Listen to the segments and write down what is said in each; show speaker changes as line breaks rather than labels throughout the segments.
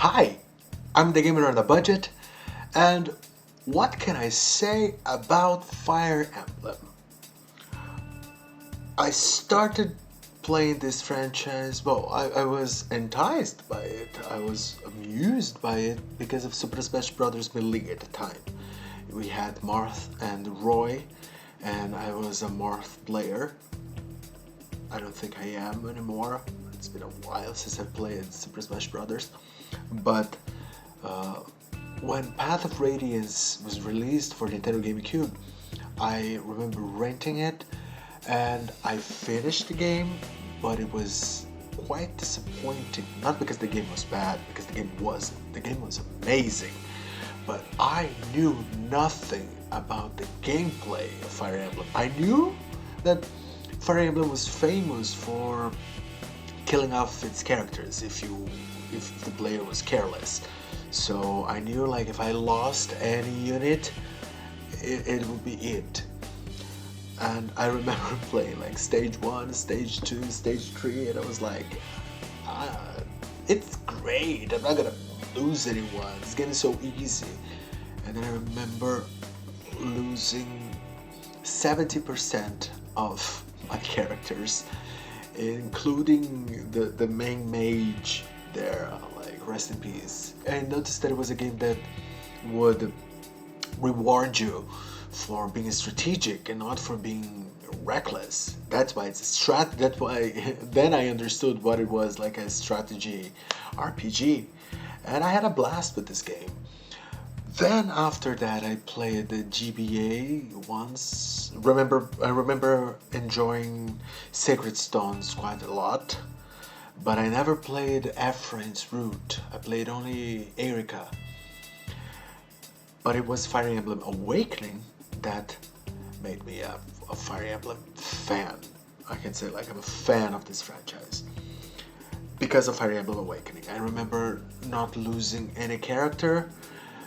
Hi, I'm the Gamer on a budget, and what can I say about Fire Emblem? I started playing this franchise, I was enticed by it, I was amused by it because of Super Smash Bros. Melee at the time. We had Marth and Roy, and I was a Marth player. I don't think I am anymore. It's been a while since I played Super Smash Bros. But when Path of Radiance was released for Nintendo GameCube, I remember renting it and I finished the game, but it was quite disappointing. Not because the game was bad, because the game wasn't. The game was amazing, but I knew nothing about the gameplay of Fire Emblem. I knew that Fire Emblem was famous for killing off its characters if the player was careless. So I knew like if I lost any unit, it would be it. And I remember playing like stage 1, stage 2, stage 3, and I was like, it's great, I'm not gonna lose anyone, it's getting so easy. And then I remember losing 70% of my characters, including the main mage there, like rest in peace. And I noticed that it was a game that would reward you for being strategic and not for being reckless. That's why it's a strat. That's why then I understood what it was, like a strategy RPG, and I had a blast with this game. Then after that, I played the GBA once. I remember enjoying Sacred Stones quite a lot, but I never played Ephraim's Root. I played only Erika. But it was Fire Emblem Awakening that made me a Fire Emblem fan. I can say like I'm a fan of this franchise because of Fire Emblem Awakening. I remember not losing any character.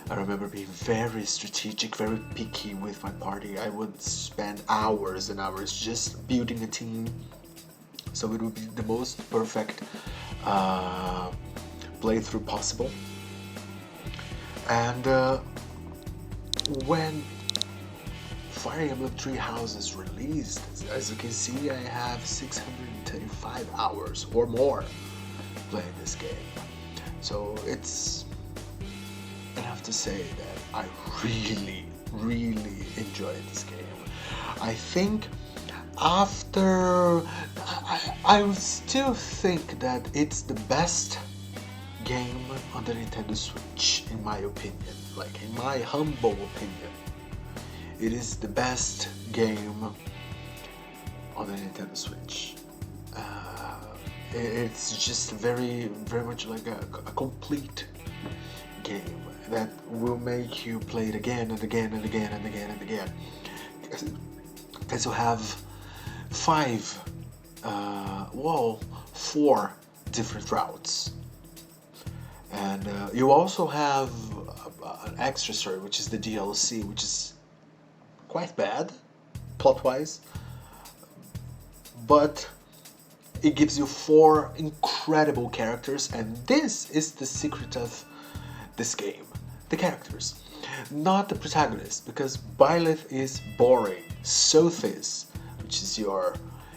I remember being very strategic, very picky with my party. I would spend hours and hours just building a team, so it would be the most perfect playthrough possible. And when Fire Emblem Three Houses released, as you can see, I have 635 hours or more playing this game. So it's enough to say that I really enjoyed this game. I think after I would still think that it's the best game on the Nintendo Switch, in my opinion. Like in my humble opinion, it is the best game on the Nintendo Switch. It's just very much like a complete game that will make you play it again and again and again and again and again. Because you have 4 different routes. And you also have an extra story, which is the DLC, which is quite bad, plot-wise. But it gives you 4 incredible characters, and this is the secret of this game. The characters, not the protagonist, because Byleth is boring. Sothis, which is your...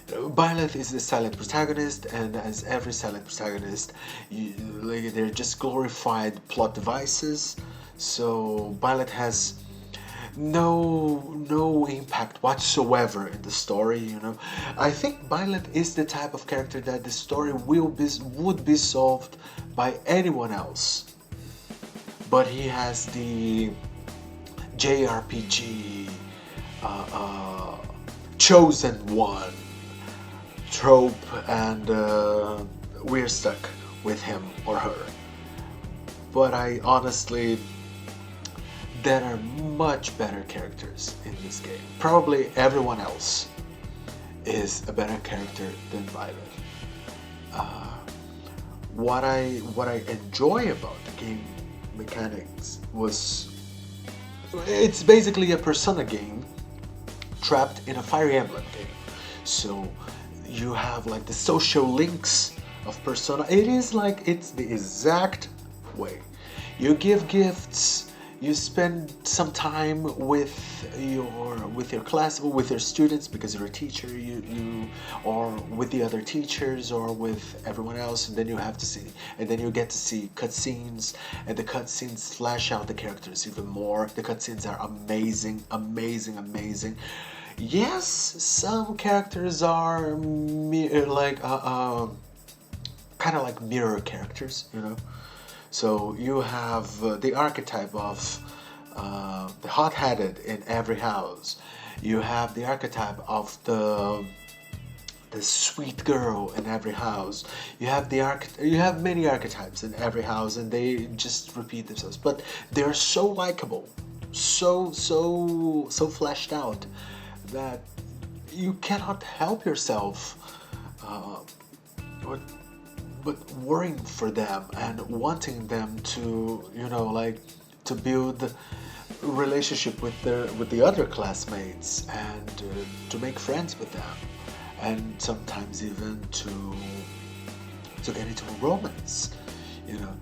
Byleth is the silent protagonist, and as every silent protagonist, they're just glorified plot devices. So Byleth has no impact whatsoever in the story. I think Byleth is the type of character that the story would be solved by anyone else. But he has the JRPG chosen one trope, and we're stuck with him or her. But I honestly, there are much better characters in this game. Probably everyone else is a better character than Violet. What I enjoy about the game mechanics was, it's basically a Persona game trapped in a Fire Emblem game. So you have like the social links of Persona. It's the exact way. You give gifts, you spend some time with your class, with your students, because you're a teacher, you or with the other teachers or with everyone else, and then you get to see cutscenes, and the cutscenes flesh out the characters even more. The cutscenes are amazing, amazing, amazing. Yes, some characters are kind of like mirror characters, you know. So you have the archetype of the hot-headed in every house. You have the archetype of the sweet girl in every house. You have many archetypes in every house, and they just repeat themselves. But they're so likable, so fleshed out that you cannot help yourself but worrying for them and wanting them to, to build relationship with the other classmates, and to make friends with them, and sometimes even to get into a romance, you know.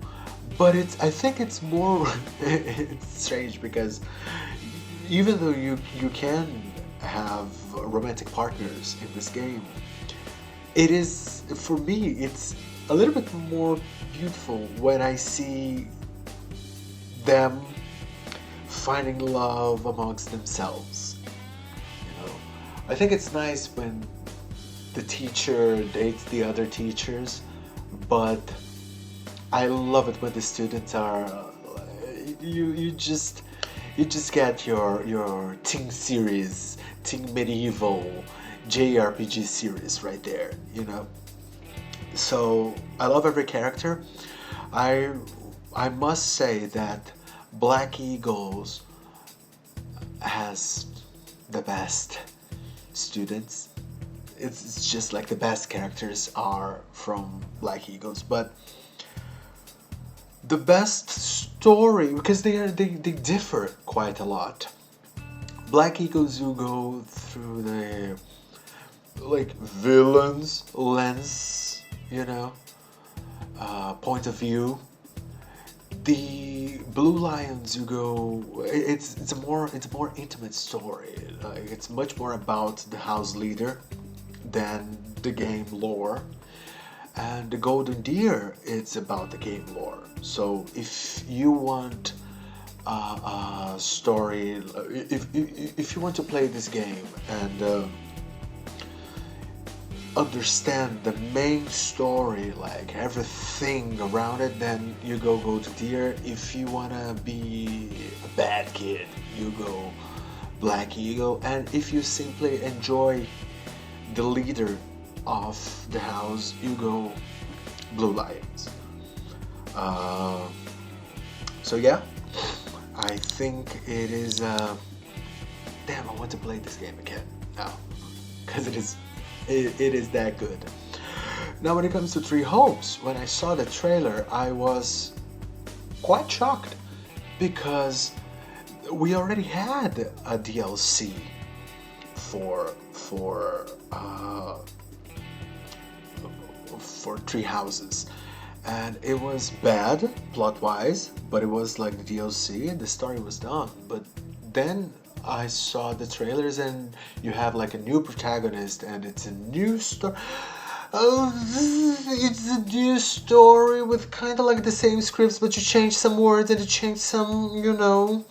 But I think it's more it's strange, because even though you can have romantic partners in this game, it is, for me, it's a little bit more beautiful when I see them finding love amongst themselves. You know, I think it's nice when the teacher dates the other teachers, but I love it when the students are you just get your teen series, teen medieval JRPG series right there, you know. So I love every character. I must say that Black Eagles has the best students. It's just like the best characters are from Black Eagles, but the best story, because they differ quite a lot. Black Eagles, you go through the villains lens, you know, point of view. The Blue Lions, you go. It's a more intimate story. It's much more about the house leader than the game lore. And the Golden Deer, it's about the game lore. So if you want a story, if you want to play this game and understand the main story, like everything around it, then you go Golden Deer. If you wanna be a bad kid, you go Black Eagle. And if you simply enjoy the leader of the house, you go Blue Lions. So yeah, I think it is. Damn, I want to play this game again now, because it is that good. Now, when it comes to Three Hopes, when I saw the trailer, I was quite shocked, because we already had a DLC for Three Houses, and it was bad plot-wise, but it was like the DLC and the story was done. But then I saw the trailers, and you have like a new protagonist, and it's a new story. It's a new story with kind of like the same scripts, but you change some words and you change some,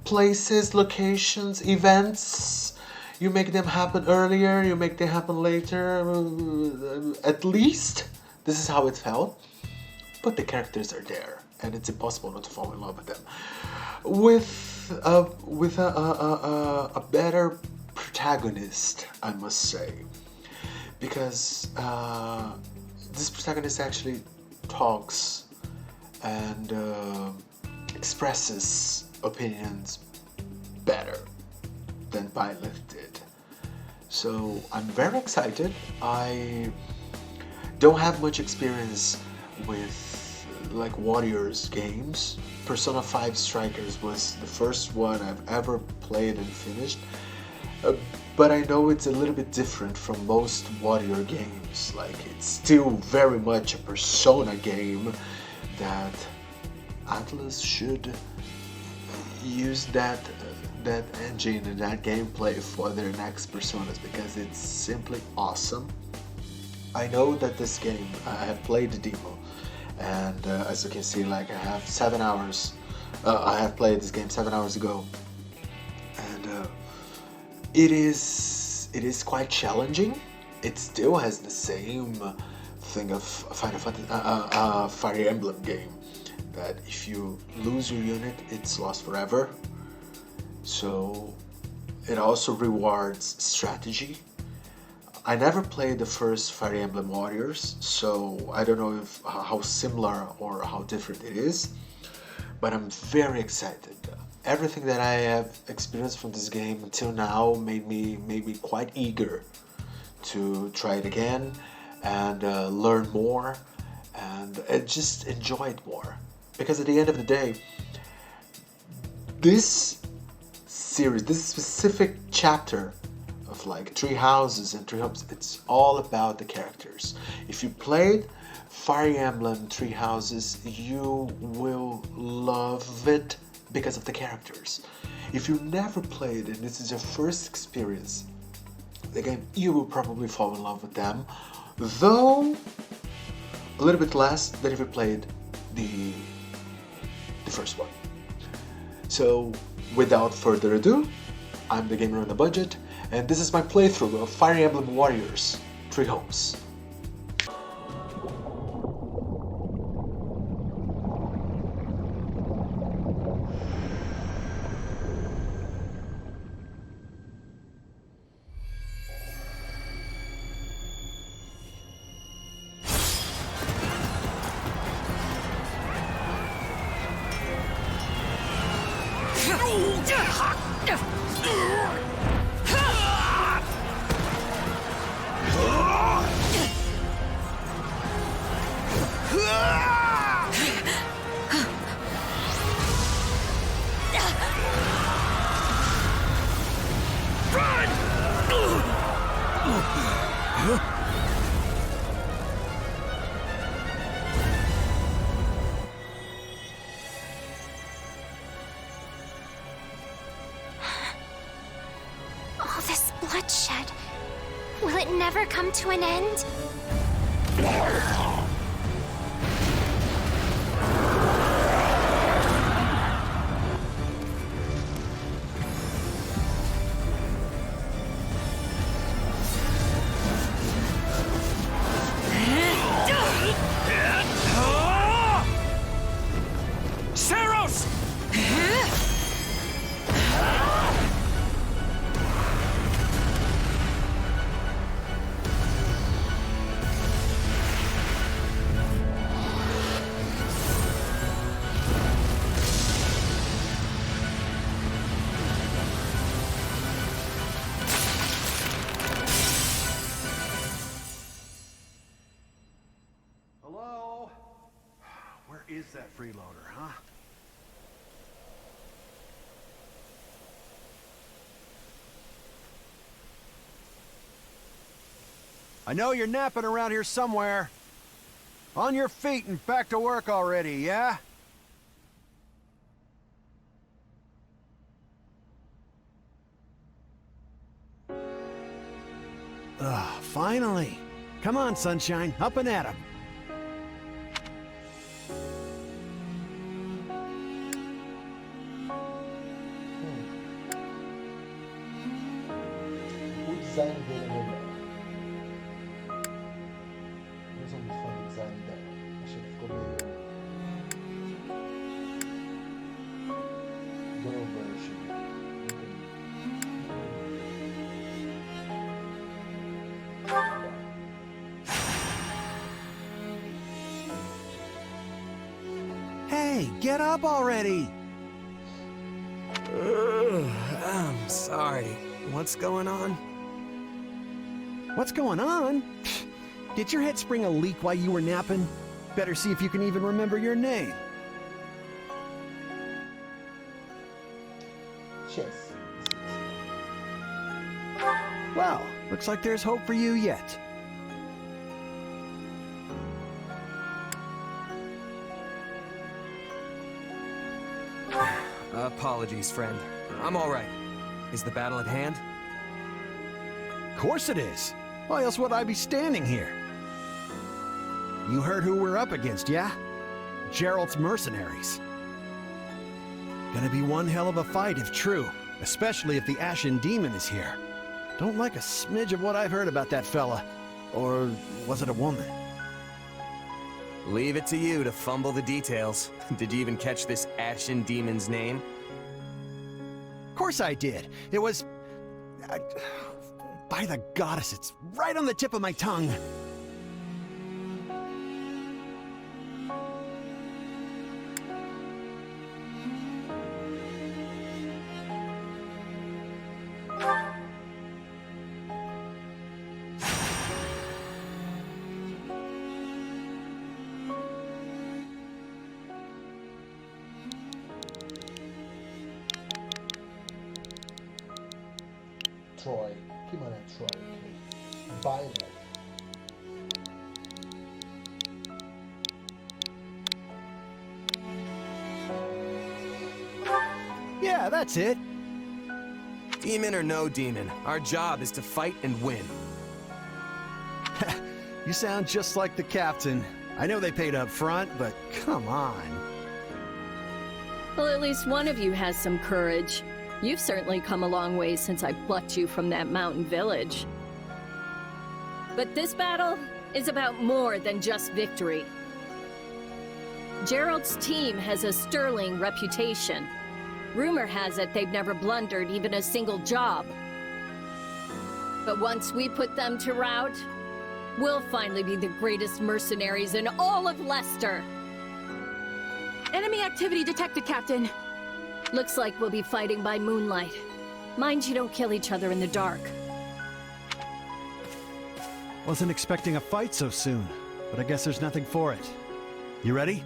places, locations, events. You make them happen earlier, you make them happen later. At least this is how it felt. But the characters are there, and it's impossible not to fall in love with them. With a better protagonist, I must say, because this protagonist actually talks and expresses opinions better than Violet did. So I'm very excited. I don't have much experience with Warriors games. Persona 5 Strikers was the first one I've ever played and finished, but I know it's a little bit different from most Warrior games. It's still very much a Persona game that Atlas should use that engine and that gameplay for their next Personas because it's simply awesome. I know that this game, I have played the demo, and as you can see, like I have 7 hours. I have played this game 7 hours ago, and it is quite challenging. It still has the same thing of Final Fantasy, Fire Emblem game, that if you lose your unit, it's lost forever. So it also rewards strategy. I never played the first Fire Emblem Warriors, so I don't know how similar or how different it is, but I'm very excited. Everything that I have experienced from this game until now made me quite eager to try it again and learn more and just enjoy it more. Because at the end of the day, this series, this specific chapter of like 3 houses and 3 homes, it's all about the characters. If you played Fire Emblem 3 Houses, you will love it because of the characters. If you never played and this is your first experience the game, you will probably fall in love with them, though a little bit less than if you played the first one. So without further ado, I'm the Gamer on a Budget, and this is my playthrough of Fire Emblem Warriors 3 Homes.
All this bloodshed, will it never come to an end?
Hello? Where is that freeloader, huh? I know you're napping around here somewhere. On your feet and back to work already, yeah? Finally. Come on, sunshine, up and at 'em.
O design dele é melhor. Eu sou muito fã do design dela. Achei que ficou meio girl version.
Hey, get up already!
I'm sorry. What's going on?
What's going on? Did your head spring a leak while you were napping? Better see if you can even remember your name.
Chess.
Well, looks like there's hope for you yet.
Apologies, friend. I'm all right. Is the battle at hand?
Of course it is. Why else would I be standing here? You heard who we're up against, yeah? Gerald's mercenaries. Gonna be one hell of a fight if true, especially if the Ashen Demon is here. Don't like a smidge of what I've heard about that fella. Or was it a woman?
Leave it to you to fumble the details. Did you even catch this Ashen Demon's name?
Of course I did. It was... by the goddess, it's right on the tip of my tongue.
Troy. Gimana Troy? Violet.
Yeah, that's it.
Demon or no demon, our job is to fight and win.
You sound just like the captain. I know they paid up front, but come on.
Well, at least one of you has some courage. You've certainly come a long way since I plucked you from that mountain village. But this battle is about more than just victory. Gerald's team has a sterling reputation. Rumor has it they've never blundered even a single job. But once we put them to rout, we'll finally be the greatest mercenaries in all of Leicester.
Enemy activity detected, Captain.
Looks like we'll be fighting by moonlight. Mind you don't kill each other in the dark.
Wasn't expecting a fight so soon, but I guess there's nothing for it. You ready?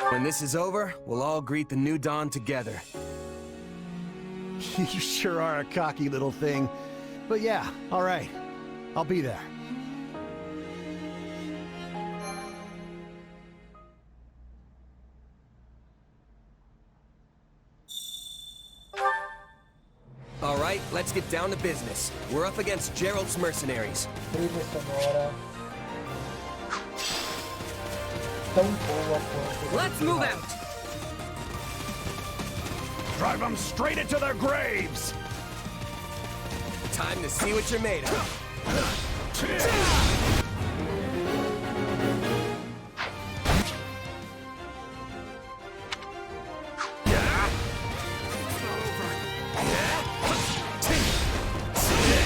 When this is over, we'll all greet the new dawn together.
You sure are a cocky little thing. But yeah, all right. I'll be there.
All right, let's get down to business. We're up against Gerald's mercenaries. Let's move out!
Drive them straight into their graves!
Time to see what you're made of.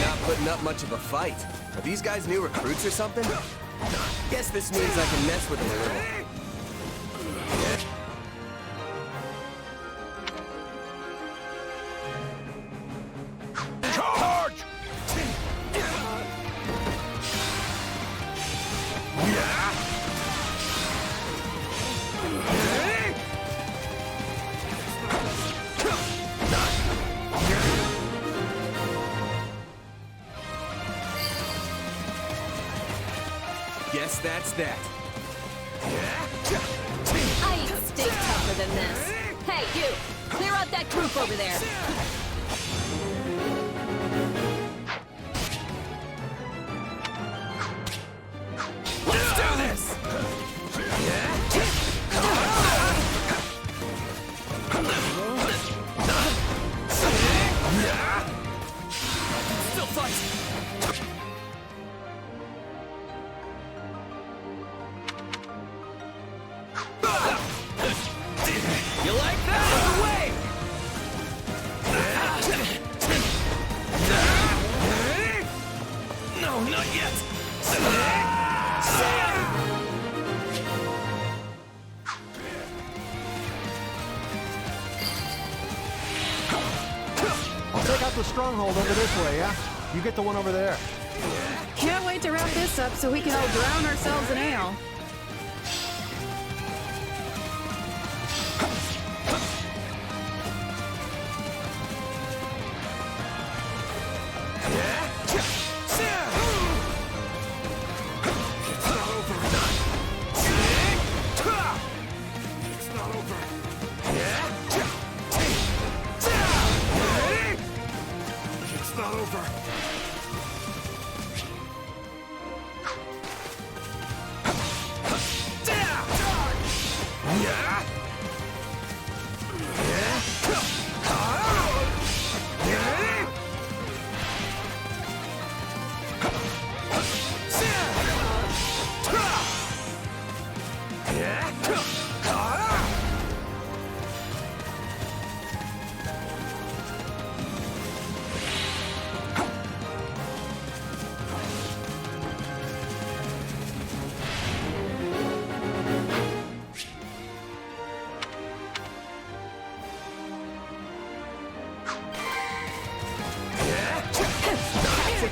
Not putting up much of a fight. Are these guys new recruits or something? Guess this means I can mess with them a little. Guess that's that.
I eat steak tougher than this. Hey, you! Clear out that group over there!
Let's do this! Still fight! You like that? Away! No, not yet!
I'll take out the stronghold over this way, yeah? You get the one over there.
Can't wait to wrap this up so we can all drown ourselves in ale.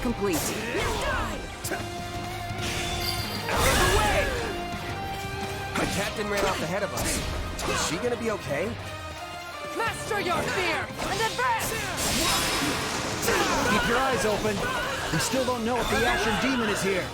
complete.
Out of the way! The captain ran off ahead of us. Is she gonna be okay?
Master your fear and advance!
Keep your eyes open. We still don't know if the Ashen Demon is here.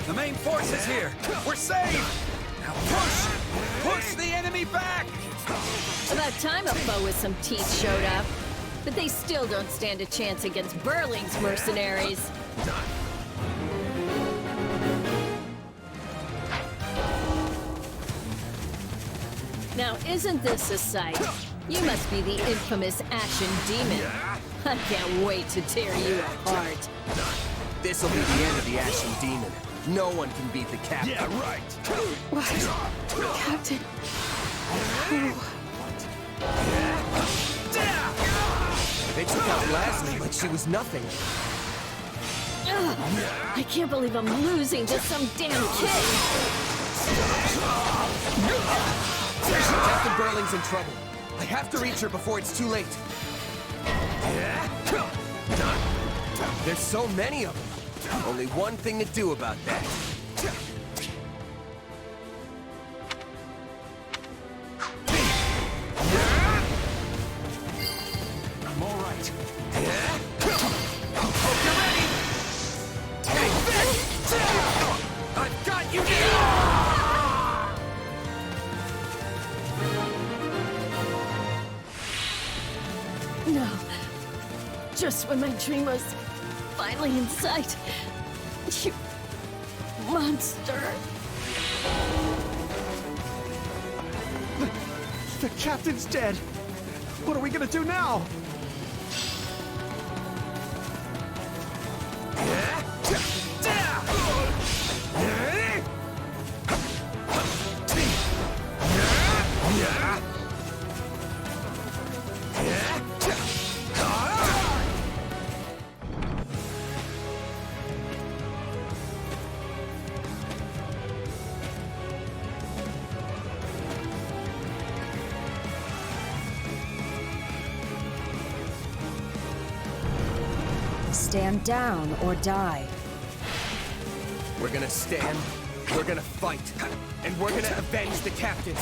The main force is here! We're safe! Now push! Push the enemy back!
About time a foe with some teeth showed up. But they still don't stand a chance against Burling's mercenaries. Now, isn't this a sight? You must be the infamous Ashen Demon. I can't wait to tear you apart.
This'll be the end of the Ashen Demon. No one can beat the captain.
Yeah, right!
What? Captain?
They took out Leslie like she was nothing.
Ugh, I can't believe I'm losing to some damn kid.
Captain Burling's in trouble. I have to reach her before it's too late. There's so many of them. Only one thing to do about that.
I'm all right.
Hope you're ready! Take this! I've got you
No. Just when my dream was finally in sight. You monster.
The captain's dead. What are we gonna do now?
Stand down or die.
We're gonna stand, we're gonna fight, and we're gonna avenge the captain.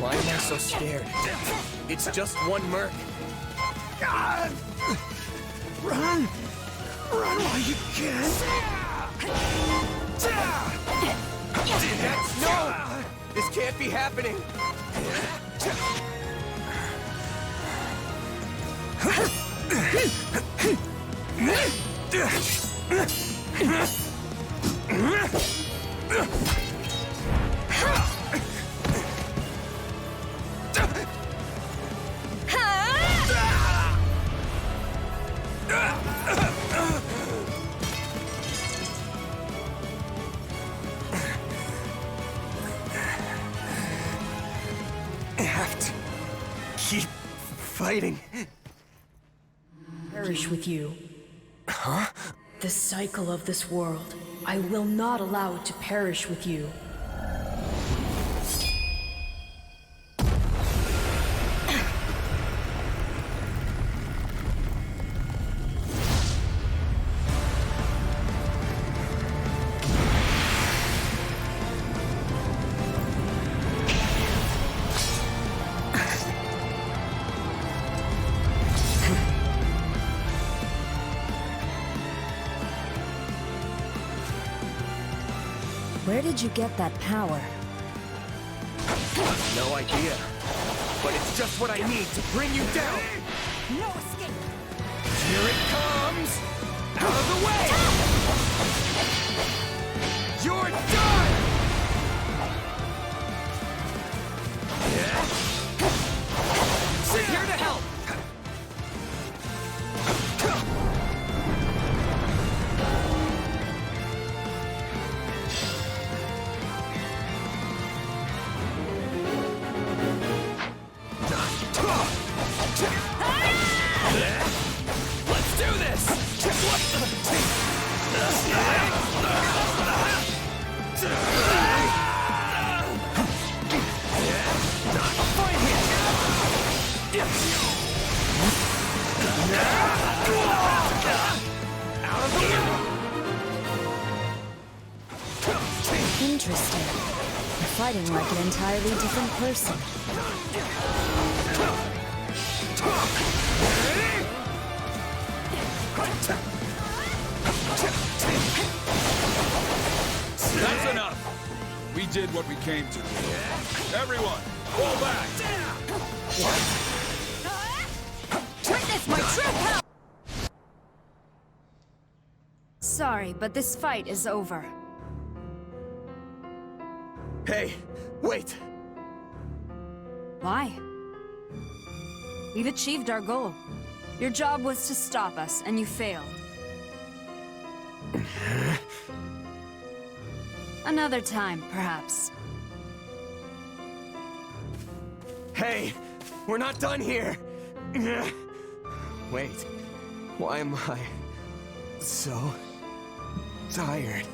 Why am I so scared? It's just one merc.
Run! Run while you can!
No! This can't be happening! I have to keep fighting.
Perish with you. Huh? The cycle of this world. I will not allow it to perish with you.
Where did you get that power?
No idea. But it's just what I need to bring you down.
No escape!
Here it comes! Out of the way! You're done! We're here to help!
Interesting. You're fighting like an entirely different person.
That's enough! We did what we came to do. Everyone, fall back!
Witness my true power!
Sorry, but this fight is over.
Hey, wait!
Why? We've achieved our goal. Your job was to stop us, and you failed. Another time, perhaps.
Hey, we're not done here! Wait, why am I so tired?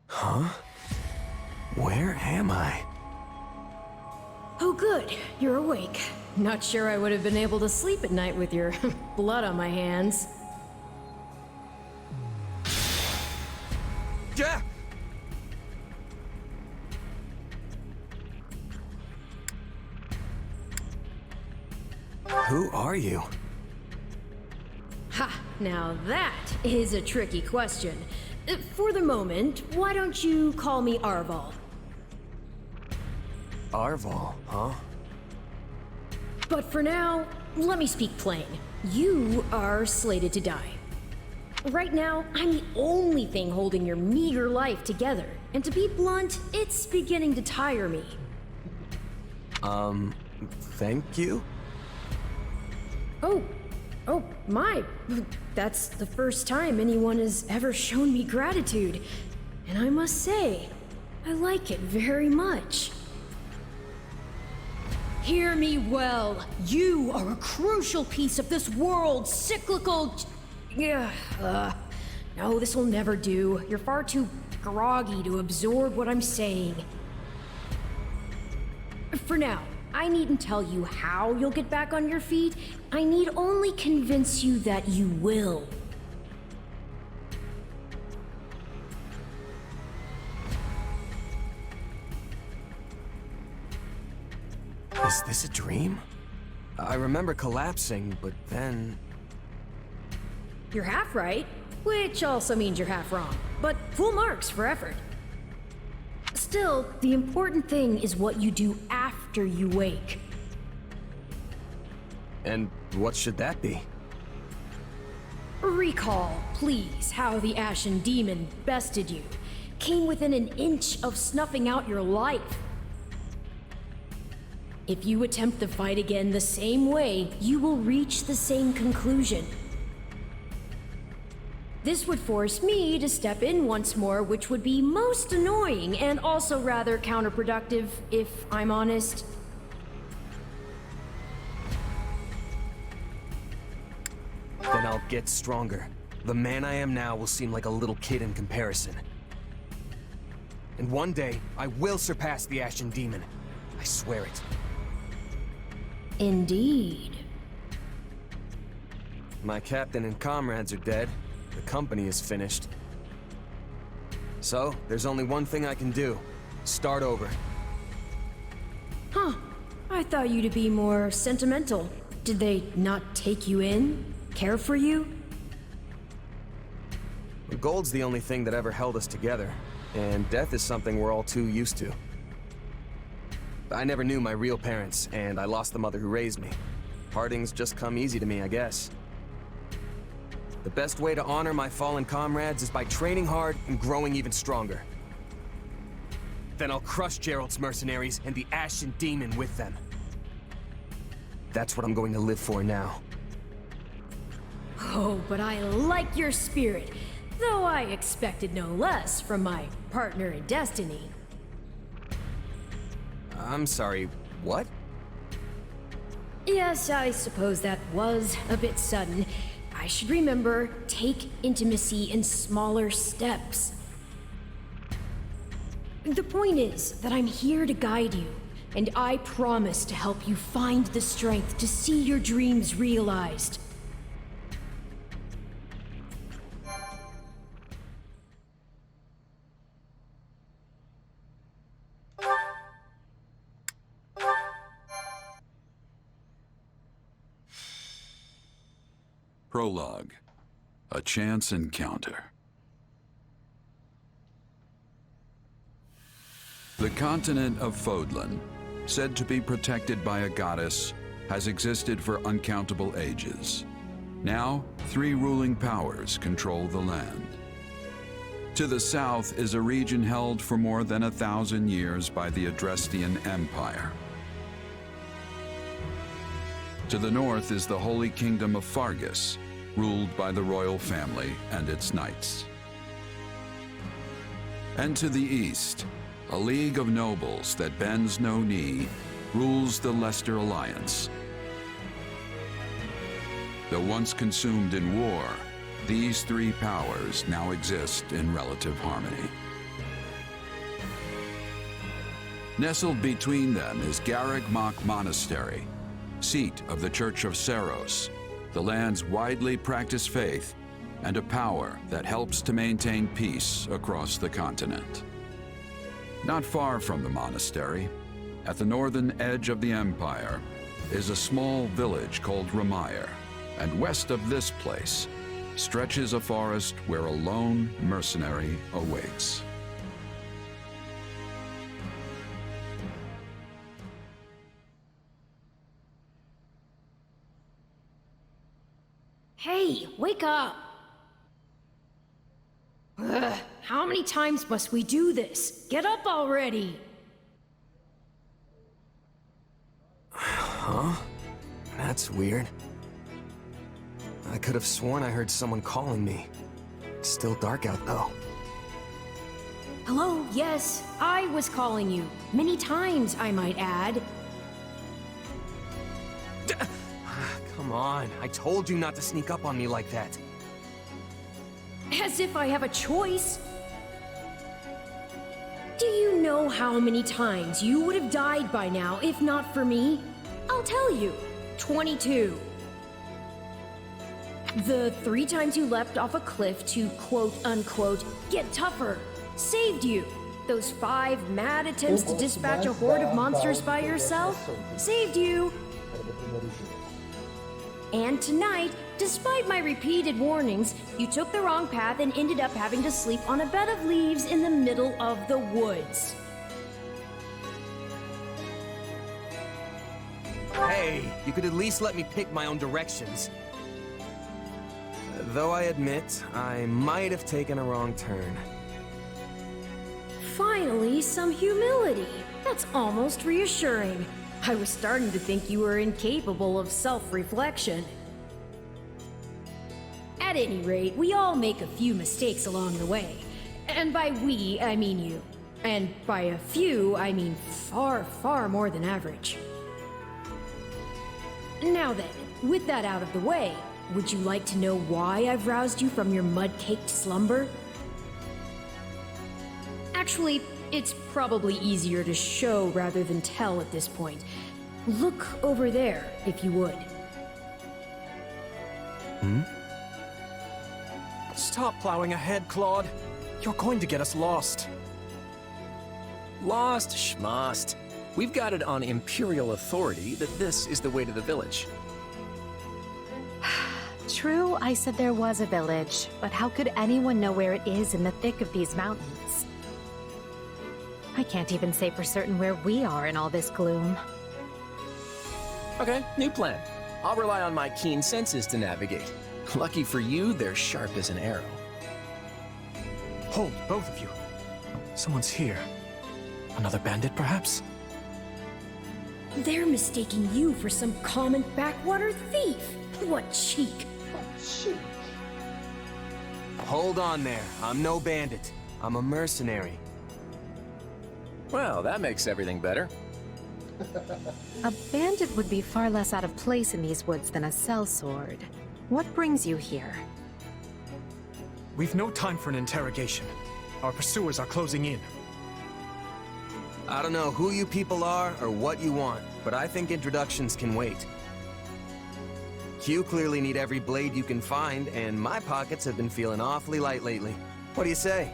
Huh? Where am I?
Oh good, you're awake. Not sure I would have been able to sleep at night with your blood on my hands.
Yeah! Who are you?
Ha! Now that is a tricky question. For the moment, why don't you call me Arval?
Arval, huh?
But for now, let me speak plain. You are slated to die. Right now, I'm the only thing holding your meager life together. And to be blunt, it's beginning to tire me.
Thank you?
Oh, my. That's the first time anyone has ever shown me gratitude. And I must say, I like it very much. Hear me well. You are a crucial piece of this world's cyclical... No, this will never do. You're far too groggy to absorb what I'm saying. For now, I needn't tell you how you'll get back on your feet. I need only convince you that you will.
Is this a dream? I remember collapsing, but then...
You're half right, which also means you're half wrong. But full marks for effort. Still, the important thing is what you do after you wake.
And what should that be?
Recall, please, how the Ashen Demon bested you. Came within an inch of snuffing out your life. If you attempt the fight again the same way, you will reach the same conclusion. This would force me to step in once more, which would be most annoying and also rather counterproductive, if I'm honest.
Then I'll get stronger. The man I am now will seem like a little kid in comparison. And one day, I will surpass the Ashen Demon. I swear it.
Indeed.
My captain and comrades are dead. The company is finished. So, there's only one thing I can do. Start over.
Huh. I thought you to be more sentimental. Did they not take you in? Care for you?
Gold's the only thing that ever held us together, and death is something we're all too used to. I never knew my real parents, and I lost the mother who raised me. Partings just come easy to me, I guess. The best way to honor my fallen comrades is by training hard and growing even stronger. Then I'll crush Geralt's mercenaries and the Ashen Demon with them. That's what I'm going to live for now.
Oh, but I like your spirit, though I expected no less from my partner in destiny.
I'm sorry, what?
Yes, I suppose that was a bit sudden. I should remember, take intimacy in smaller steps. The point is that I'm here to guide you, and I promise to help you find the strength to see your dreams realized.
Prologue. A chance encounter. The continent of Fodlan, said to be protected by a goddess, has existed for uncountable ages. Now, 3 ruling powers control the land. To the south is a region held for more than 1,000 years by the Adrestian Empire. To the north is the Holy Kingdom of Fargus, ruled by the royal family and its knights. And to the east, a league of nobles that bends no knee rules the Leicester Alliance. Though once consumed in war, these 3 powers now exist in relative harmony. Nestled between them is Garreg Mach Monastery, seat of the Church of Seros, the land's widely practiced faith, and a power that helps to maintain peace across the continent. Not far from the monastery, at the northern edge of the empire, is a small village called Ramire, and west of this place stretches a forest where a lone mercenary awaits.
Hey, wake up! Ugh, how many times must we do this? Get up already!
Huh? That's weird. I could have sworn I heard someone calling me. It's still dark out, though.
Hello, yes, I was calling you. Many times, I might add.
Come on, I told you not to sneak up on me like that.
As if I have a choice. Do you know how many times you would have died by now if not for me? I'll tell you. 22. The 3 times you leapt off a cliff to quote-unquote get tougher saved you. Those 5 mad attempts to dispatch a horde of monsters by yourself saved you. And tonight, despite my repeated warnings, you took the wrong path and ended up having to sleep on a bed of leaves in the middle of the woods.
Hey, you could at least let me pick my own directions. Though I admit, I might have taken a wrong turn.
Finally, some humility. That's almost reassuring. I was starting to think you were incapable of self-reflection. At any rate, we all make a few mistakes along the way. And by we, I mean you. And by a few, I mean far, far more than average. Now then, with that out of the way, would you like to know why I've roused you from your mud-caked slumber? Actually, it's probably easier to show rather than tell at this point. Look over there, if you would.
Stop plowing ahead, Claude. You're going to get us lost.
Lost schmost. We've got it on imperial authority that this is the way to the village.
True, I said there was a village, but how could anyone know where it is in the thick of these mountains? I can't even say for certain where we are in all this gloom.
Okay, new plan. I'll rely on my keen senses to navigate. Lucky for you, they're sharp as an arrow.
Hold, both of you. Someone's here. Another bandit, perhaps?
They're mistaking you for some common backwater thief. What cheek!
Hold on there. I'm no bandit. I'm a mercenary.
Well, that makes everything better.
A bandit would be far less out of place in these woods than a sellsword. What brings you here?
We've no time for an interrogation. Our pursuers are closing in.
I don't know who you people are or what you want, but I think introductions can wait. You clearly need every blade you can find, and my pockets have been feeling awfully light lately. What do you say?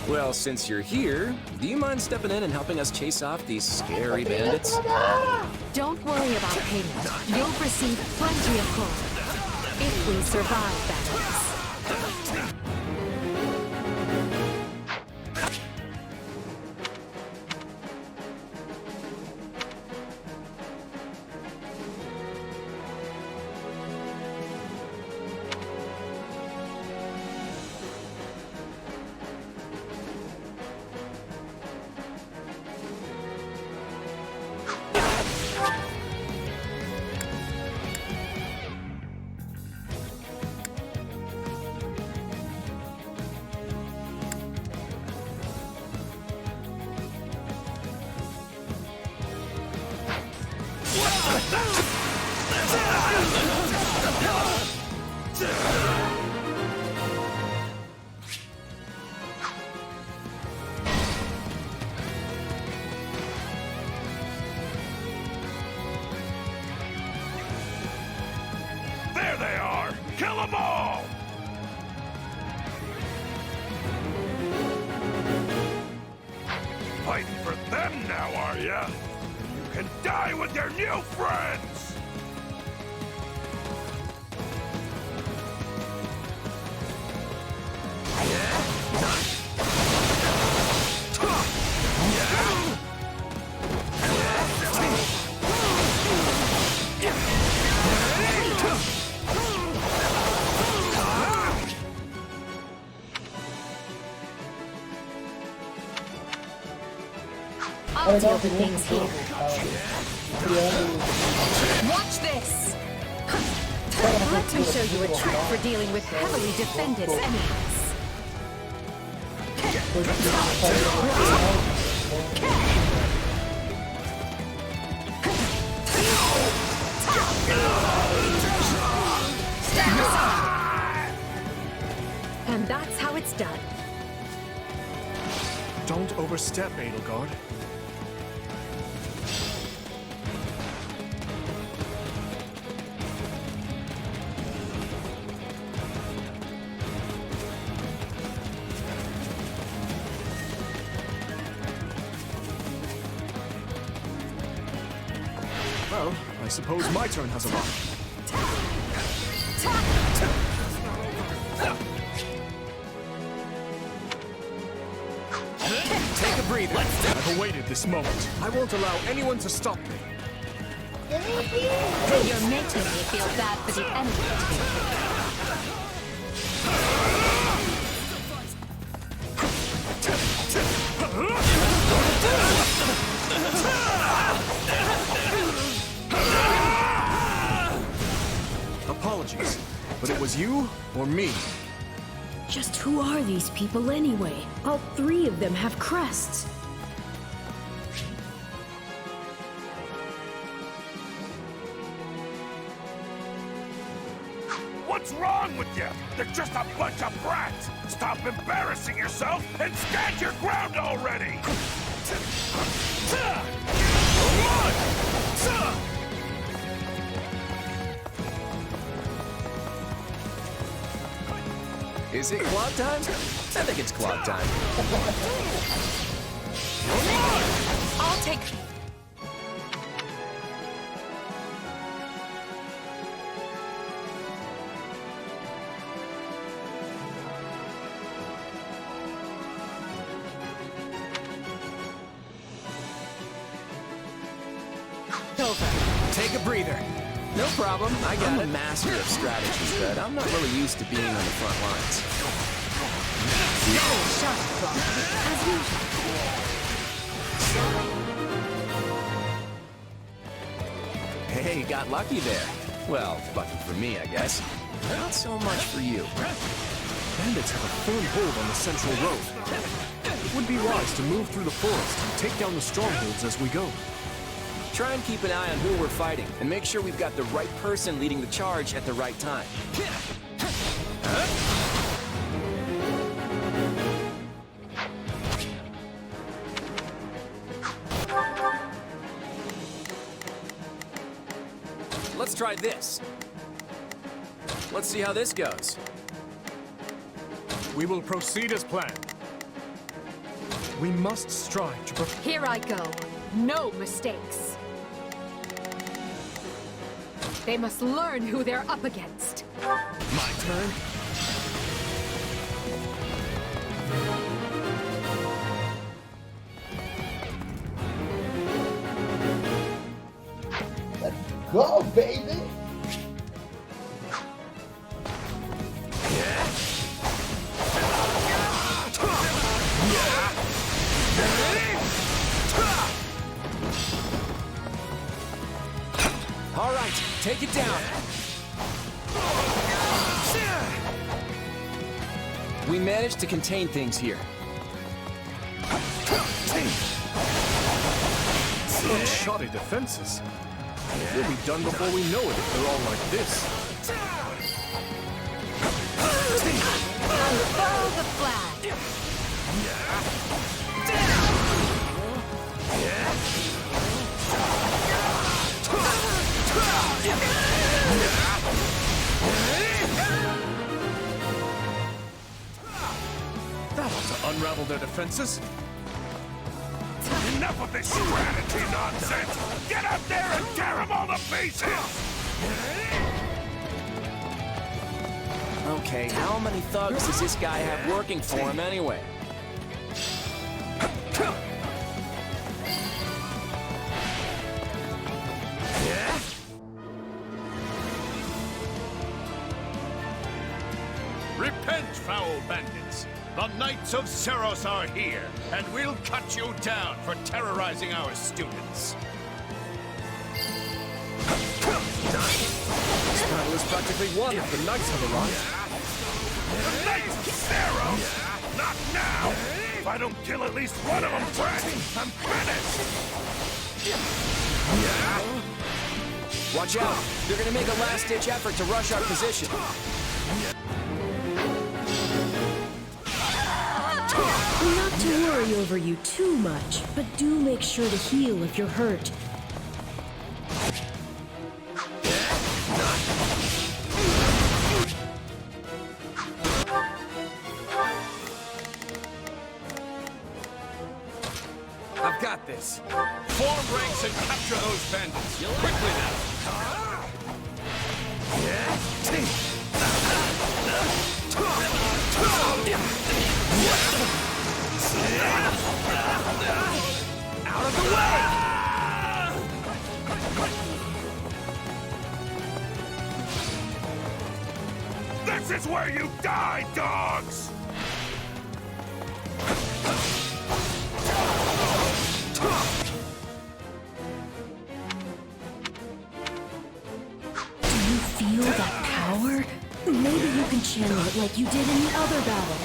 Well, since you're here, do you mind stepping in and helping us chase off these scary bandits?
Don't worry about payment. You'll receive plenty of gold. If we survive, that is.
There they are! Kill them all! Fighting for them now, are ya? You can die with your new friends!
I'll deal with things here.
Watch this!
Let me show you a trick for dealing with heavily defended enemies. And that's how it's done.
Don't overstep, Edelgard. Well, I suppose my turn has arrived. Take a breather. I've awaited this moment. I won't allow anyone to stop me.
You're making me feel bad for the enemy.
Apologies, but it was you or me.
Just who are these people anyway? All three of them have crests.
What's wrong with you? They're just a bunch of brats! Stop embarrassing yourself and stand your ground already!
Is it clog time? I think it's clog time.
I'll take...
Take a breather.
No problem. I got a master of strategy, but I'm not really used to being on the front lines. Hey, got lucky there. Well, lucky for me, I guess. Not so much for you.
bandits have a firm hold on the central road. It would be wise to move through the forest and take down the strongholds as we go.
Try and keep an eye on who we're fighting, and make sure we've got the right person leading the charge at the right time. Let's try this. Let's see how this goes.
We will proceed as planned. We must strive to prepare.
Here I go. No mistakes. They must learn who they're up against.
My turn?
Let's go, baby!
All right, take it down. We managed to contain things here.
Such shoddy defenses. We'll be done before we know it if they're all like this.
Unfurl the flag.
That ought to unravel their defenses.
Enough of this strategy nonsense! Get up there and tear them all to pieces!
Okay, how many thugs does this guy have working for him anyway?
Repent, foul bandits! The Knights of Seros are here, and we'll cut you down for terrorizing our students.
This battle is practically won if the knights have arrived.
The Knights of Seros? Not now! If I don't kill at least one of them, Brett, I'm finished!
Watch out! They're gonna make a last-ditch effort to rush our position.
Not to worry over you too much, but do make sure to heal if you're hurt.
I've got this. Form ranks and capture those bandits. Quickly now.
Out of the way! This is where you die, dogs!
Do you feel that power? Maybe you can channel it like you did in the other battle.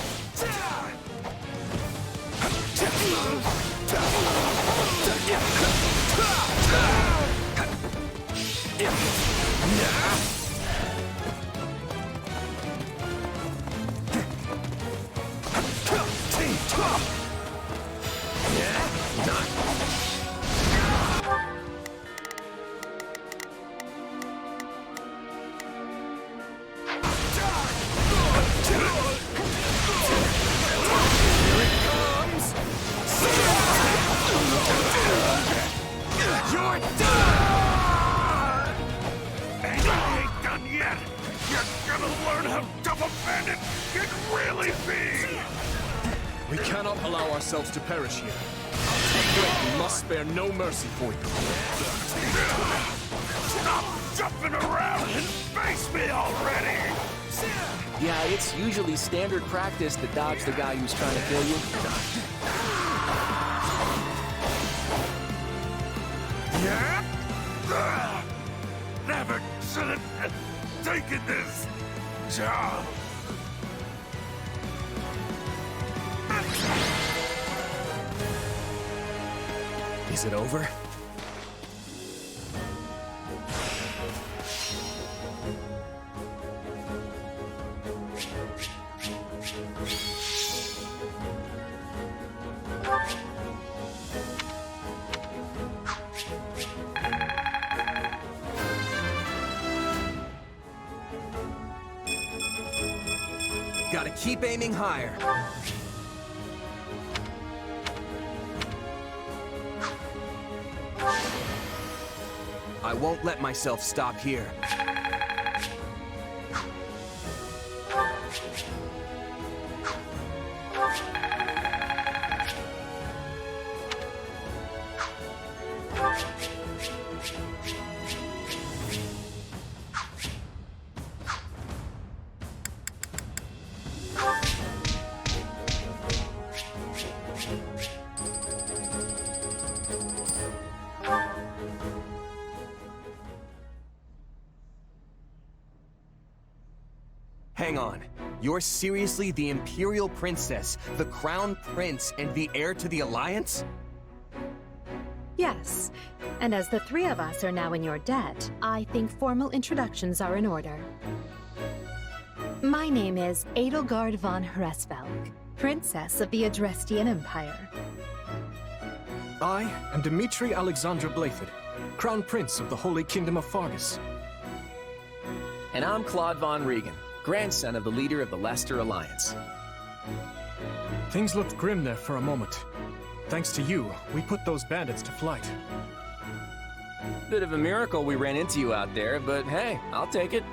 You're done! And you ain't done yet! You're gonna learn how tough a bandit can really be!
We cannot allow ourselves to perish here. We must spare no mercy for you.
Stop jumping around and face me already!
Yeah, it's usually standard practice to dodge the guy who's trying to kill you.
Yeah? Never should have taken this job.
Is it over? Gotta keep aiming higher. I won't let myself stop here. Hang on. You're seriously the Imperial Princess, the Crown Prince, and the heir to the Alliance?
Yes. And as the three of us are now in your debt, I think formal introductions are in order. My name is Edelgard von Hresvelg, Princess of the Adrestian Empire.
I am Dimitri Alexandra Blaiford, Crown Prince of the Holy Kingdom of Fargus.
And I'm Claude von Regan, grandson of the leader of the Leicester Alliance.
Things looked grim there for a moment. Thanks to you, we put those bandits to flight.
Bit of a miracle we ran into you out there, but hey, I'll take it.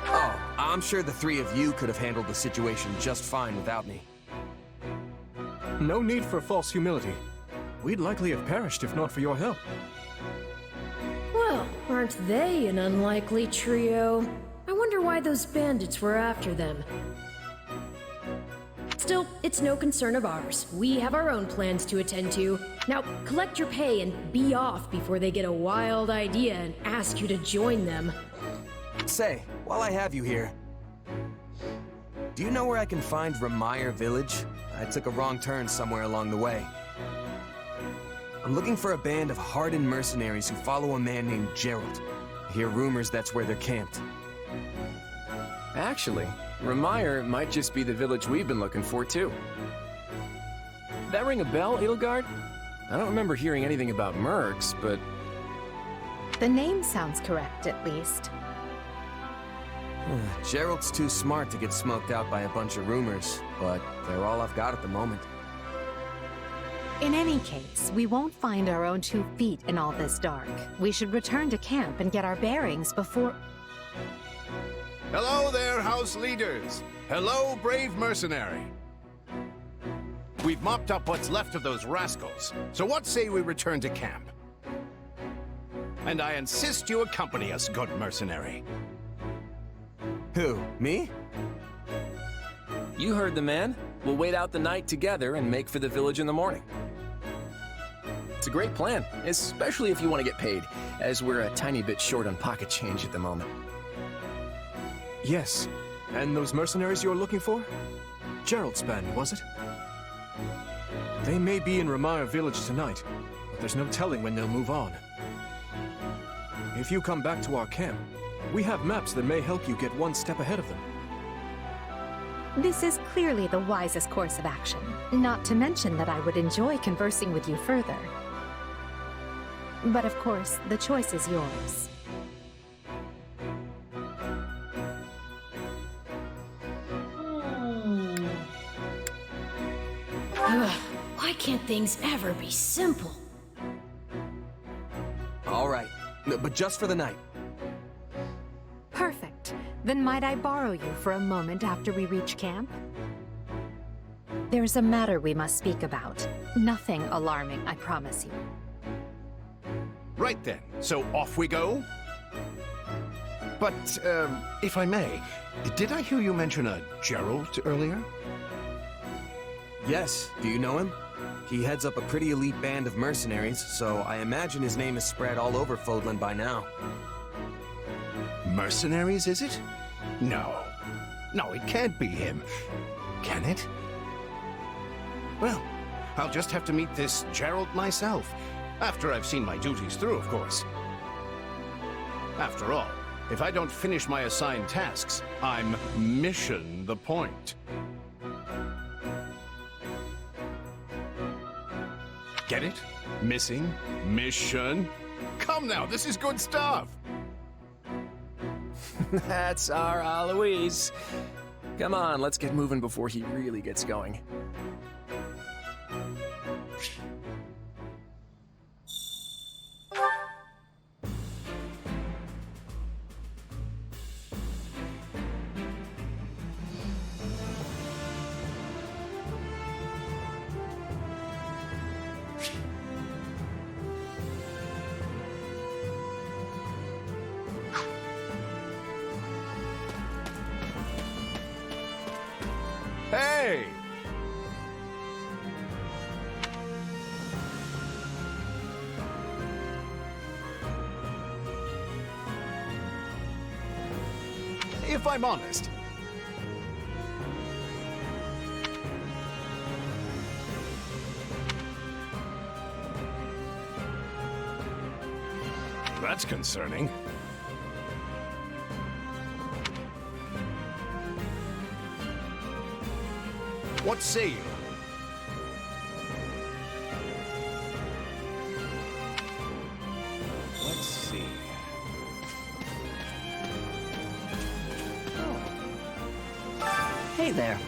Oh, I'm sure the three of you could have handled the situation just fine without me.
No need for false humility. We'd likely have perished if not for your help.
Well, aren't they an unlikely trio? I wonder why those bandits were after them. Still, it's no concern of ours. We have our own plans to attend to. Now, collect your pay and be off before they get a wild idea and ask you to join them.
Say, while I have you here, do you know where I can find Remire Village? I took a wrong turn somewhere along the way. I'm looking for a band of hardened mercenaries who follow a man named Geralt. I hear rumors that's where they're camped.
Actually, Remire might just be the village we've been looking for, too. That ring a bell, Edelgard? I don't remember hearing anything about mercs, but...
The name sounds correct, at least.
Geralt's too smart to get smoked out by a bunch of rumors, but they're all I've got at the moment.
In any case, we won't find our own 2 feet in all this dark. We should return to camp and get our bearings before...
Hello there, house leaders. Hello, brave mercenary. We've mopped up what's left of those rascals, so what say we return to camp? And I insist you accompany us, good mercenary.
Who, me?
You heard the man. We'll wait out the night together and make for the village in the morning. It's a great plan, especially if you want to get paid, as we're a tiny bit short on pocket change at the moment.
Yes. And those mercenaries you're looking for? Geralt's band, was it? They may be in Remire Village tonight, but there's no telling when they'll move on. If you come back to our camp, we have maps that may help you get one step ahead of them.
This is clearly the wisest course of action. Not to mention that I would enjoy conversing with you further. But of course, the choice is yours.
Why can't things ever be simple?
All right, but just for the night.
Perfect. Then might I borrow you for a moment after we reach camp? There's a matter we must speak about. Nothing alarming, I promise you.
Right then, so off we go? But, if I may, did I hear you mention a Geralt earlier?
Yes, do you know him? He heads up a pretty elite band of mercenaries, so I imagine his name is spread all over Fodlan by now.
Mercenaries, is it? No. No, it can't be him. Can it? Well, I'll just have to meet this Geralt myself. After I've seen my duties through, of course. After all, if I don't finish my assigned tasks, I'm mission the point. Get it? Missing? Mission? Come now, this is good stuff!
That's our Alois. Come on, let's get moving before he really gets going.
Hey! If I'm honest, that's concerning. What say you? Let's see.
Hey there.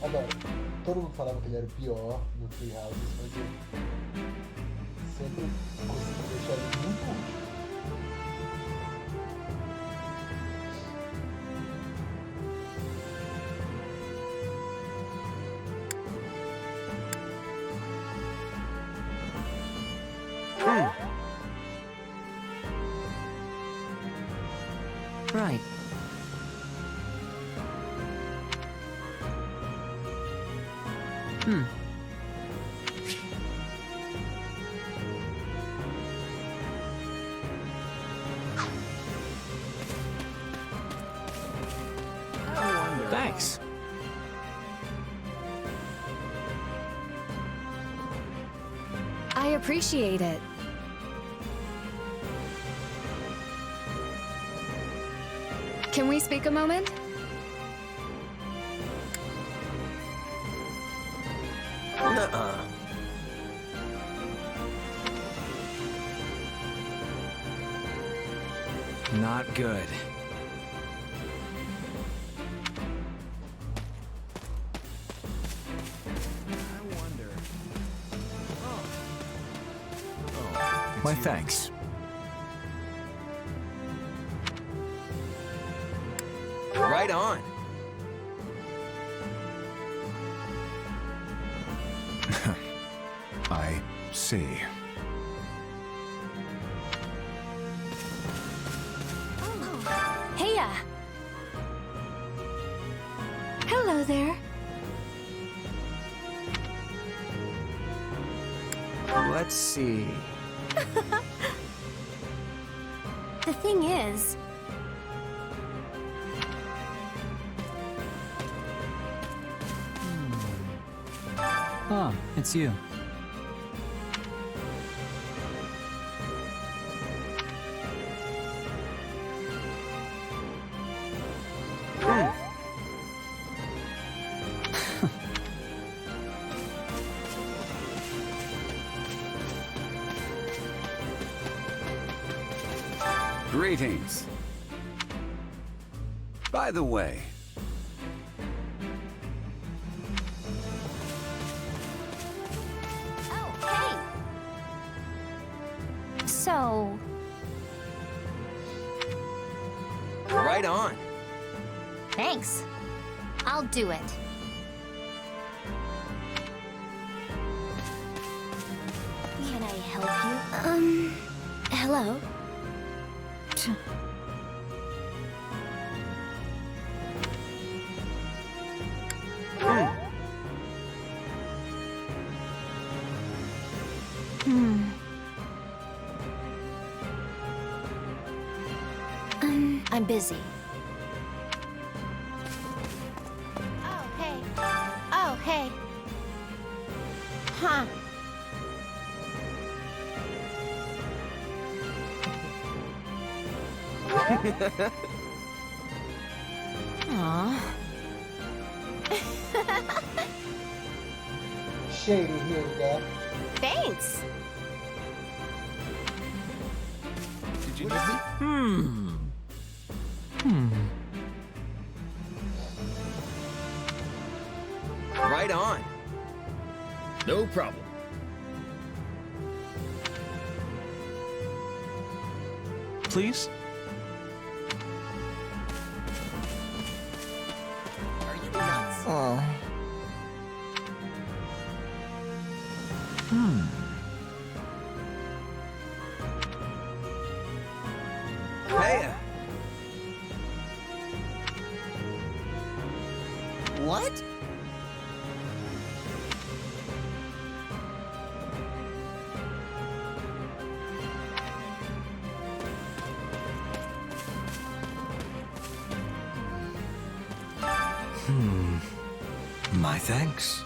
Adoro. Todo mundo falava que ele era o pior no Three Houses, mas eu sempre consegui deixar ele muito útil.
Right.
Thanks.
I appreciate it. Can we speak a moment?
Nuh-uh.
Not good. My thanks.
Right on.
I see.
Heya! Hello there.
Let's see.
The thing is...
Oh, it's you.
Greetings. By the way,
So...
Right on.
Thanks. I'll do it. Can I help you? Hello? Hmm. I'm busy. Oh, hey. Oh, hey. Huh.
Aww.
Shady Hilda.
Thanks.
Did you need me?
Right on.
No problem.
Please?
Are you nuts?
Oh.
Hey!
What?
My thanks.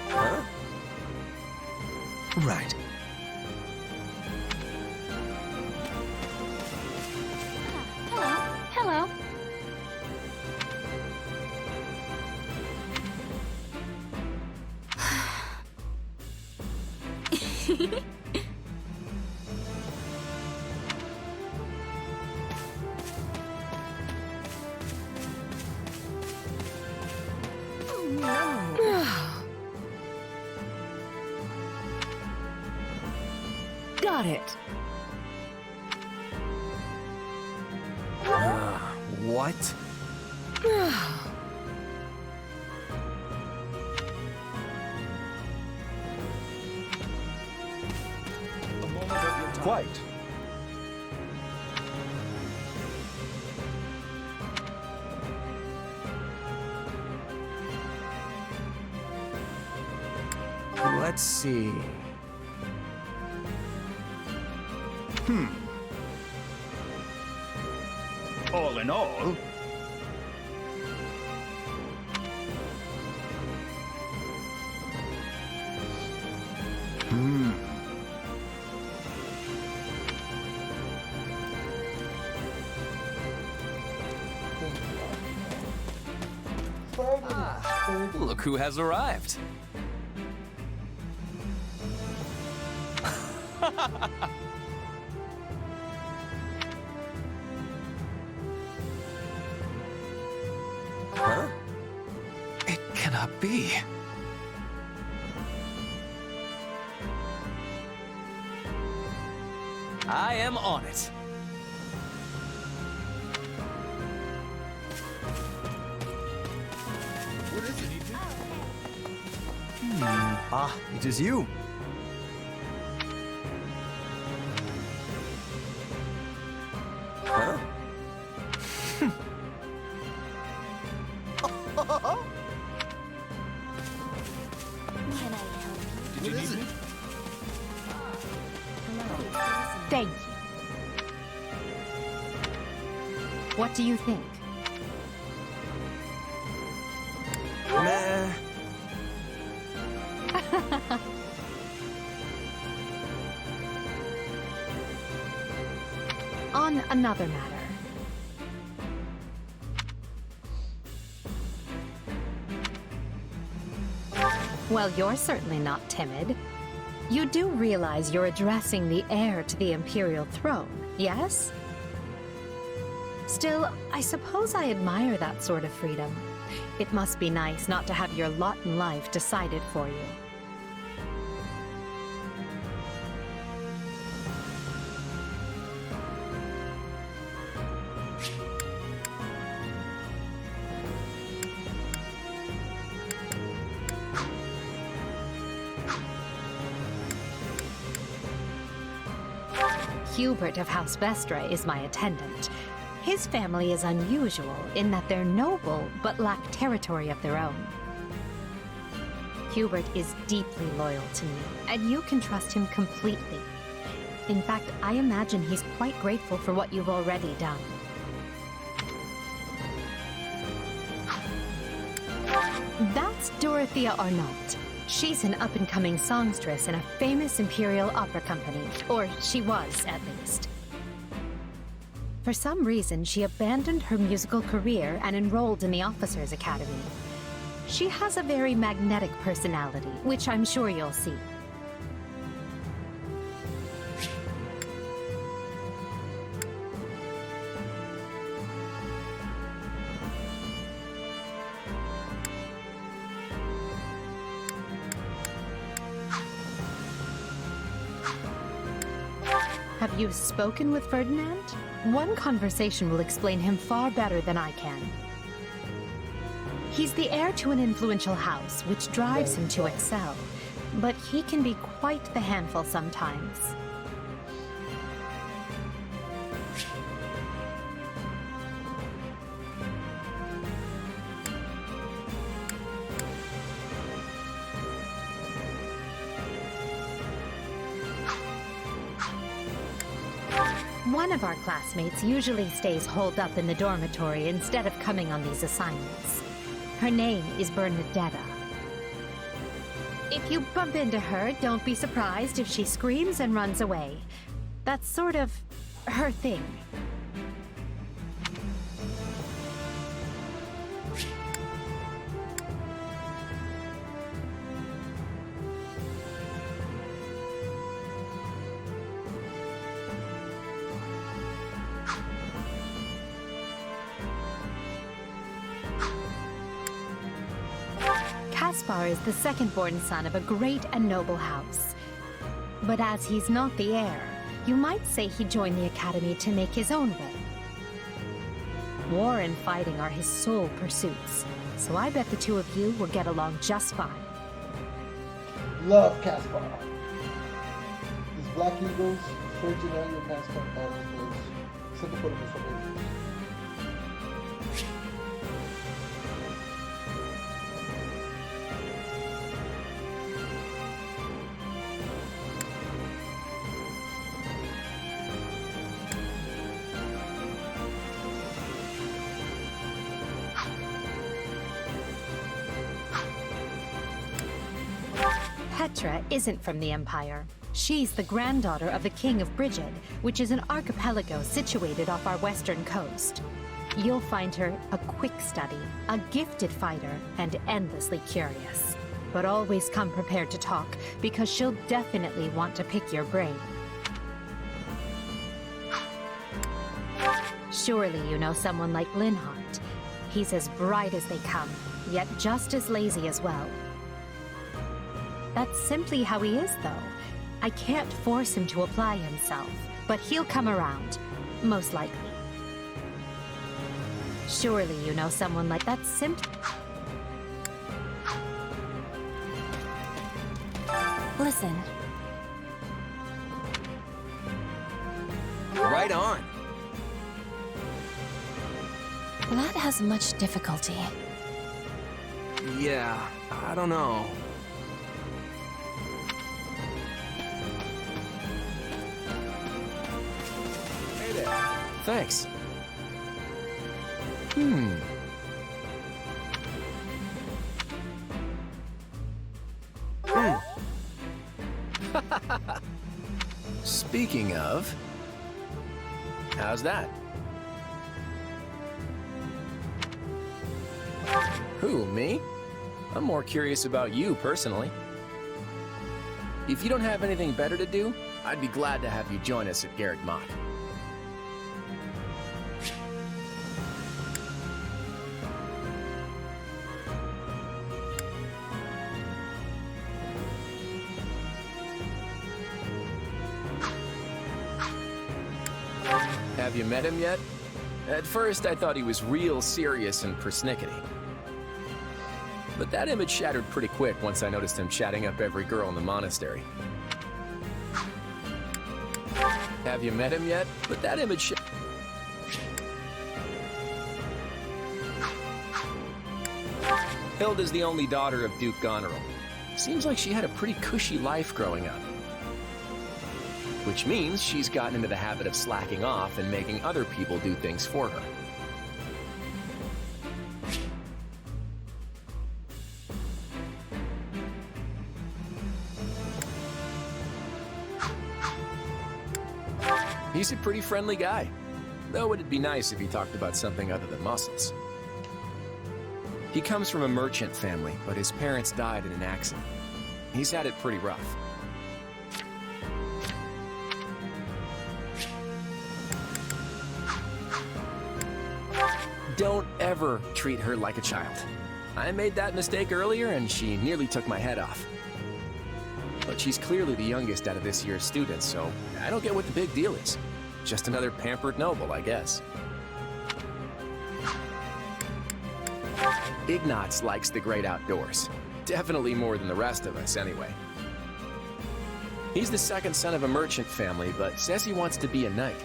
Huh?
Right.
Hello.
Got it.
What?
Quite.
Let's see.
All in all,
Look who has arrived.
Huh?
It cannot be.
I am on it.
What is it?
Ah, it is you.
Huh?
Can I help you?
Did you need me?
Thank you. What do you think?
Nah.
On another matter. Well, you're certainly not timid. You do realize you're addressing the heir to the imperial throne, yes? Still, I suppose I admire that sort of freedom. It must be nice not to have your lot in life decided for you. Hubert of House Vestra is my attendant. His family is unusual in that they're noble but lack territory of their own. Hubert is deeply loyal to me, and you can trust him completely. In fact, I imagine he's quite grateful for what you've already done. That's Dorothea Arnault. She's an up-and-coming songstress in a famous imperial opera company. Or she was, at least. For some reason, she abandoned her musical career and enrolled in the Officers' Academy. She has a very magnetic personality, which I'm sure you'll see. Have you spoken with Ferdinand? One conversation will explain him far better than I can. He's the heir to an influential house, which drives him to excel. But he can be quite the handful sometimes. One of our classmates usually stays holed up in the dormitory instead of coming on these assignments. Her name is Bernadetta. If you bump into her, don't be surprised if she screams and runs away. That's sort of her thing. Caspar is the second-born son of a great and noble house. But as he's not the heir, you might say he joined the academy to make his own way. War and fighting are his sole pursuits, so I bet the two of you will get along just fine.
Love Caspar. These Black Eagles, Ferdinand and Caspar, sempre foram meus favoritos.
Petra isn't from the Empire. She's the granddaughter of the King of Brigid, which is an archipelago situated off our western coast. You'll find her a quick study, a gifted fighter, and endlessly curious. But always come prepared to talk, because she'll definitely want to pick your brain. Surely you know someone like Linhardt. He's as bright as they come, yet just as lazy as well. That's simply how he is, though. I can't force him to apply himself, but he'll come around, most likely. Surely you know someone like that.
Listen.
Right on.
That has much difficulty.
Yeah, I don't know. Thanks.
Speaking of, how's that? Who, me? I'm more curious about you, personally. If you don't have anything better to do, I'd be glad to have you join us at Garreg Mach. Have you met him yet? At first, I thought he was real serious and persnickety. But that image shattered pretty quick once I noticed him chatting up every girl in the monastery. Have you met him yet? But that image Hilda's the only daughter of Duke Goneril. Seems like she had a pretty cushy life growing up. which means she's gotten into the habit of slacking off and making other people do things for her. He's a pretty friendly guy, though it'd be nice if he talked about something other than muscles. He comes from a merchant family, but his parents died in an accident. He's had it pretty rough. Don't ever treat her like a child. I made that mistake earlier and she nearly took my head off. But she's clearly the youngest out of this year's students, so I don't get what the big deal is. Just another pampered noble, I guess. Ignatz likes the great outdoors. Definitely more than the rest of us, anyway. He's the second son of a merchant family, but says he wants to be a knight.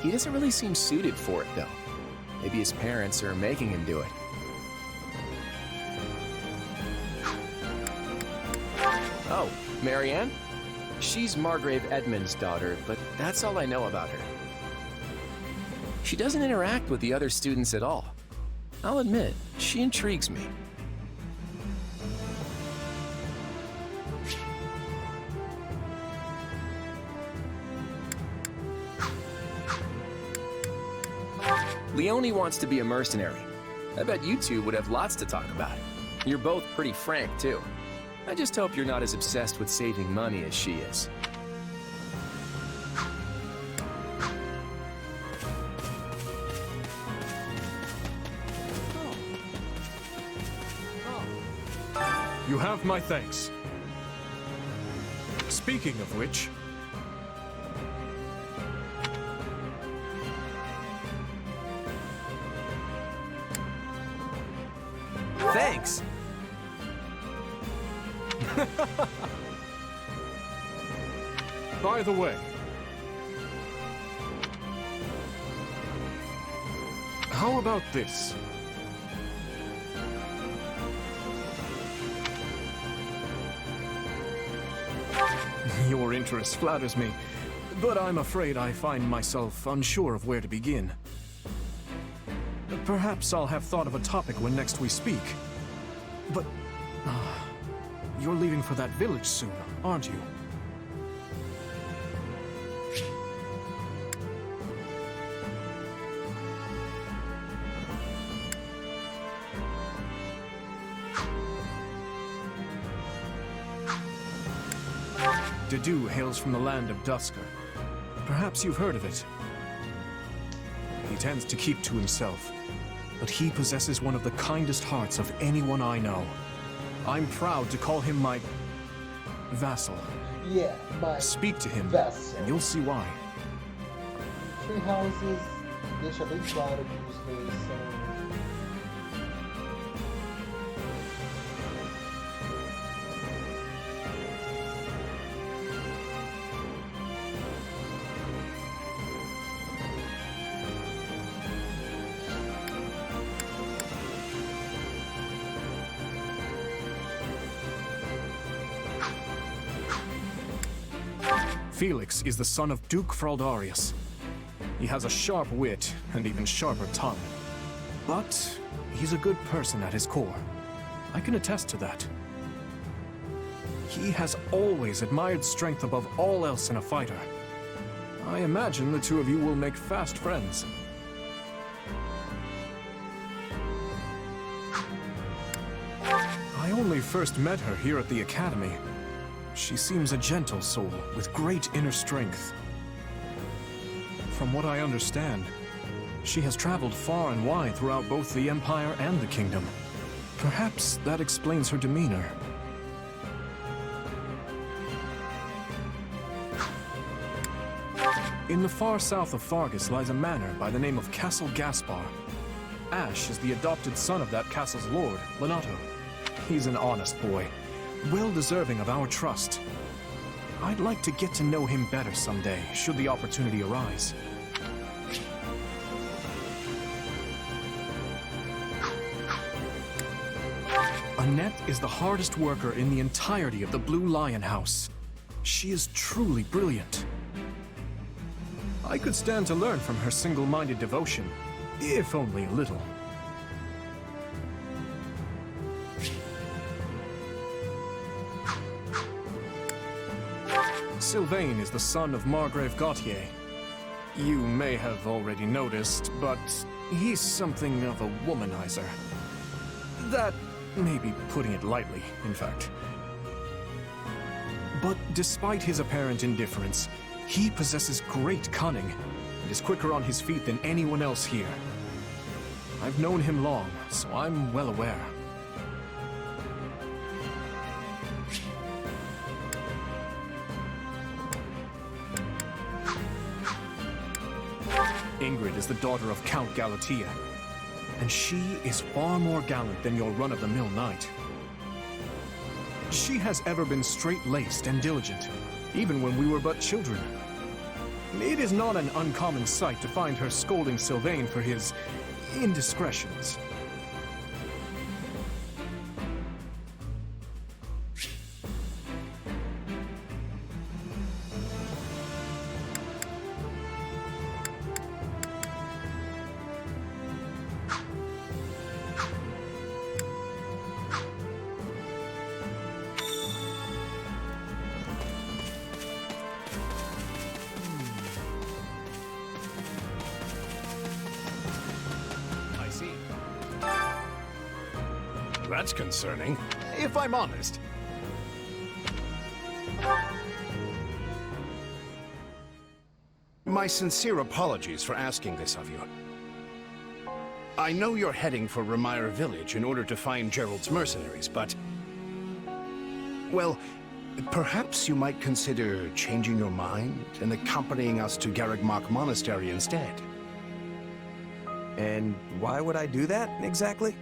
He doesn't really seem suited for it, though. Maybe his parents are making him do it. Oh, Marianne? She's Margrave Edmund's daughter, but that's all I know about her. She doesn't interact with the other students at all. I'll admit, she intrigues me. Leone wants to be a mercenary. I bet you two would have lots to talk about. You're both pretty frank, too. I just hope you're not as obsessed with saving money as she is.
You have my thanks. Speaking of which...
Thanks!
By the way, how about this? Your interest flatters me, but I'm afraid I find myself unsure of where to begin. Perhaps I'll have thought of a topic when next we speak. But... you're leaving for that village soon, aren't you? Dedu hails from the land of Dusker. Perhaps you've heard of it. He tends to keep to himself, but he possesses one of the kindest hearts of anyone I know. I'm proud to call him my... vassal.
Yeah, my
Speak to him,
vassal.
and you'll see why.
Tree Houses deixa bem claro que os dois são...
Felix is the son of Duke Fraldarius. He has a sharp wit and even sharper tongue. But he's a good person at his core. I can attest to that. He has always admired strength above all else in a fighter. I imagine the two of you will make fast friends. I only first met her here at the academy. She seems a gentle soul with great inner strength. From what I understand, she has traveled far and wide throughout both the Empire and the Kingdom. Perhaps that explains her demeanor. In the far south of Fargus lies a manor by the name of Castle Gaspar. Ash is the adopted son of that castle's lord, Lenato. He's an honest boy, well deserving of our trust. I'd like to get to know him better someday, should the opportunity arise. Annette is the hardest worker in the entirety of the Blue Lion House. She is truly brilliant. I could stand to learn from her single-minded devotion, if only a little. Sylvain is the son of Margrave Gautier. You may have already noticed, but he's something of a womanizer. That may be putting it lightly, in fact. But despite his apparent indifference, he possesses great cunning and is quicker on his feet than anyone else here. I've known him long, so I'm well aware. Ingrid is the daughter of Count Galatea, and she is far more gallant than your run-of-the-mill knight. She has ever been straight-laced and diligent, even when we were but children. It is not an uncommon sight to find her scolding Sylvain for his indiscretions.
That's concerning, if I'm honest. My sincere apologies for asking this of you. I know you're heading for Remire Village in order to find Gerald's mercenaries, but... well, perhaps you might consider changing your mind and accompanying us to Garreg Mach Monastery instead.
And why would I do that, exactly?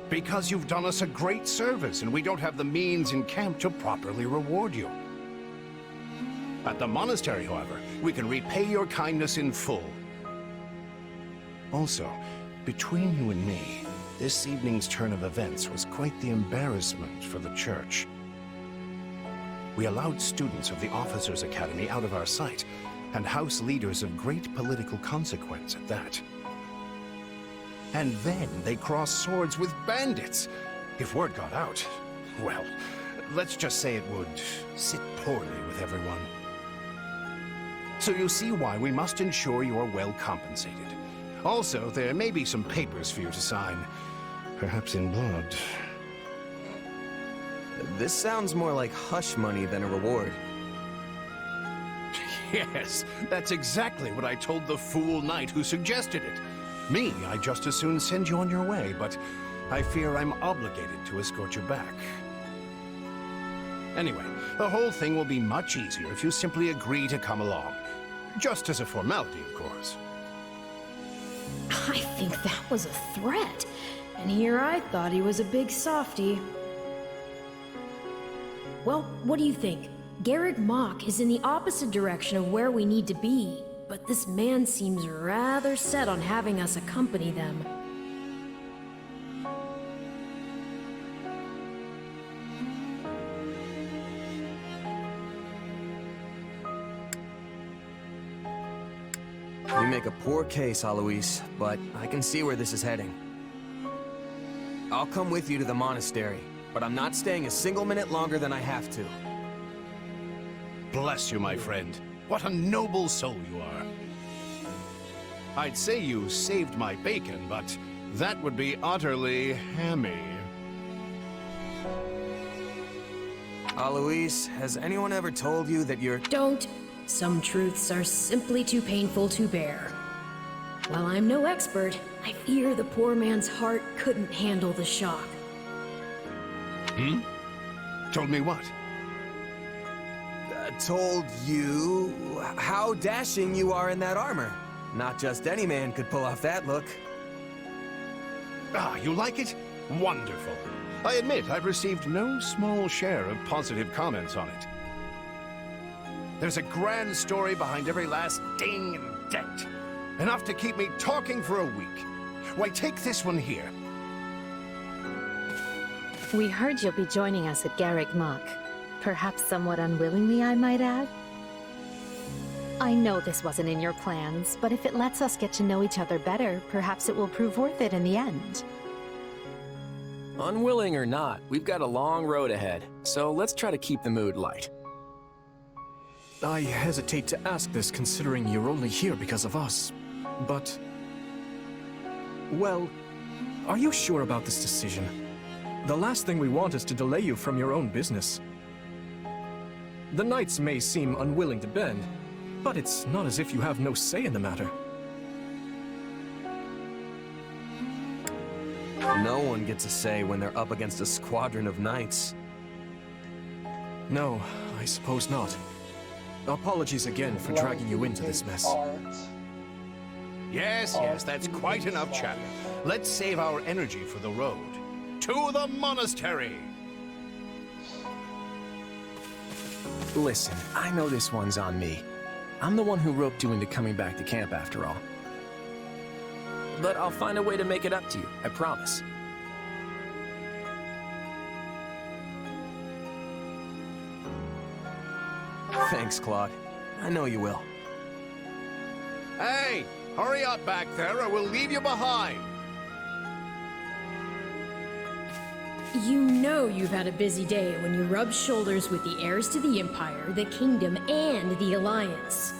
Because you've done us a great service, and we don't have the means in camp to properly reward you. At the monastery, however, we can repay your kindness in full. Also, between you and me, this evening's turn of events was quite the embarrassment for the church. We allowed students of the Officers' Academy out of our sight, and house leaders of great political consequence at that. And then they crossed swords with bandits. If word got out, well, let's just say it would sit poorly with everyone. So you see why we must ensure you are well compensated. Also, there may be some papers for you to sign, perhaps in blood.
This sounds more like hush money than a reward.
Yes, that's exactly what I told the fool knight who suggested it. Me, I'd just as soon send you on your way, but I fear I'm obligated to escort you back. Anyway, the whole thing will be much easier if you simply agree to come along. Just as a formality, of course.
I think that was a threat. And here I thought he was a big softy. Well, what do you think? Garreg Mach is in the opposite direction of where we need to be, but this man seems rather set on having us accompany them.
You make a poor case, Alois, but I can see where this is heading. I'll come with you to the monastery, but I'm not staying a single minute longer than I have to.
Bless you, my friend. What a noble soul you are. I'd say you saved my bacon, but that would be utterly hammy.
Alois, has anyone ever told you that you're—
Don't. Some truths are simply too painful to bear. While I'm no expert, I fear the poor man's heart couldn't handle the shock.
Told me what?
Told you how dashing you are in that armor. Not just any man could pull off that look.
Ah, you like it? Wonderful. I admit I've received no small share of positive comments on it. There's a grand story behind every last ding and dent. Enough to keep me talking for a week. Why, take this one here.
We heard you'll be joining us at Garreg Mach. Perhaps somewhat unwillingly, I might add? I know this wasn't in your plans, but if it lets us get to know each other better, perhaps it will prove worth it in the end.
Unwilling or not, we've got a long road ahead, so let's try to keep the mood light.
I hesitate to ask this considering you're only here because of us, but... Well, are you sure about this decision? The last thing we want is to delay you from your own business. The Knights may seem unwilling to bend, but it's not as if you have no say in the matter.
No one gets a say when they're up against a squadron of knights.
No, I suppose not. Apologies again for dragging you into this mess.
Yes, that's quite enough chatter. Let's save our energy for the road. To the monastery!
Listen, I know this one's on me. I'm the one who roped you into coming back to camp after all. But I'll find a way to make it up to you, I promise.
Thanks, Claude. I know you will.
Hey! Hurry up back there or we'll leave you behind!
You know you've had a busy day when you rub shoulders with the heirs to the Empire, the Kingdom, and the Alliance.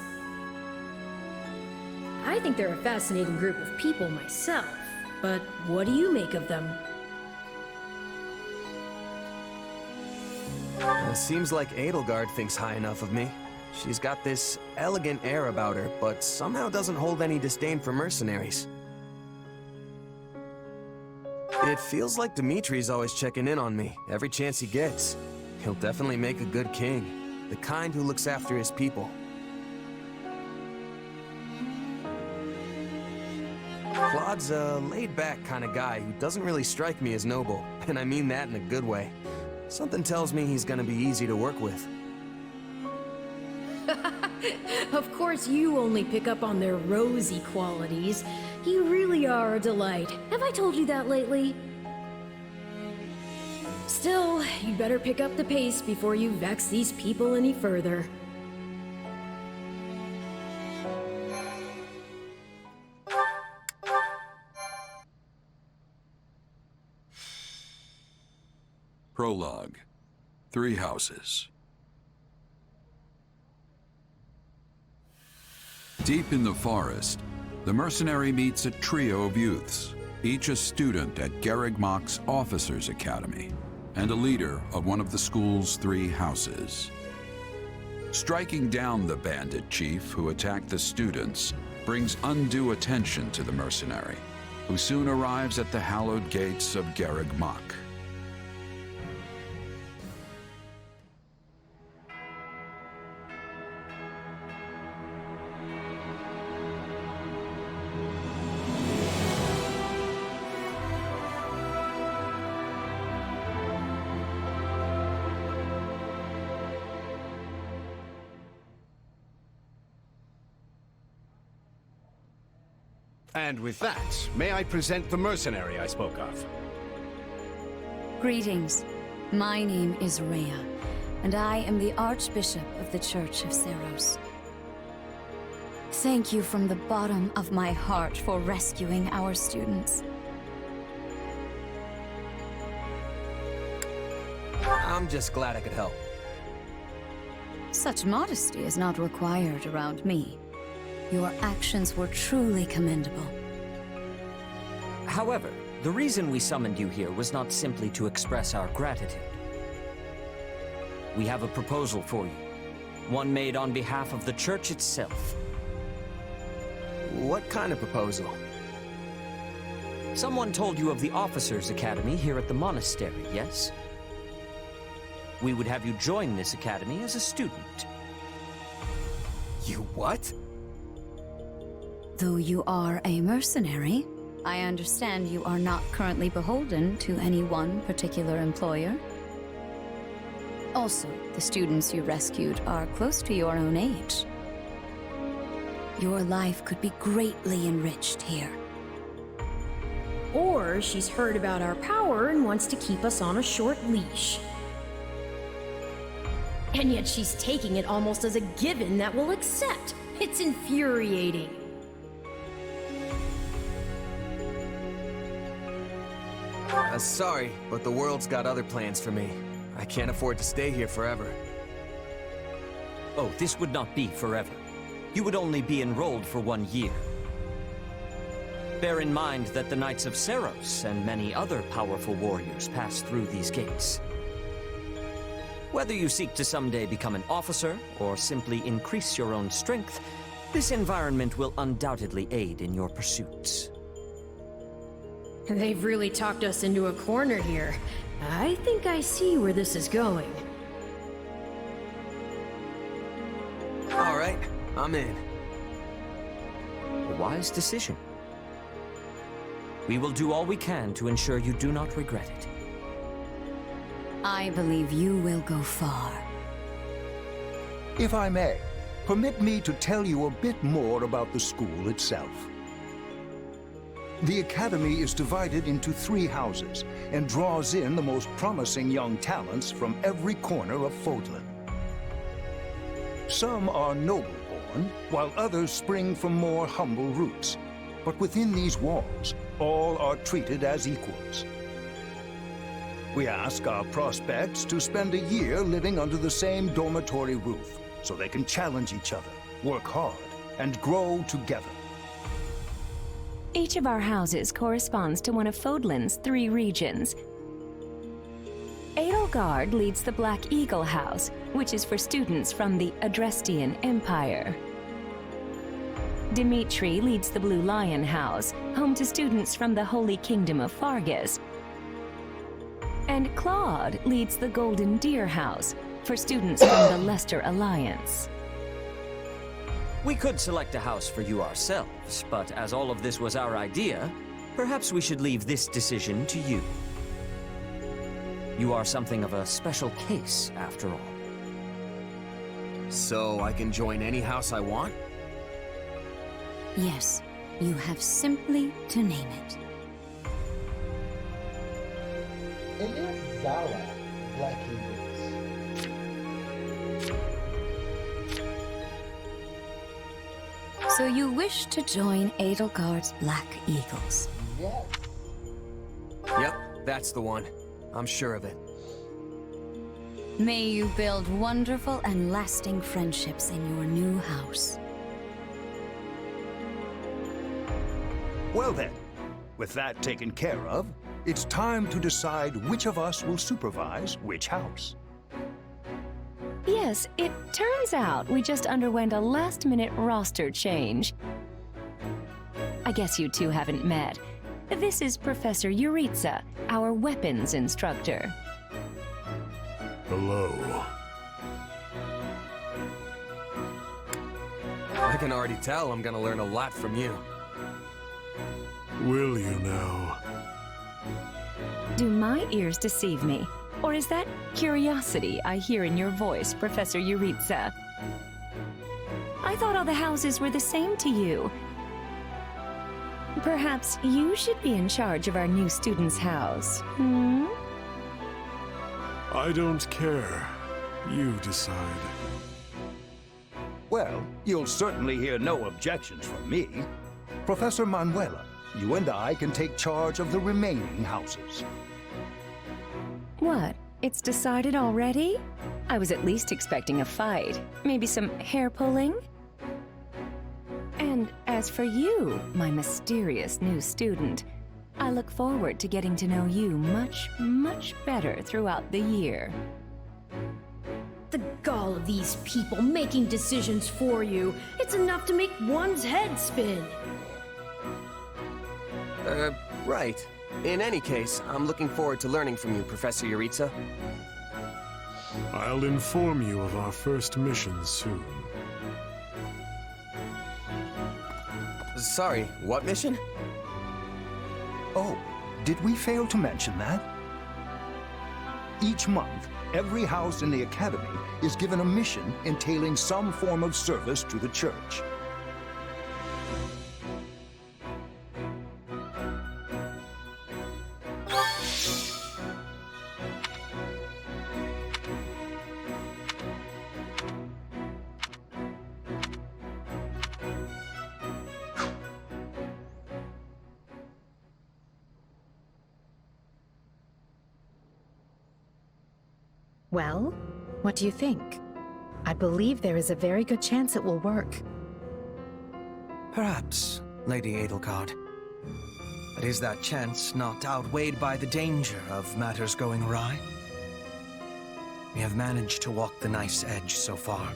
I think they're a fascinating group of people myself, but what do you make of them?
Seems like Edelgard thinks high enough of me. She's got this elegant air about her, but somehow doesn't hold any disdain for mercenaries. It feels like Dimitri's always checking in on me, every chance he gets. He'll definitely make a good king, the kind who looks after his people. Claude's a laid-back kind of guy who doesn't really strike me as noble, and I mean that in a good way. Something tells me he's gonna be easy to work with.
Of course you only pick up on their rosy qualities. You really are a delight. Have I told you that lately? Still, you better pick up the pace before you vex these people any further.
Prologue. 3 houses. Deep in the forest, the mercenary meets a trio of youths, each a student at Garreg Mach's Officers' Academy, and a leader of one of the school's 3 houses. Striking down the bandit chief who attacked the students brings undue attention to the mercenary, who soon arrives at the hallowed gates of Garreg Mach.
And with that, may I present the mercenary I spoke of?
Greetings. My name is Rhea, and I am the Archbishop of the Church of Seros. Thank you from the bottom of my heart for rescuing our students.
I'm just glad I could help.
Such modesty is not required around me. Your actions were truly commendable.
However, the reason we summoned you here was not simply to express our gratitude. We have a proposal for you, one made on behalf of the church itself.
What kind of proposal?
Someone told you of the Officers' Academy here at the monastery, yes? We would have you join this academy as a student.
You what?
Though you are a mercenary, I understand you are not currently beholden to any one particular employer. Also, the students you rescued are close to your own age. Your life could be greatly enriched here.
Or she's heard about our power and wants to keep us on a short leash. And yet she's taking it almost as a given that we'll accept. It's infuriating.
Sorry, but the world's got other plans for me. I can't afford to stay here forever.
Oh, this would not be forever. You would only be enrolled for 1 year. Bear in mind that the Knights of Seiros and many other powerful warriors pass through these gates. Whether you seek to someday become an officer, or simply increase your own strength, this environment will undoubtedly aid in your pursuits.
They've really talked us into a corner here. I think I see where this is going.
All right, I'm in.
A wise decision. We will do all we can to ensure you do not regret it.
I believe you will go far.
If I may, permit me to tell you a bit more about the school itself. The Academy is divided into 3 houses and draws in the most promising young talents from every corner of Fodlan. Some are noble-born, while others spring from more humble roots. But within these walls, all are treated as equals. We ask our prospects to spend a year living under the same dormitory roof, so they can challenge each other, work hard, and grow together.
Each of our houses corresponds to one of Fodlan's 3 regions. Edelgard leads the Black Eagle House, which is for students from the Adrestian Empire. Dimitri leads the Blue Lion House, home to students from the Holy Kingdom of Fargus. And Claude leads the Golden Deer House, for students from the Leicester Alliance.
We could select a house for you ourselves, but as all of this was our idea, perhaps we should leave this decision to you. You are something of a special case, after all.
So I can join any house I want?
Yes, you have simply to name it.
Elias Zala, Black Eagles.
So you wish to join Edelgard's Black Eagles?
Yes.
Yep, that's the one. I'm sure of it.
May you build wonderful and lasting friendships in your new house.
Well then, with that taken care of, it's time to decide which of us will supervise which house.
Yes, it turns out we just underwent a last-minute roster change. I guess you two haven't met. This is Professor Yuritsa, our weapons instructor.
Hello.
I can already tell I'm gonna learn a lot from you.
Will you now?
Do my ears deceive me? Or is that curiosity I hear in your voice, Professor Yuritsa? I thought all the houses were the same to you. Perhaps you should be in charge of our new student's house, hmm?
I don't care. You decide.
Well, you'll certainly hear no objections from me. Professor Manuela, you and I can take charge of the remaining houses.
What? It's decided already? I was at least expecting a fight. Maybe some hair pulling? And as for you, my mysterious new student, I look forward to getting to know you much, much better throughout the year.
The gall of these people making decisions for you. It's enough to make one's head spin.
Right. In any case, I'm looking forward to learning from you, Professor Yuritsa.
I'll inform you of our first mission soon.
Sorry, what mission?
Oh, did we fail to mention that? Each month, every house in the Academy is given a mission entailing some form of service to the Church.
Well, what do you think? I believe there is a very good chance it will work.
Perhaps, Lady Edelgard. But is that chance not outweighed by the danger of matters going awry? We have managed to walk the knife's edge so far,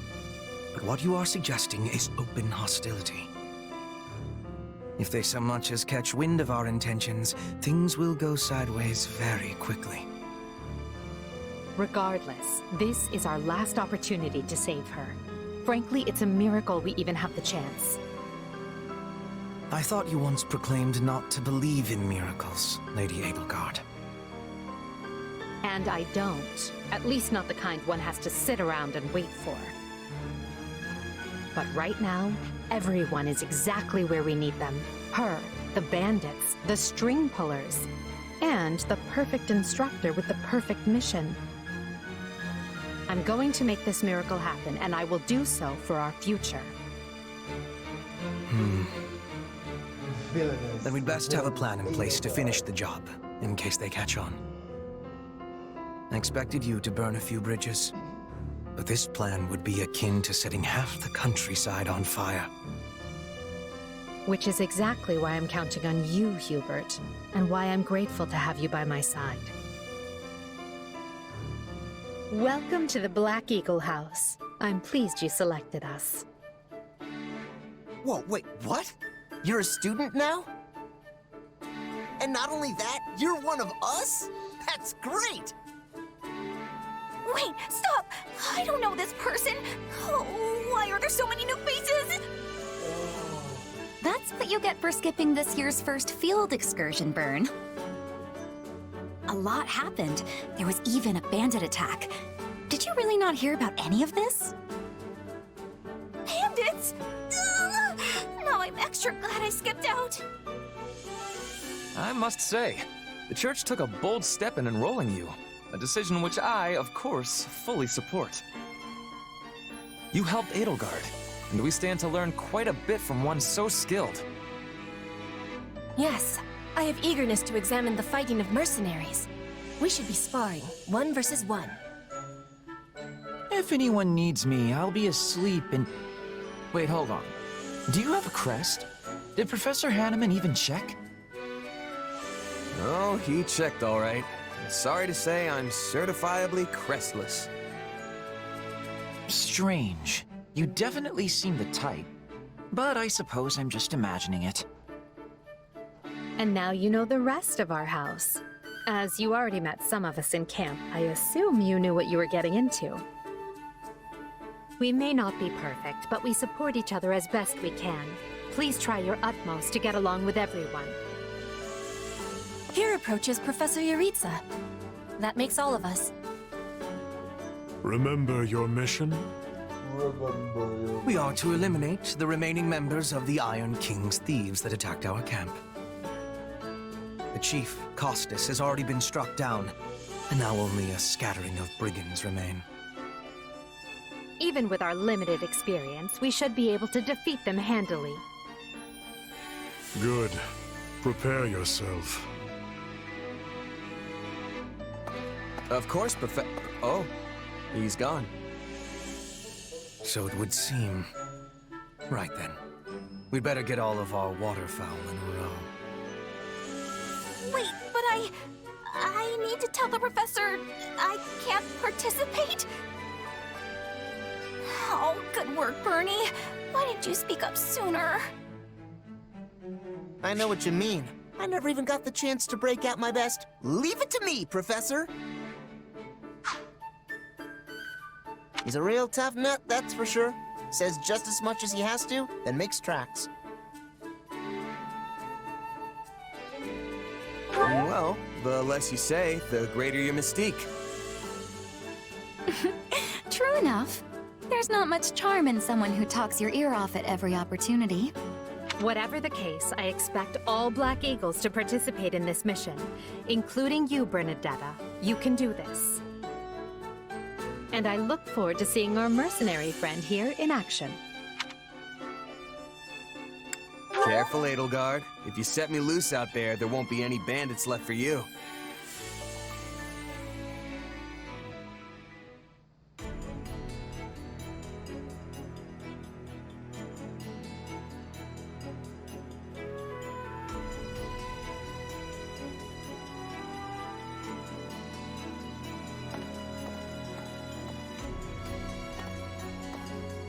but what you are suggesting is open hostility. If they so much as catch wind of our intentions, things will go sideways very quickly.
Regardless, this is our last opportunity to save her. Frankly, it's a miracle we even have the chance.
I thought you once proclaimed not to believe in miracles, Lady Edelgard.
And I don't. At least not the kind one has to sit around and wait for. But right now, everyone is exactly where we need them. Her, the bandits, the string pullers, and the perfect instructor with the perfect mission. I'm going to make this miracle happen, and I will do so for our future.
Then we'd best have a plan in place to finish the job, in case they catch on. I expected you to burn a few bridges, but this plan would be akin to setting half the countryside on fire.
Which is exactly why I'm counting on you, Hubert, and why I'm grateful to have you by my side. Welcome to the Black Eagle House. I'm pleased you selected us.
Whoa, wait, what? You're a student now? And not only that, you're one of us? That's great!
Wait, stop! I don't know this person! Oh, why are there so many new faces?
That's what you get for skipping this year's first field excursion, Byrne. A lot happened. There was even a bandit attack. Did you really not hear about any of this?
Bandits? Ugh! Now I'm extra glad I skipped out.
I must say, the church took a bold step in enrolling you. A decision which I, of course, fully support. You helped Edelgard, and we stand to learn quite a bit from one so skilled.
Yes, I have eagerness to examine the fighting of mercenaries. We should be sparring, 1 versus 1.
If anyone needs me, I'll be asleep and... Wait, hold on. Do you have a crest? Did Professor Hanneman even check?
Oh, he checked all right. Sorry to say, I'm certifiably crestless.
Strange. You definitely seem the type. But I suppose I'm just imagining it.
And now you know the rest of our house. As you already met some of us in camp, I assume you knew what you were getting into. We may not be perfect, but we support each other as best we can. Please try your utmost to get along with everyone.
Here approaches Professor Yaritza. That makes all of us.
Remember your mission?
We are to eliminate the remaining members of the Iron King's thieves that attacked our camp. The chief, Costas, has already been struck down, and now only a scattering of brigands remain.
Even with our limited experience, we should be able to defeat them handily.
Good. Prepare yourself.
Of course, Oh, he's gone.
So it would seem. Right then. We'd better get all of our waterfowl in a row.
Wait, but I need to tell the professor I can't participate? Oh, good work, Bernie. Why didn't you speak up sooner?
I know what you mean. I never even got the chance to break out my best. Leave it to me, Professor! He's a real tough nut, that's for sure. Says just as much as he has to, then makes tracks.
Well, the less you say, the greater your mystique.
True enough. There's not much charm in someone who talks your ear off at every opportunity.
Whatever the case, I expect all Black Eagles to participate in this mission, including you, Bernadetta. You can do this. And I look forward to seeing our mercenary friend here in action.
Careful, Edelgard. If you set me loose out there, there won't be any bandits left for you.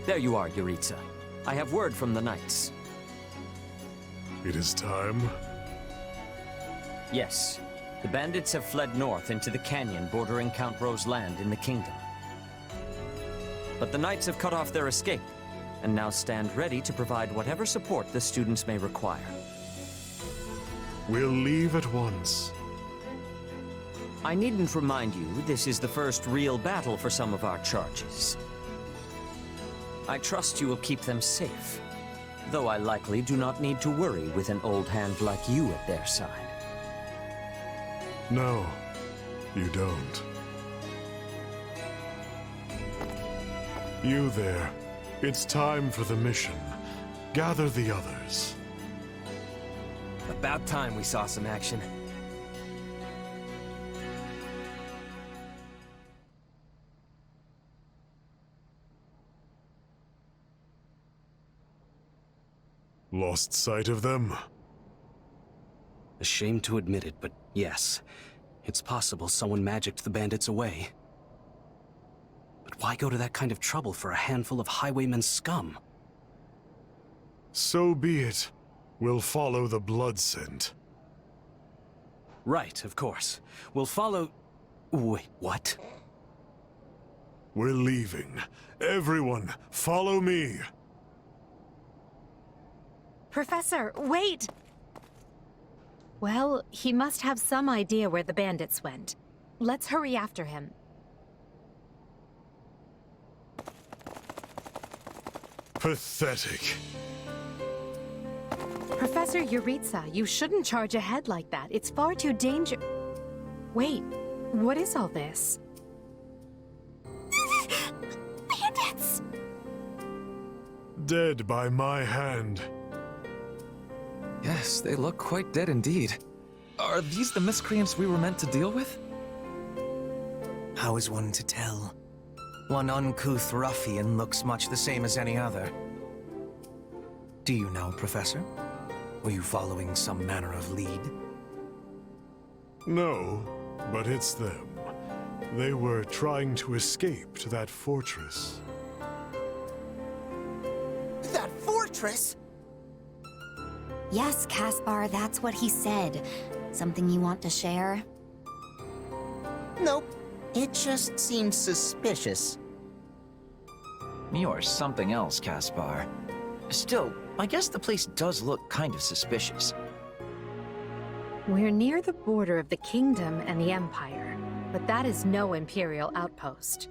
There you are, Yuritsa. I have word from the knights.
It is time.
Yes. The bandits have fled north into the canyon bordering Count Ro's land in the kingdom. But the knights have cut off their escape, and now stand ready to provide whatever support the students may require.
We'll leave at once.
I needn't remind you, this is the first real battle for some of our charges. I trust you will keep them safe, though I likely do not need to worry with an old hand like you at their side.
No, you don't. You there. It's time for the mission. Gather the others.
About time we saw some action.
Lost sight of them?
Ashamed to admit it, but yes. It's possible someone magicked the bandits away. But why go to that kind of trouble for a handful of highwaymen scum?
So be it. We'll follow the blood scent.
Right, of course. We'll follow... Wait, what?
We're leaving. Everyone, follow me!
Professor, wait! Well, he must have some idea where the bandits went. Let's hurry after him.
Pathetic.
Professor Yuritsa, you shouldn't charge ahead like that. It's far too dangerous. Wait, what is all this?
Bandits!
Dead by my hand.
Yes, they look quite dead indeed. Are these the miscreants we were meant to deal with?
How is one to tell? One uncouth ruffian looks much the same as any other. Do you know, Professor? Were you following some manner of lead?
No, but it's them. They were trying to escape to that fortress.
That fortress?
Yes, Caspar, that's what he said. Something you want to share?
Nope. It just seemed suspicious.
You're something else, Caspar. Still, I guess the place does look kind of suspicious.
We're near the border of the kingdom and the Empire, but that is no Imperial outpost.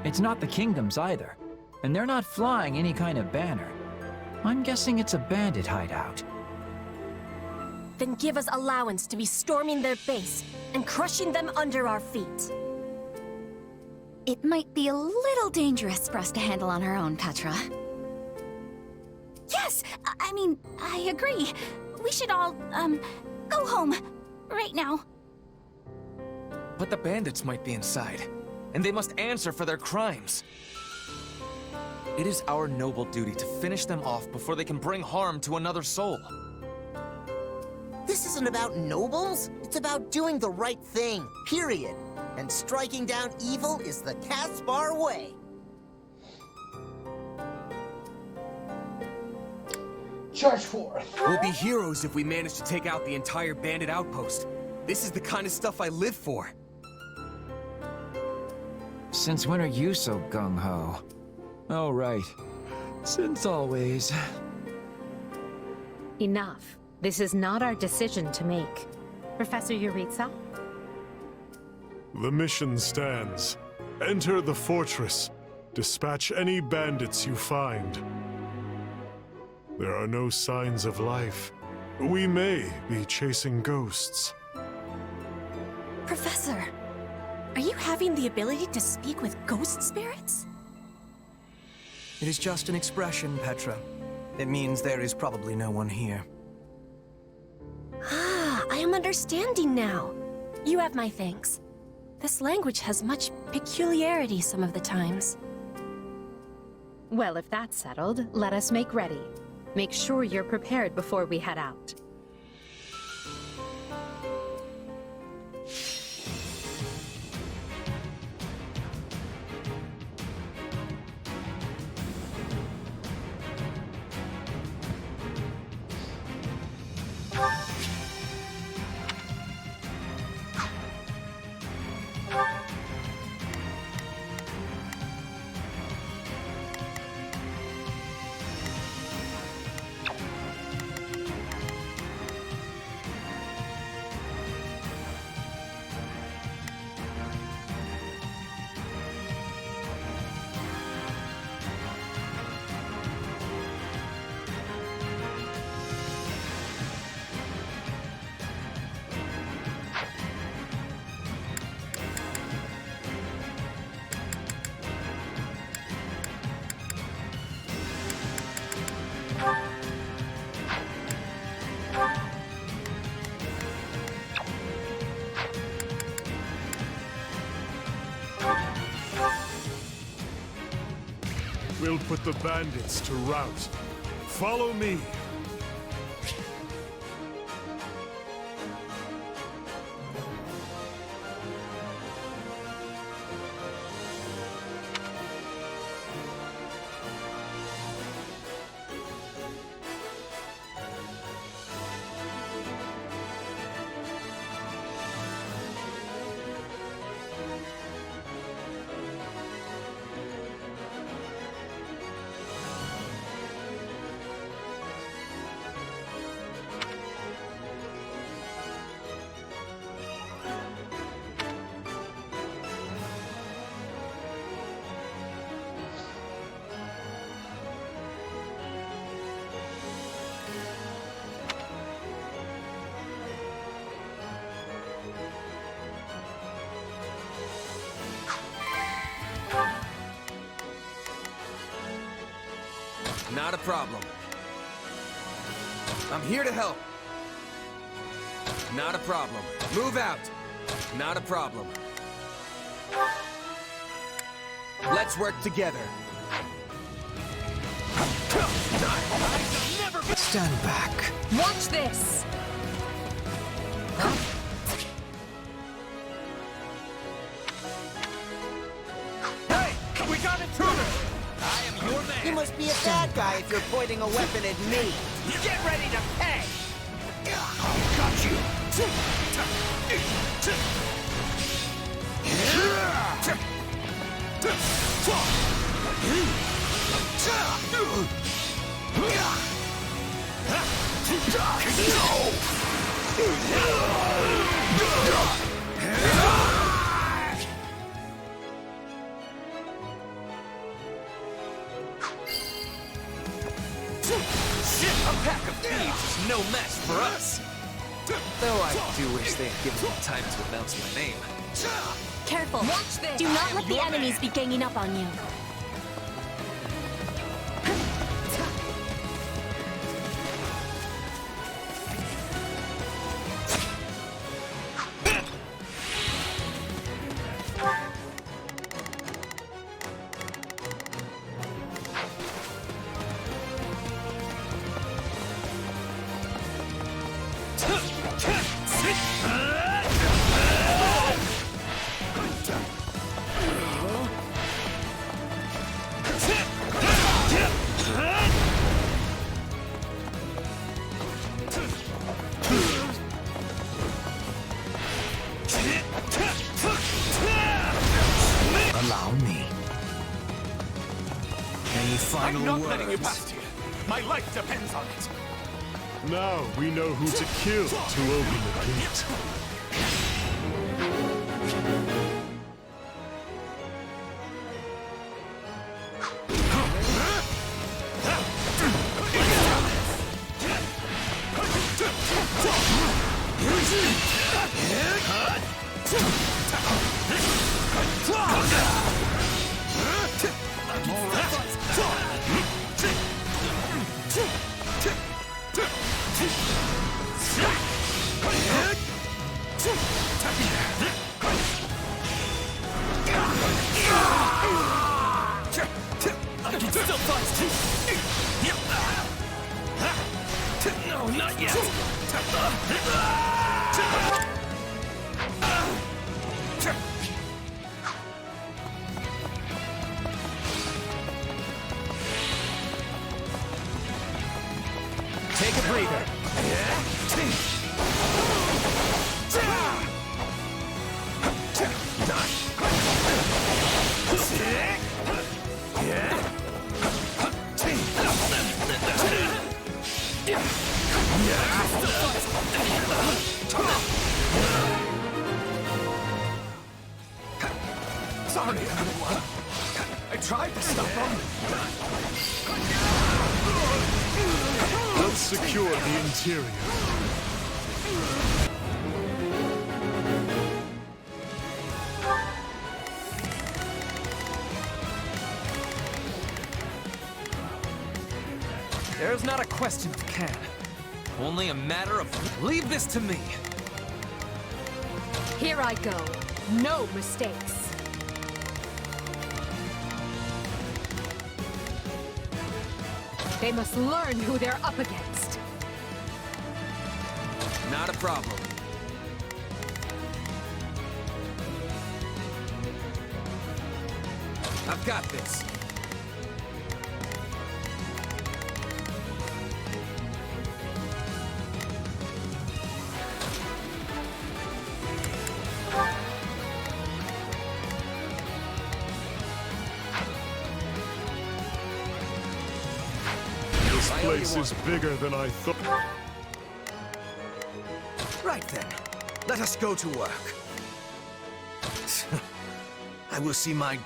It's not the kingdoms either, and they're not flying any kind of banner. I'm guessing it's a bandit hideout.
Then give us allowance to be storming their base and crushing them under our feet.
It might be a little dangerous for us to handle on our own, Petra.
Yes! I mean, I agree. We should all, go home. Right now.
But the bandits might be inside, and they must answer for their crimes. It is our noble duty to finish them off before they can bring harm to another soul.
This isn't about nobles. It's about doing the right thing, period. And striking down evil is the Caspar way.
Charge forth.
We'll be heroes if we manage to take out the entire bandit outpost. This is the kind of stuff I live for.
Since when are you so gung-ho? Oh, right. Since always.
Enough. This is not our decision to make. Professor Yuritsa?
The mission stands. Enter the fortress. Dispatch any bandits you find. There are no signs of life. We may be chasing ghosts.
Professor, are you having the ability to speak with ghost spirits?
It is just an expression, Petra. It means there is probably no one here.
Ah, I am understanding now. You have my thanks. This language has much peculiarity some of the times.
Well, if that's settled, let us make ready. Make sure you're prepared before we head out.
put the bandits to rout. Follow me.
Not a problem. I'm here to help. Not a problem. Move out. Not a problem. Let's work together.
Stand back.
Watch this!
Hey! We got intruders! I am your man!
You must be a bad guy if you're pointing a weapon at me.
Get ready to pay! Got you!
A pack of thieves is no match for us. Though I do wish they'd given me time to announce my name.
Careful. Do not let the enemies be ganging up on you.
Allow me. Any final
I'm not
words?
letting you past here. My life depends on it.
Now we know who to kill to open the gate.
No, not yet.
Take a breather.
Sorry, everyone. I tried to stop them.
Let's secure the interior.
There's not a question of can. Only a matter of leave this to me.
Here I go. No mistakes. They must learn who they're up against.
Not a problem. I've got this.
This place is bigger than I thought.
Right then, let us go to work. I will see my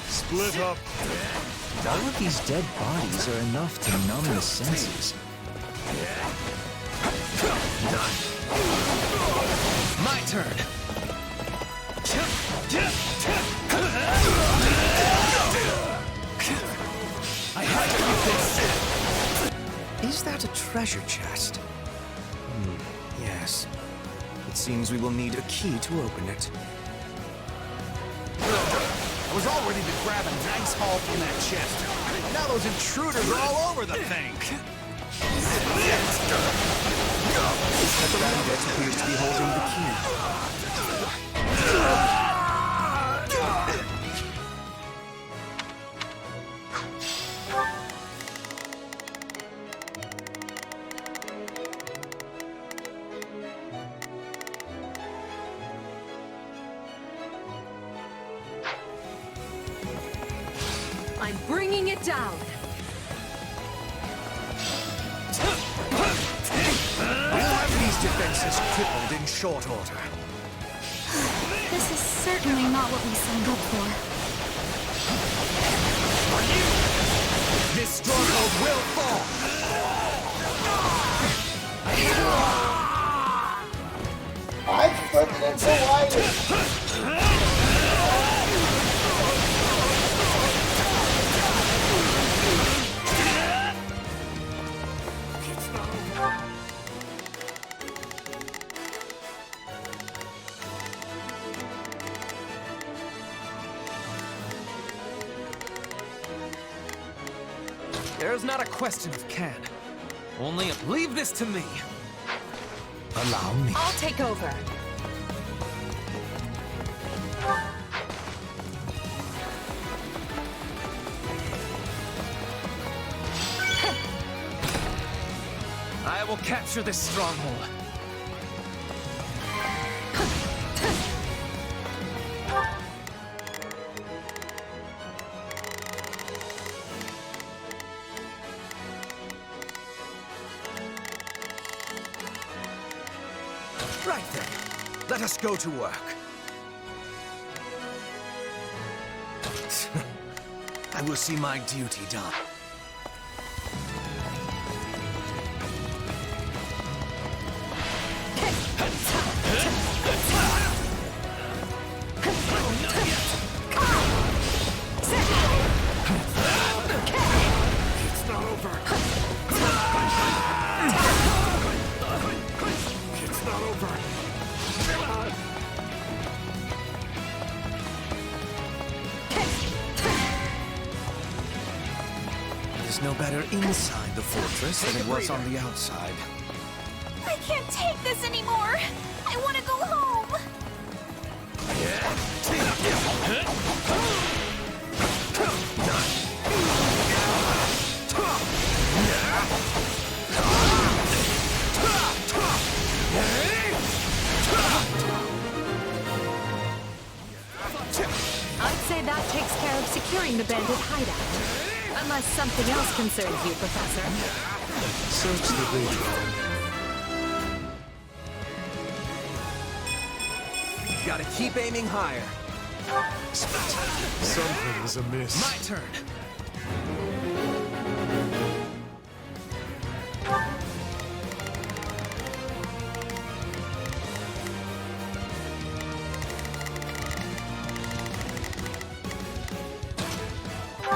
Split up.
All of these dead bodies are enough to numb the senses.
My turn. I have to do this. Is that a treasure chest? Yes. It seems we will need a key to open it.
I was all ready to grab a nice haul from that chest. Now those intruders are all over the thing.
The bandit appears to be holding the key.
I'm bringing it down.
We'll have these defenses crippled in short order.
This is certainly not what we signed up for.
This stronghold will fall!
I'm President Hawaii!
There's not a question of can. Only leave this to me.
Allow me.
I'll take over.
I will capture this stronghold.
Right then, let us go to work. I will see my duty done.
It's not over. It's not over.
It is no better inside the fortress than it was on the outside.
I can't take this anymore. I want to go home.
I'd say that takes care of securing the bandit hideout. Unless something else concerns you, Professor.
Search the radio.
Gotta keep aiming higher.
Something is amiss.
My turn.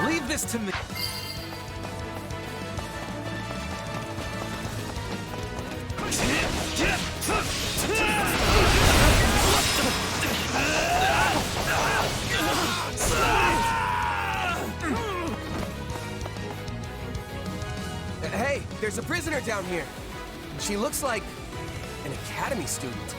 Leave this to me.
Hey, there's a prisoner down here. She looks like an academy student.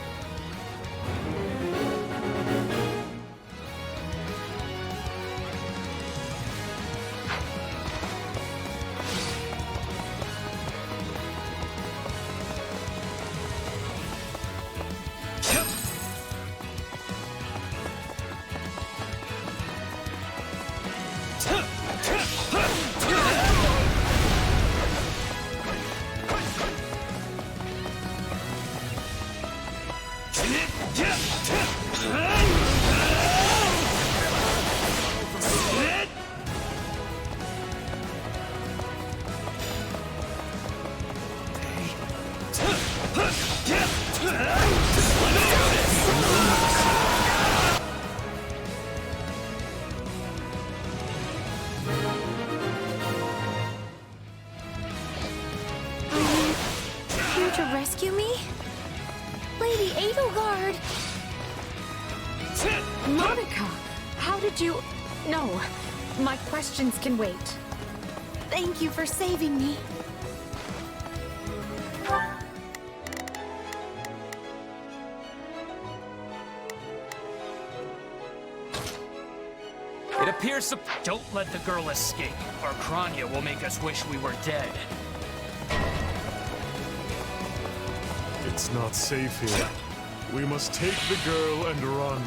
Here to rescue me? Lady Edelgard! Monica, how did you... No, my questions can wait. Thank you for saving me.
It appears Don't let the girl escape, or Kranya will make us wish we were dead.
It's not safe here. We must take the girl and run.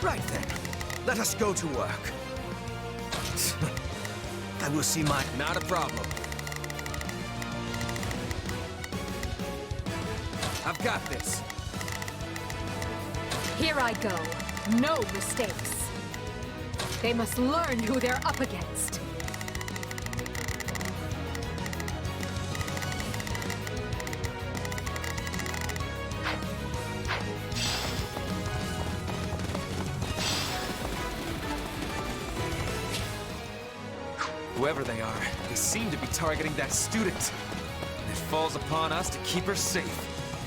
Right then. Let us go to work. I will see my...
Not a problem. I've got this.
Here I go. No mistakes. They must learn who they're up against.
Whoever they are, they seem to be targeting that student. And it falls upon us to keep her safe,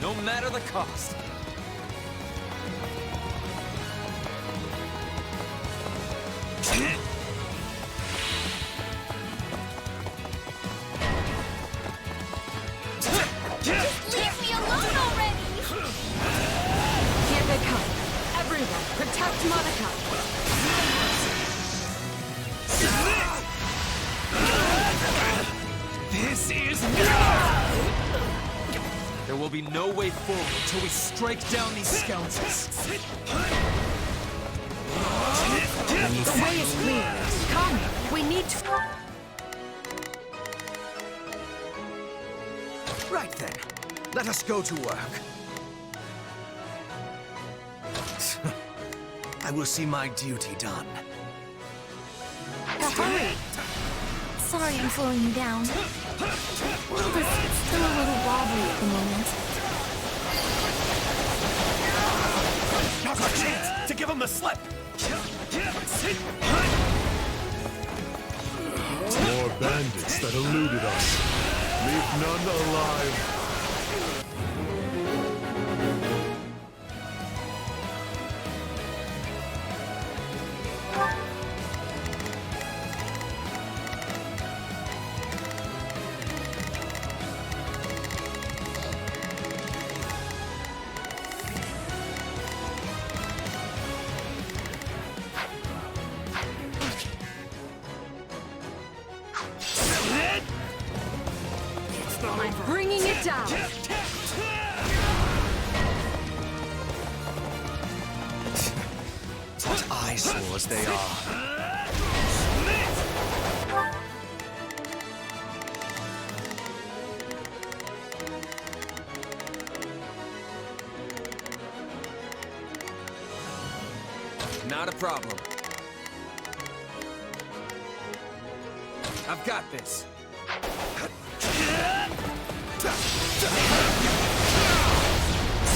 no matter the cost.
Leave me alone already!
Here they come. Everyone, protect Monica.
This is... There will be no way forward until we strike down these scoundrels.
The way is clear. Come, we need to...
Right then. Let us go to work. I will see my duty done.
Hurry! Sorry I'm slowing you down. World is still a little wobbly at the moment.
Now's our chance to give him the slip!
More bandits that eluded us. Leave none alive.
I'm bringing it down.
What eyesores they are.
Not a problem. I've got this.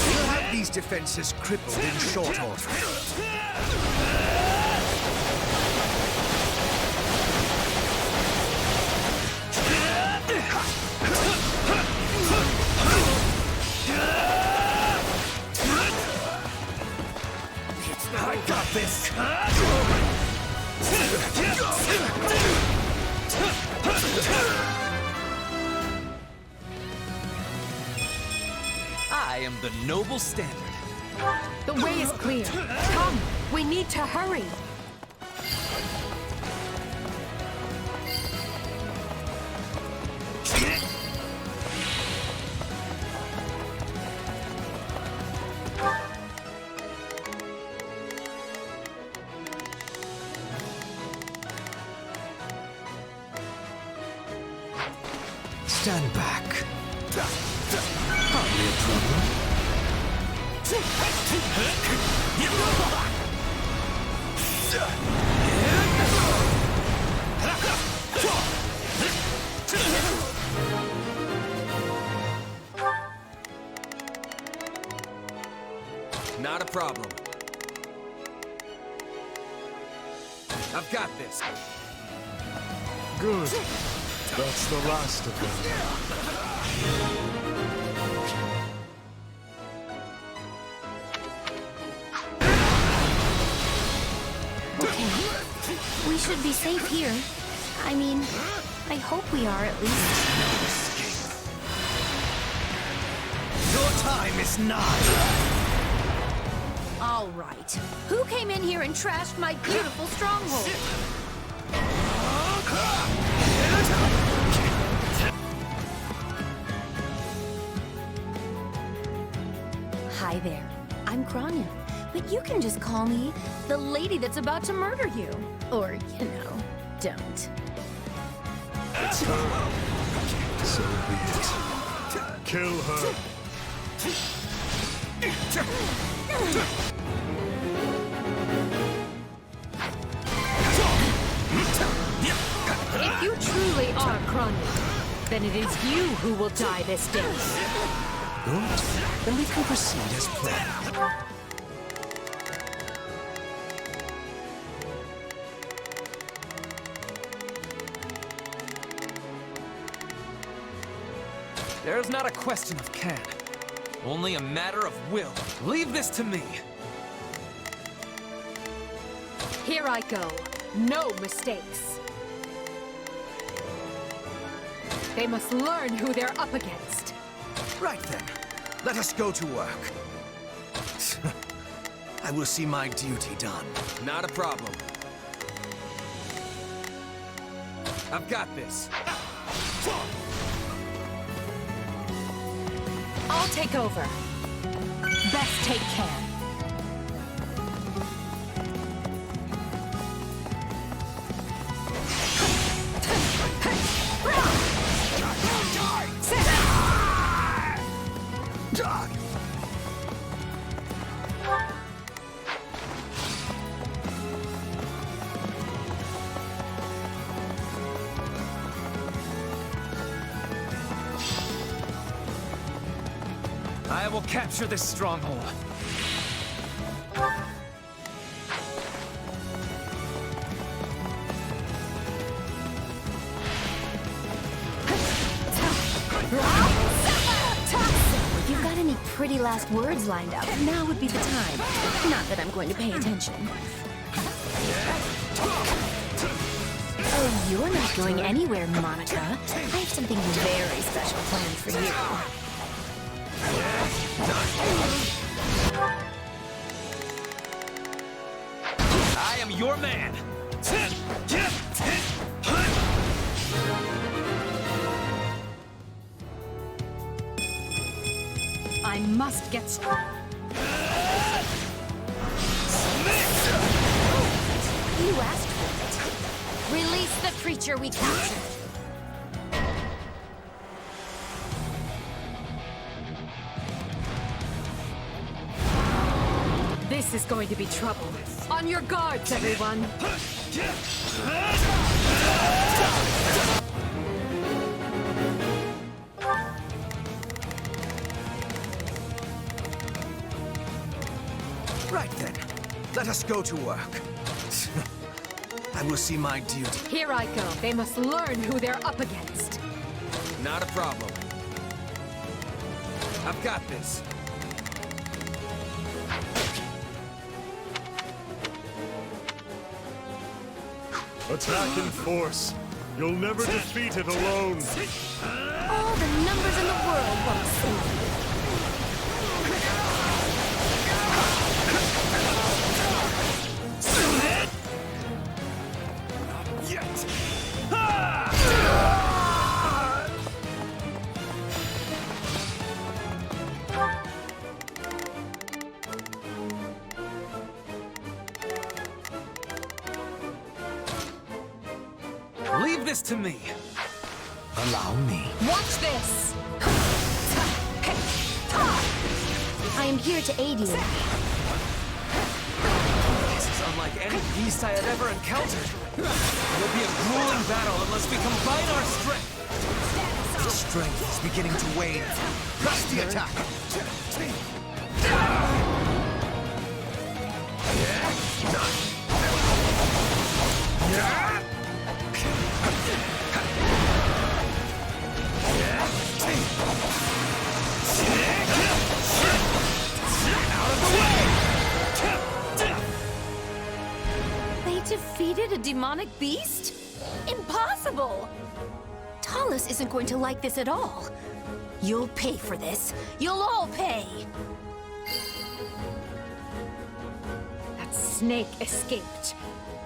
We'll have these defenses crippled in short order.
I am the noble standard.
The way is clear. Come, we need to hurry.
Stand back. Hardly a problem.
Not a problem. I've got this.
Good. That's the last of them.
Okay. We should be safe here. I mean, I hope we are at least.
Your time is nigh.
All right. Who came in here and trashed my beautiful stronghold?
Hi there. I'm Kranya. But you can just call me the lady that's about to murder you. Or, you know, don't.
It's her. So be it. Kill her.
If you truly are Kranya, then it is you who will die this day.
Good. Then we can proceed as planned.
There's not a question of can. Only a matter of will. Leave this to me.
Here I go. No mistakes. They must learn who they're up against.
Right then. Let us go to work. I will see my duty done.
Not a problem. I've got this.
I'll take over. Best take care.
I will capture this stronghold.
If you've got any pretty last words lined up, now would be the time. Not that I'm going to pay attention. Oh, you're not going anywhere, Monica. I have something very special planned for you.
I am your man.
I must get
You asked for it. Release the creature we captured.
This is going to be trouble. On your guards, everyone!
Right then. Let us go to work. I will see my duty.
Here I go. They must learn who they're up against.
Not a problem. I've got this.
Attack in force. You'll never defeat it alone.
All the numbers in the world won't save you.
Yet.
Leave this to me.
Allow me.
Watch this! I am here to aid you.
This is unlike any beast I have ever encountered. It'll be a grueling battle unless we combine our strength.
Its strength is beginning to wane.
Press the attack!
They defeated a demonic beast? Impossible! Talus isn't going to like this at all. You'll pay for this. You'll all pay!
That snake escaped.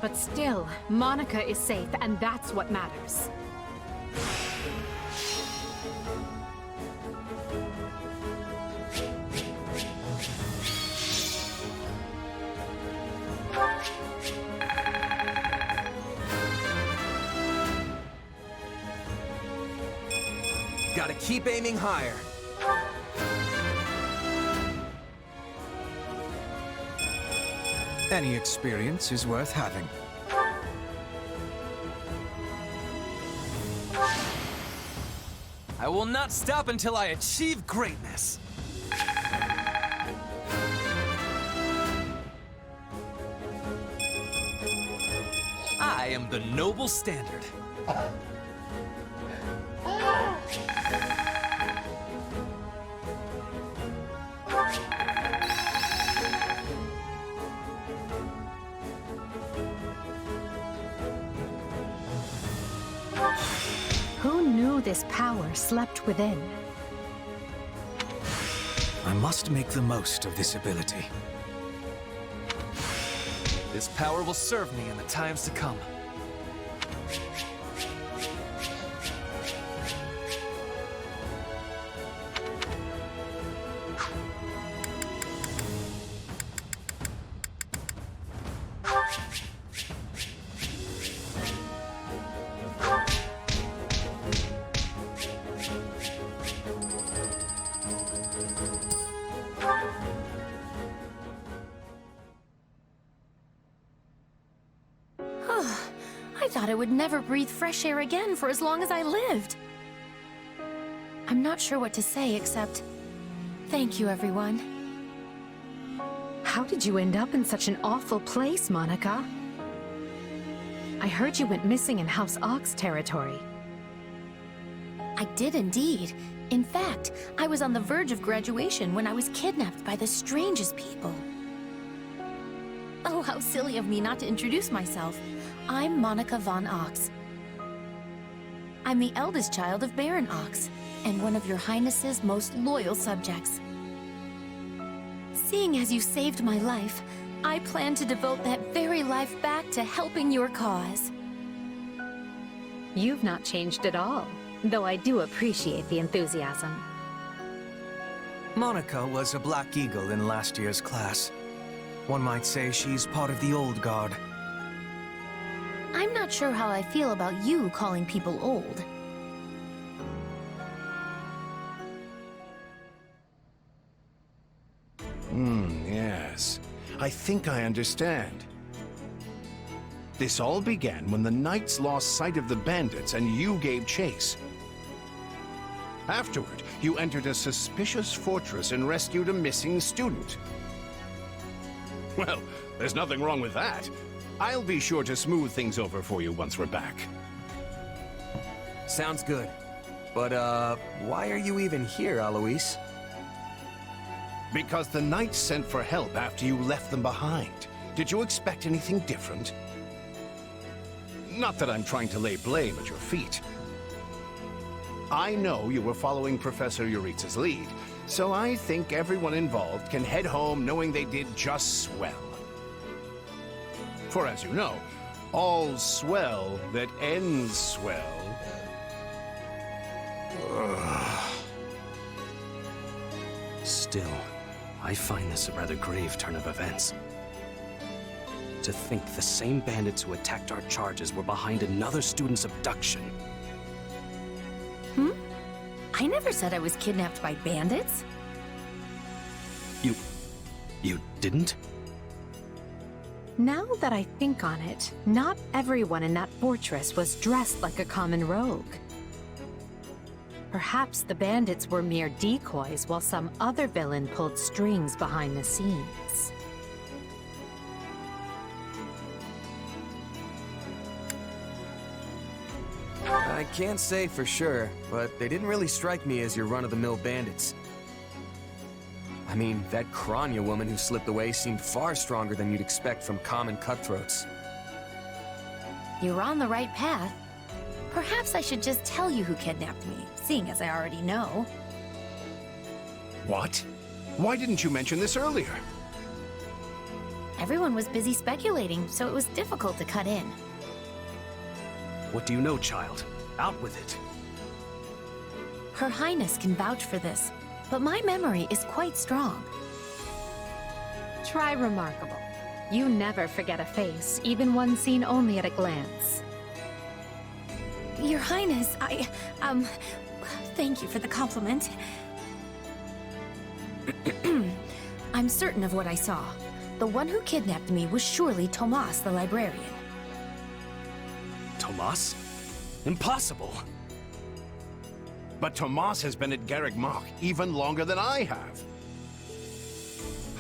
But still, Monica is safe, and that's what matters.
Gotta keep aiming higher.
Any experience is worth having.
I will not stop until I achieve greatness. I am the noble standard.
Who knew this power slept within?
I must make the most of this ability.
This power will serve me in the times to come.
I thought I would never breathe fresh air again for as long as I lived. I'm not sure what to say except... thank you, everyone.
How did you end up in such an awful place, Monica? I heard you went missing in House Ox territory.
I did indeed. In fact, I was on the verge of graduation when I was kidnapped by the strangest people. Oh, how silly of me not to introduce myself. I'm Monica von Ox. I'm the eldest child of Baron Ox, and one of your Highness's most loyal subjects. Seeing as you saved my life, I plan to devote that very life back to helping your cause.
You've not changed at all, though I do appreciate the enthusiasm.
Monica was a Black Eagle in last year's class. One might say she's part of the old guard.
I'm not sure how I feel about you calling people old.
Yes. I think I understand. This all began when the Knights lost sight of the bandits and you gave chase. Afterward, you entered a suspicious fortress and rescued a missing student. Well, there's nothing wrong with that. I'll be sure to smooth things over for you once we're back.
Sounds good. But, why are you even here, Alois?
Because the Knights sent for help after you left them behind. Did you expect anything different? Not that I'm trying to lay blame at your feet. I know you were following Professor Yuritsa's lead, so I think everyone involved can head home knowing they did just swell. For as you know, all's swell that ends swell.
Still, I find this a rather grave turn of events. To think the same bandits who attacked our charges were behind another student's abduction.
I never said I was kidnapped by bandits.
You didn't?
Now that I think on it, not everyone in that fortress was dressed like a common rogue. Perhaps the bandits were mere decoys while some other villain pulled strings behind the scenes.
I can't say for sure, but they didn't really strike me as your run-of-the-mill bandits. I mean, that Kranya woman who slipped away seemed far stronger than you'd expect from common cutthroats.
You're on the right path. Perhaps I should just tell you who kidnapped me, seeing as I already know.
What? Why didn't you mention this earlier?
Everyone was busy speculating, so it was difficult to cut in.
What do you know, child? Out with it.
Her Highness can vouch for this, but my memory is quite strong.
Try remarkable. You never forget a face, even one seen only at a glance.
Your Highness, thank you for the compliment. I'm certain of what I saw. The one who kidnapped me was surely Tomas the librarian.
Tomas? Impossible!
But Tomas has been at Garreg Mach even longer than I have.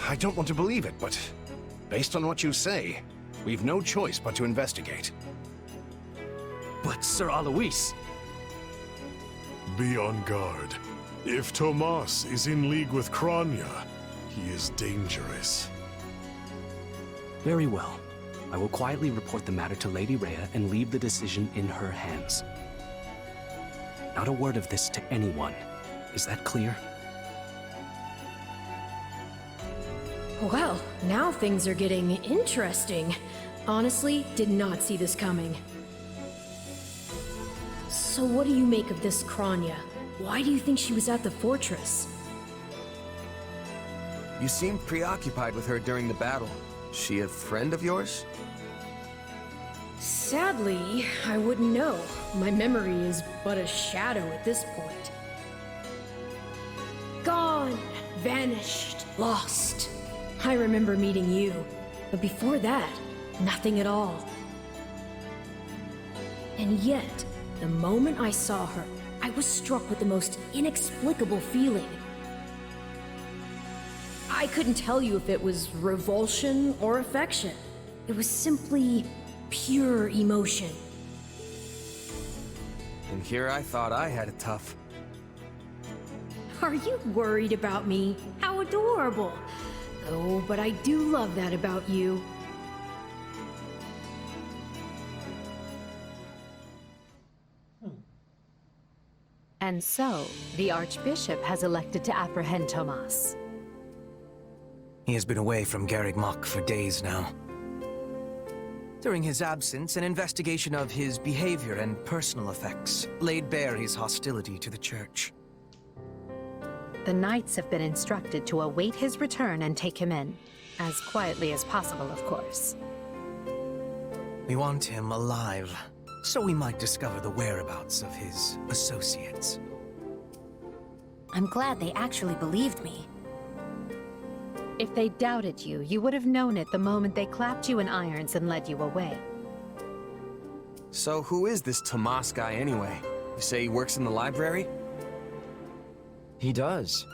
I don't want to believe it, but based on what you say, we've no choice but to investigate.
But Sir Alois...
Be on guard. If Tomas is in league with Kranya, he is dangerous.
Very well. I will quietly report the matter to Lady Rhea and leave the decision in her hands. Not a word of this to anyone. Is that clear?
Well, now things are getting interesting. Honestly, did not see this coming. So what do you make of this Kranya? Why do you think she was at the fortress?
You seemed preoccupied with her during the battle. She a friend of yours?
Sadly, I wouldn't know. My memory is but a shadow at this point. Gone, vanished, lost. I remember meeting you, but before that, nothing at all. And yet, the moment I saw her, I was struck with the most inexplicable feeling. I couldn't tell you if it was revulsion or affection. It was simply pure emotion.
And here I thought I had it tough.
Are you worried about me? How adorable! Oh, but I do love that about you.
And so, the Archbishop has elected to apprehend Tomas.
He has been away from Garreg Mach for days now. During his absence, an investigation of his behavior and personal effects laid bare his hostility to the Church.
The Knights have been instructed to await his return and take him in. As quietly as possible, of course.
We want him alive, so we might discover the whereabouts of his associates.
I'm glad they actually believed me.
If they doubted you, you would have known it the moment they clapped you in irons and led you away.
So who is this Tomas guy anyway? You say he works in the library?
He does.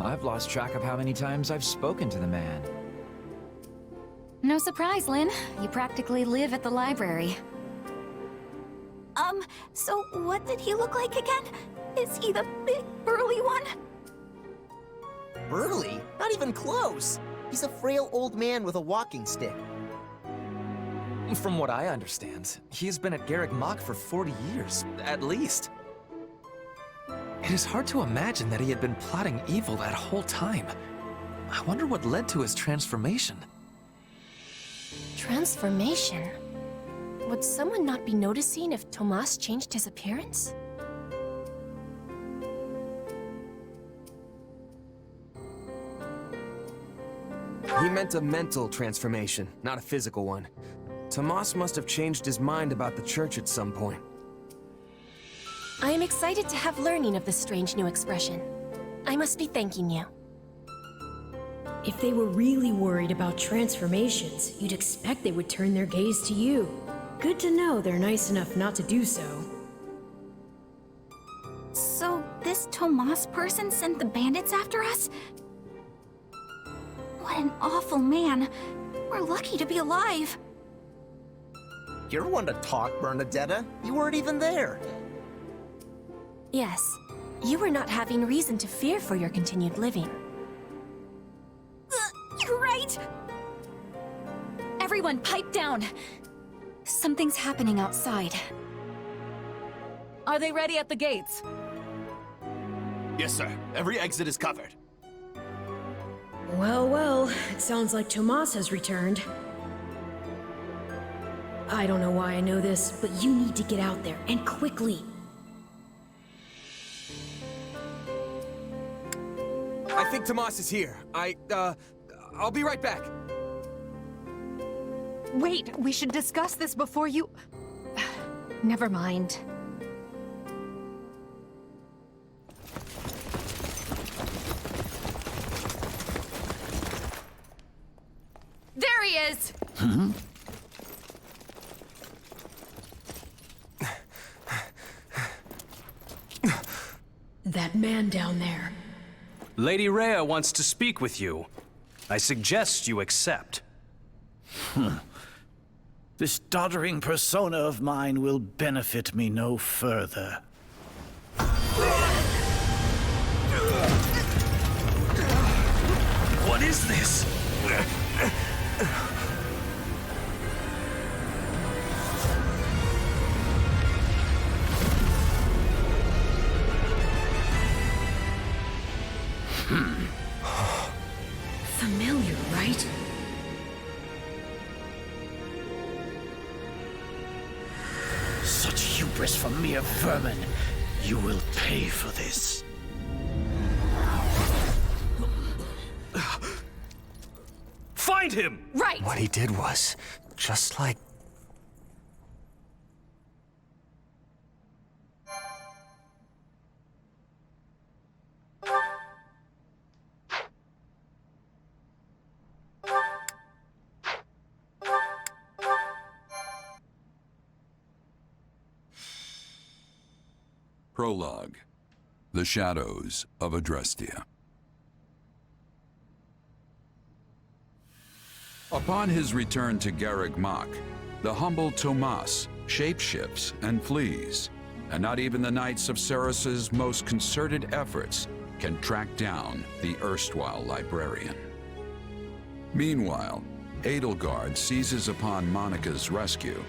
I've lost track of how many times I've spoken to the man.
No surprise, Lynn. You practically live at the library. So what did he look like again? Is he the big, burly one?
Burly? Not even close. He's a frail old man with a walking stick.
From what I understand, he's been at Garreg Mach for 40 years, at least. It is hard to imagine that he had been plotting evil that whole time. I wonder what led to his transformation.
Transformation? Would someone not be noticing if Tomas changed his appearance?
He meant a mental transformation, not a physical one. Tomas must have changed his mind about the church at some point.
I am excited to have learning of this strange new expression. I must be thanking you.
If they were really worried about transformations, you'd expect they would turn their gaze to you. Good to know they're nice enough not to do so.
So, this Tomas person sent the bandits after us? What an awful man. We're lucky to be alive.
You're one to talk, Bernadetta. You weren't even there.
Yes, you were not having reason to fear for your continued living.
You're right! Everyone, pipe down. Something's happening outside.
Are they ready at the gates?
Yes, sir. Every exit is covered.
Well, well, it sounds like Tomas has returned. I don't know why I know this, but you need to get out there, and quickly.
I think Tomas is here. I'll be right back.
Wait, we should discuss this before you... Never mind.
There he is!
That man down there.
Lady Rhea wants to speak with you. I suggest you accept.
This doddering persona of mine will benefit me no further.
What is this?
Familiar, right?
Such hubris from mere vermin. You will pay for this.
Find him!
Right!
What he did was just like...
Prologue. The Shadows of Adrestia. Upon his return to Garreg Mach, the humble Tomas shapeshifts and flees, and not even the Knights of Ceros's most concerted efforts can track down the erstwhile librarian. Meanwhile, Edelgard seizes upon Monica's rescue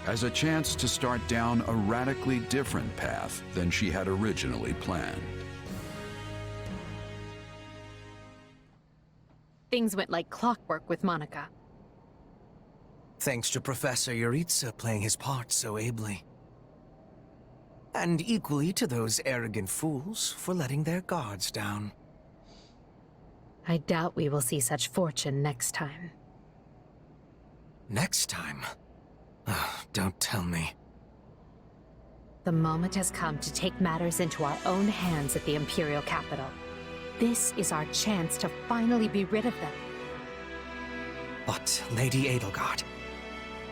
as a chance to start down a radically different path than she had originally planned.
Things went like clockwork with Monica.
Thanks to Professor Yuritsa playing his part so ably. And equally to those arrogant fools for letting their guards down.
I doubt we will see such fortune next time.
Next time? Oh, don't tell me.
The moment has come to take matters into our own hands at the Imperial capital. This is our chance to finally be rid of them.
But, Lady Edelgard,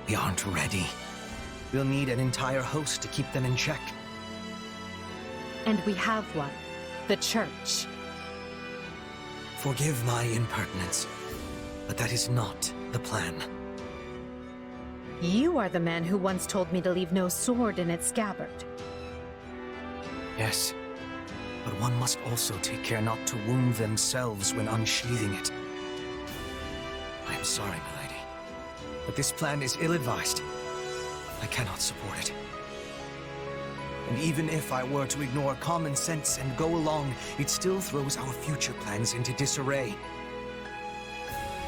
we aren't ready. We'll need an entire host to keep them in check.
And we have one. The Church.
Forgive my impertinence, but that is not the plan.
You are the man who once told me to leave no sword in its scabbard.
Yes, but one must also take care not to wound themselves when unsheathing it. I am sorry, my lady. But this plan is ill-advised. I cannot support it. And even if I were to ignore common sense and go along, it still throws our future plans into disarray.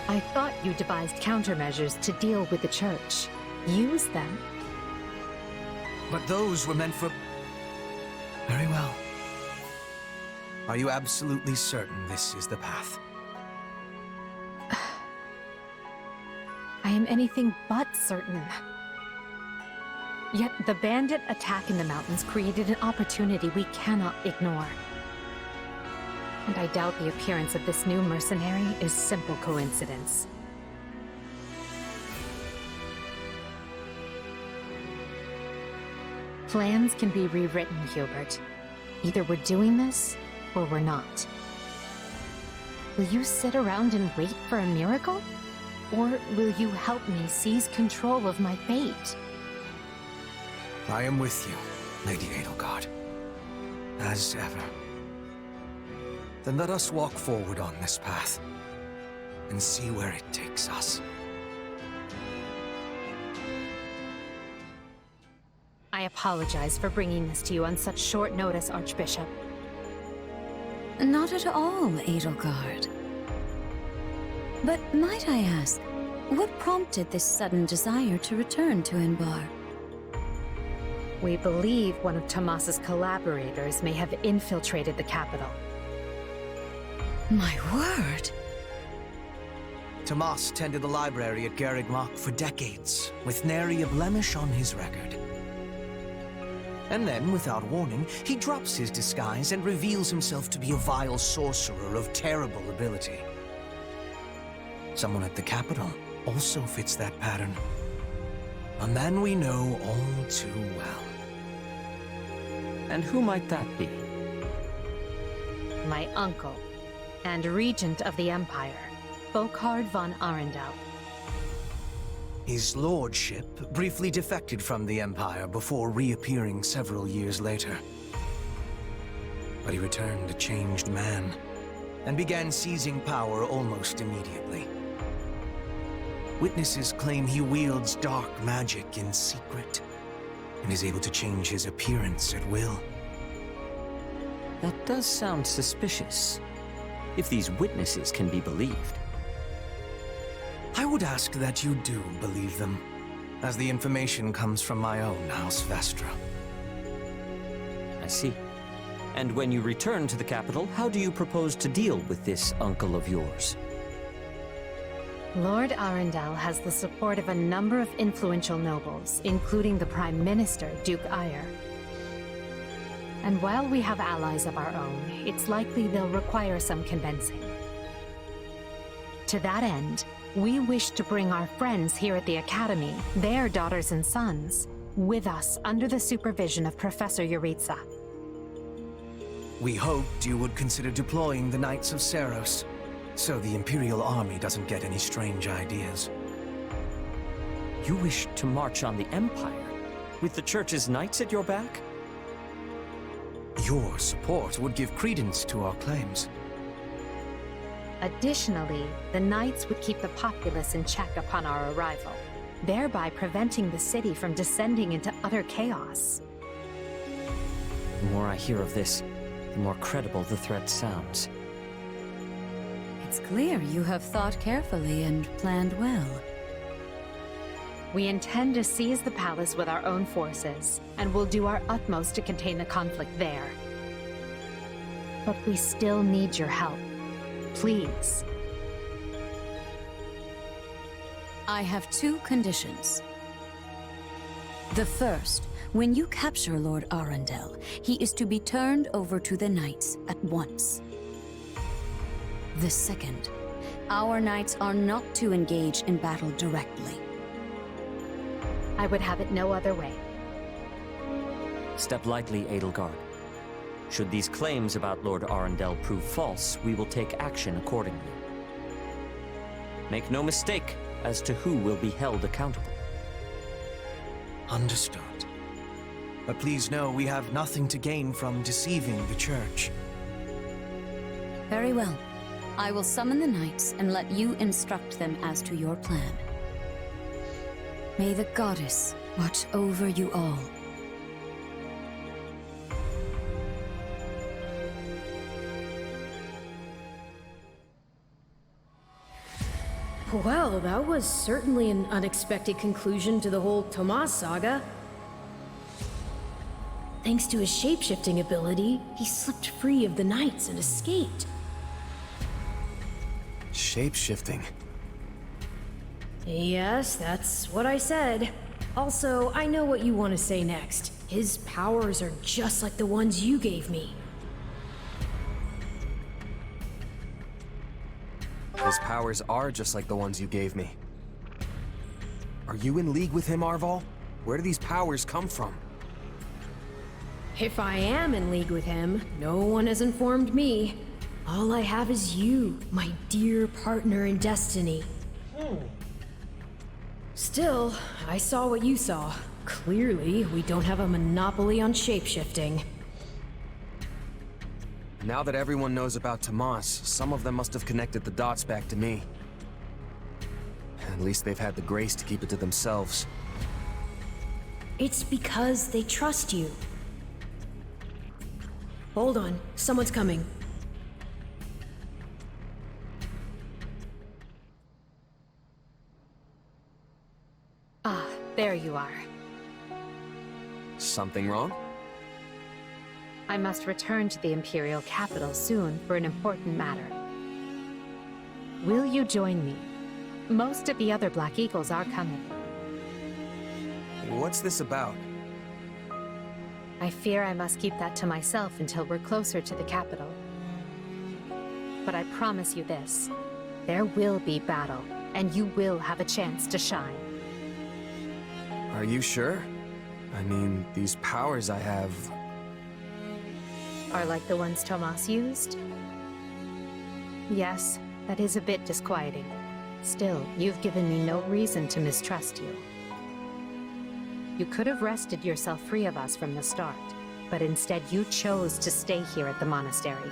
I thought you devised countermeasures to deal with the Church. Use them.
But those were meant for... Very well. Are you absolutely certain this is the path?
I am anything but certain. Yet the bandit attack in the mountains created an opportunity we cannot ignore. And I doubt the appearance of this new mercenary is simple coincidence. Plans can be rewritten, Hubert. Either we're doing this, or we're not. Will you sit around and wait for a miracle? Or will you help me seize control of my fate?
I am with you, Lady Edelgard. As ever. Then let us walk forward on this path, and see where it takes us.
I apologize for bringing this to you on such short notice, Archbishop.
Not at all, Edelgard. But might I ask, what prompted this sudden desire to return to Inbar?
We believe one of Tomas's collaborators may have infiltrated the capital.
My word!
Tomas tended the library at Garreg Mach for decades, with nary a blemish on his record. And then, without warning, he drops his disguise and reveals himself to be a vile sorcerer of terrible ability. Someone at the capital also fits that pattern. A man we know all too well.
And who might that be?
My uncle, and regent of the Empire, Volkard von Arundel.
His lordship briefly defected from the Empire before reappearing several years later. But he returned a changed man, and began seizing power almost immediately. Witnesses claim he wields dark magic in secret, and is able to change his appearance at will.
That does sound suspicious, if these witnesses can be believed.
I would ask that you do believe them, as the information comes from my own House Vestra.
I see. And when you return to the capital, how do you propose to deal with this uncle of yours?
Lord Arundel has the support of a number of influential nobles, including the Prime Minister, Duke Ayer. And while we have allies of our own, it's likely they'll require some convincing. To that end, we wish to bring our friends here at the Academy, their daughters and sons, with us under the supervision of Professor Yuritsa.
We hoped you would consider deploying the Knights of Seros, so the Imperial Army doesn't get any strange ideas.
You wish to march on the Empire, with the Church's knights at your back?
Your support would give credence to our claims.
Additionally, the Knights would keep the populace in check upon our arrival, thereby preventing the city from descending into utter chaos.
The more I hear of this, the more credible the threat sounds.
It's clear you have thought carefully and planned well.
We intend to seize the palace with our own forces, and will do our utmost to contain the conflict there. But we still need your help. Please.
I have two conditions. The first, when you capture Lord Arundel, he is to be turned over to the Knights at once. The second, our Knights are not to engage in battle directly.
I would have it no other way.
Step lightly, Edelgard. Should these claims about Lord Arundel prove false, we will take action accordingly. Make no mistake as to who will be held accountable.
Understood. But please know we have nothing to gain from deceiving the Church.
Very well. I will summon the Knights and let you instruct them as to your plan. May the goddess watch over you all.
Well, that was certainly an unexpected conclusion to the whole Tomas saga. Thanks to his shapeshifting ability, he slipped free of the Knights and escaped.
Shapeshifting?
Yes, that's what I said. Also, I know what you want to say next. His powers are just like the ones you gave me.
His powers are just like the ones you gave me. Are you in league with him, Arval? Where do these powers come from?
If I am in league with him, no one has informed me. All I have is you, my dear partner in destiny. Still, I saw what you saw. Clearly, we don't have a monopoly on shapeshifting.
Now that everyone knows about Tomas, some of them must have connected the dots back to me. At least they've had the grace to keep it to themselves.
It's because they trust you. Hold on, someone's coming.
Ah, there you are.
Something wrong?
I must return to the Imperial capital soon for an important matter. Will you join me? Most of the other Black Eagles are coming.
What's this about?
I fear I must keep that to myself until we're closer to the capital. But I promise you this. There will be battle, and you will have a chance to shine.
Are you sure? I mean, these powers I have...
Are like the ones Tomas used? Yes, that is a bit disquieting. Still, you've given me no reason to mistrust you. You could have wrested yourself free of us from the start, but instead you chose to stay here at the monastery.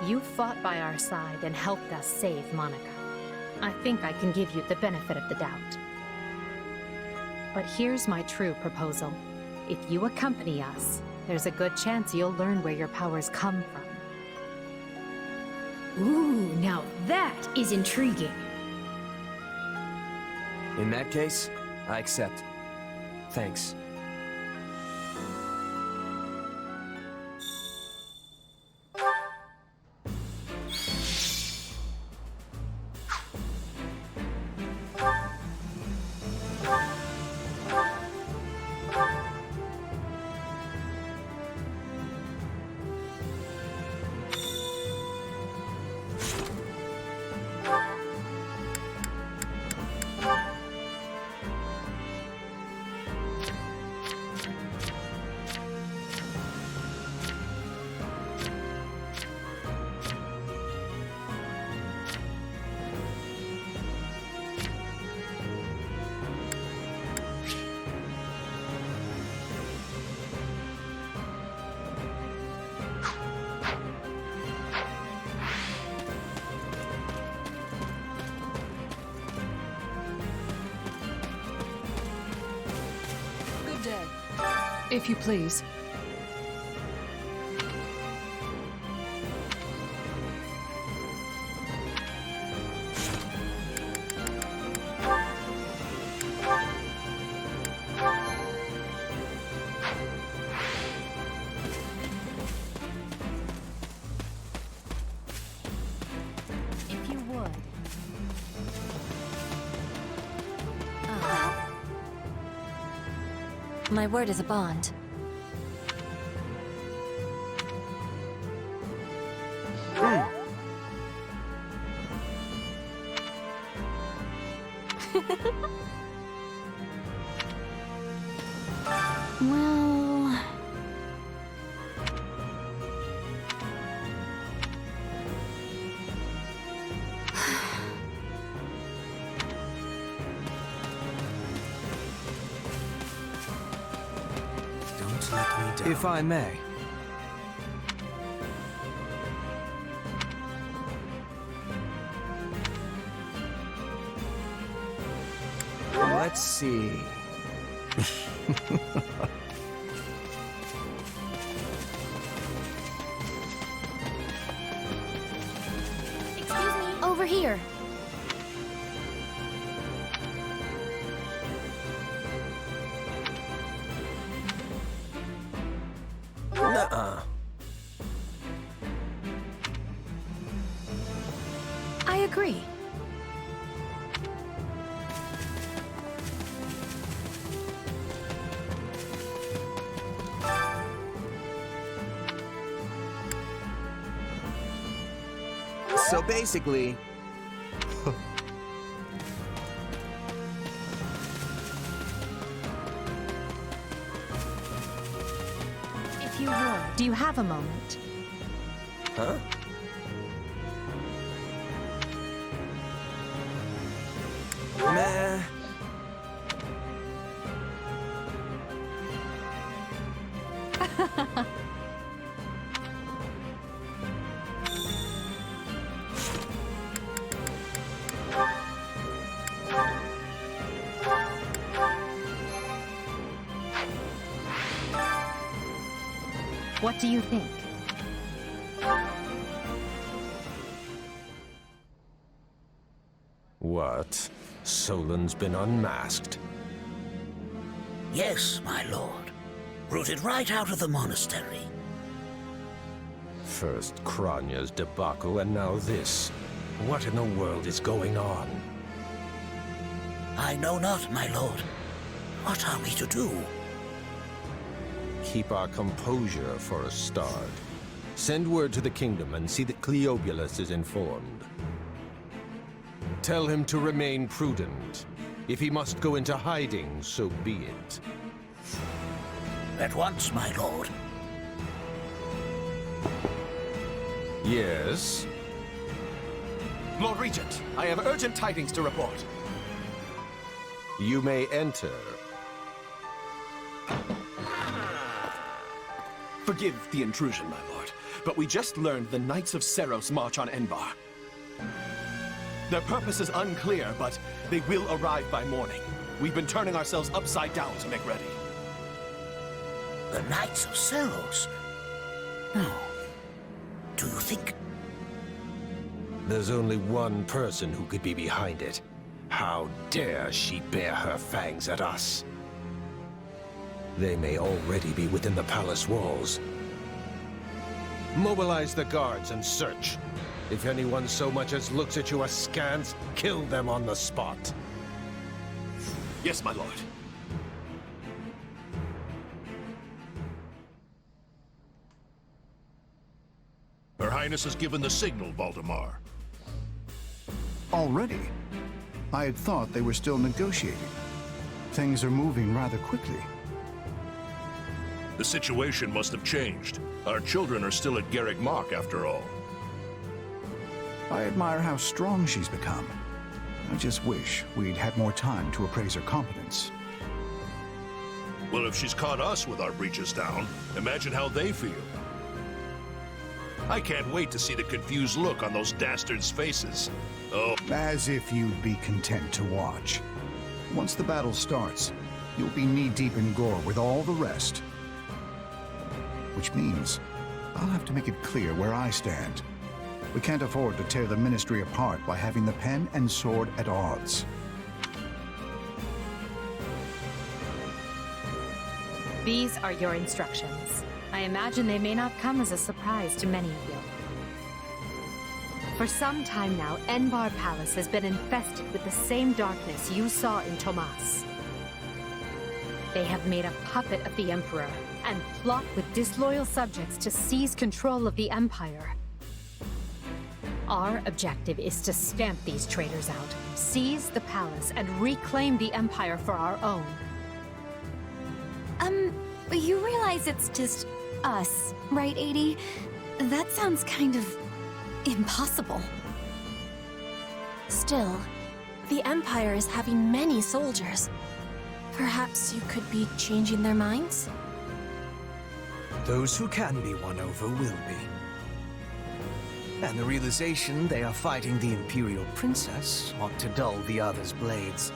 You fought by our side and helped us save Monica. I think I can give you the benefit of the doubt. But here's my true proposal. If you accompany us, there's a good chance you'll learn where your powers come from.
Ooh, now that is intriguing.
In that case, I accept. Thanks.
If you please.
If you would.
My word is a bond.
Well...
Don't let me down.
If I may. Let's see.
Excuse me. Over here.
Nuh-uh.
I agree.
So basically...
If you would, do you have a moment?
Huh?
Meh.
What do you think?
What? Solon's been unmasked?
Yes, my lord. Rooted right out of the monastery.
First Kranya's debacle, and now this. What in the world is going on?
I know not, my lord. What are we to do?
Keep our composure for a start. Send word to the kingdom and see that Cleobulus is informed. Tell him to remain prudent. If he must go into hiding, so be it.
At once, my lord.
Yes?
Lord Regent, I have urgent tidings to report.
You may enter.
Forgive the intrusion, my lord, but we just learned the Knights of Seros march on Enbar. Their purpose is unclear, but they will arrive by morning. We've been turning ourselves upside down to make ready.
The Knights of Seros? No. Do you think...
There's only one person who could be behind it. How dare she bare her fangs at us? They may already be within the palace walls. Mobilize the guards and search. If anyone so much as looks at you askance, kill them on the spot.
Yes, my lord.
Her Highness has given the signal, Valdemar.
Already? I had thought they were still negotiating. Things are moving rather quickly.
The situation must have changed. Our children are still at Garreg Mach, after all.
I admire how strong she's become. I just wish we'd had more time to appraise her competence.
Well, if she's caught us with our breeches down, imagine how they feel. I can't wait to see the confused look on those dastards' faces. Oh.
As if you'd be content to watch. Once the battle starts, you'll be knee-deep in gore with all the rest. Which means I'll have to make it clear where I stand. We can't afford to tear the Ministry apart by having the pen and sword at odds.
These are your instructions. I imagine they may not come as a surprise to many of you. For some time now, Enbar Palace has been infested with the same darkness you saw in Tomas. They have made a puppet of the Emperor and plot with disloyal subjects to seize control of the Empire. Our objective is to stamp these traitors out, seize the palace, and reclaim the Empire for our own.
You realize it's just us, right, 80? That sounds kind of impossible.
Still, the Empire is having many soldiers. Perhaps you could be changing their minds?
Those who can be won over will be. And the realization they are fighting the Imperial Princess ought to dull the others' blades.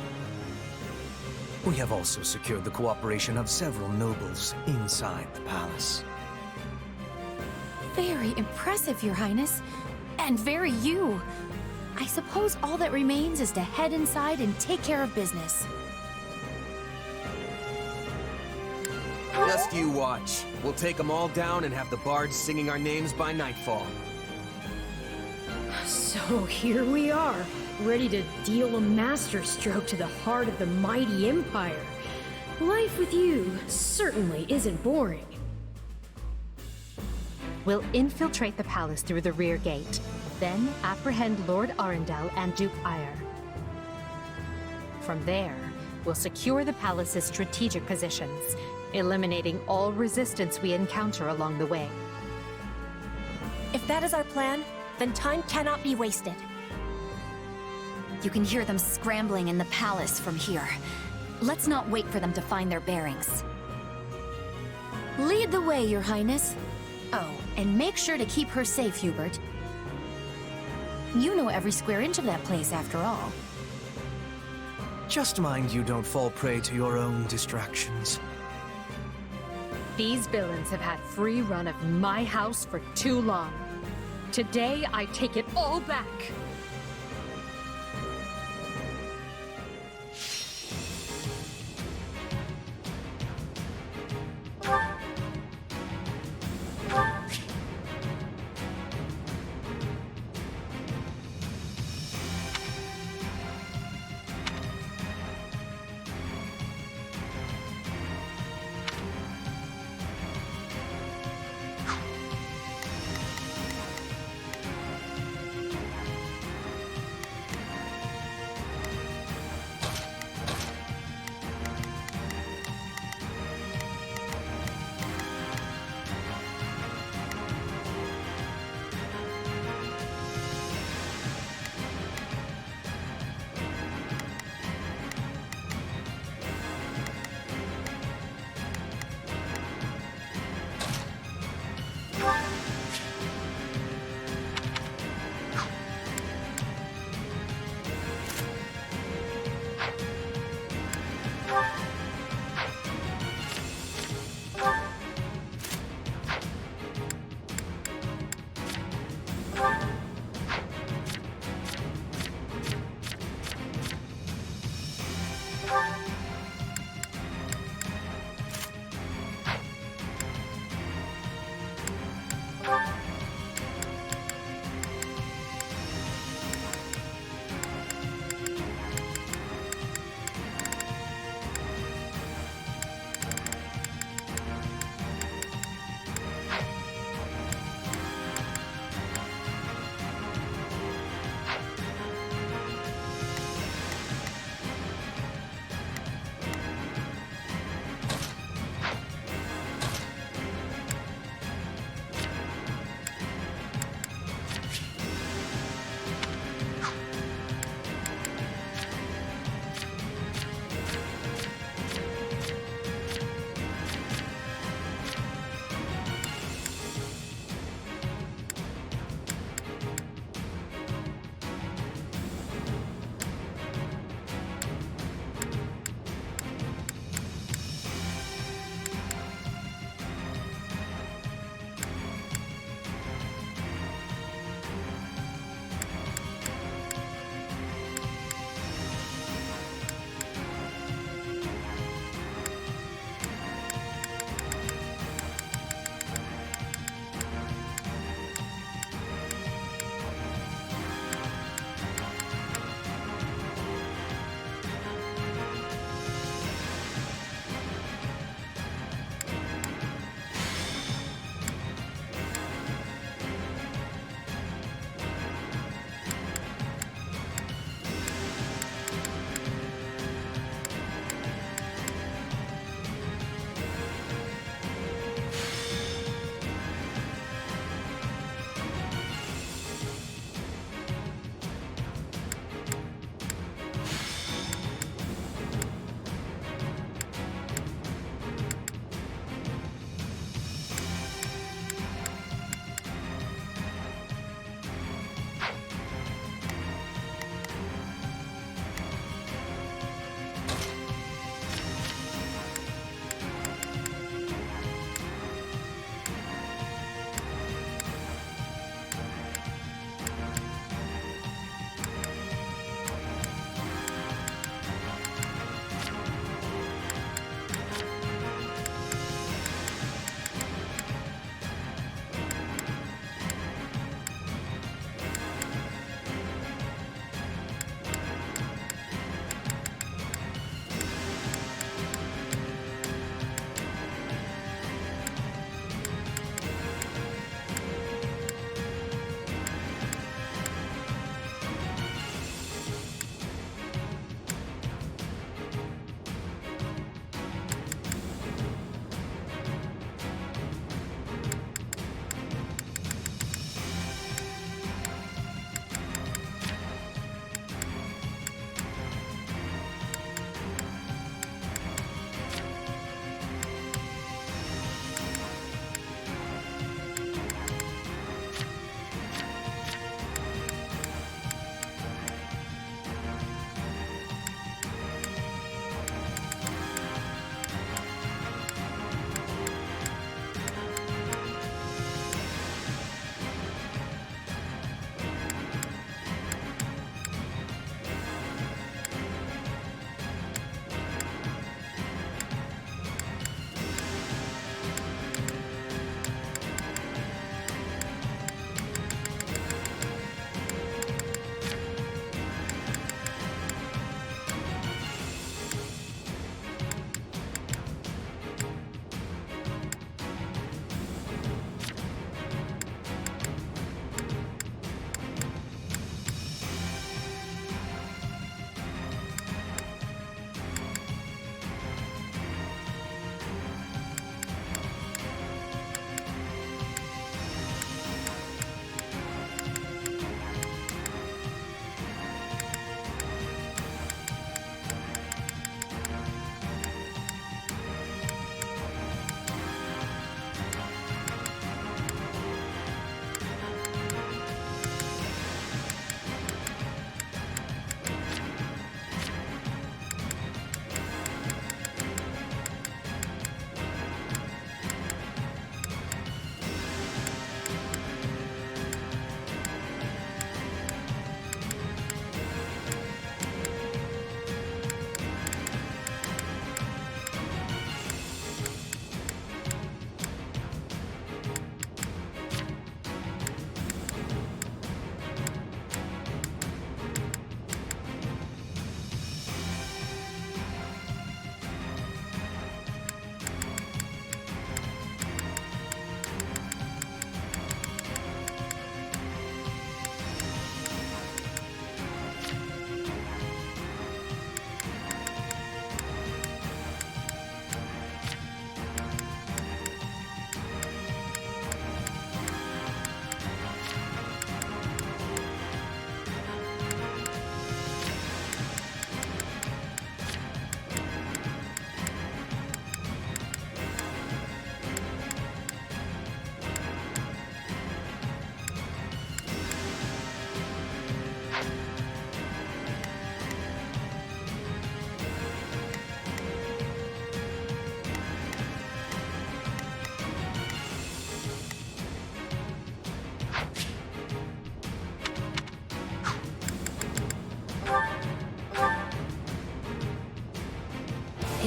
We have also secured the cooperation of several nobles inside the palace.
Very impressive, Your Highness. And very you. I suppose all that remains is to head inside and take care of business.
Just you watch. We'll take them all down and have the bards singing our names by nightfall.
So here we are, ready to deal a masterstroke to the heart of the mighty empire. Life with you certainly isn't boring.
We'll infiltrate the palace through the rear gate, then apprehend Lord Arundel and Duke Ire. From there, we'll secure the palace's strategic positions, eliminating all resistance we encounter along the way.
If that is our plan, then time cannot be wasted.
You can hear them scrambling in the palace from here. Let's not wait for them to find their bearings. Lead the way, Your Highness. Oh, and make sure to keep her safe, Hubert. You know every square inch of that place, after all.
Just mind you don't fall prey to your own distractions.
These villains have had free run of my house for too long. Today, I take it all back.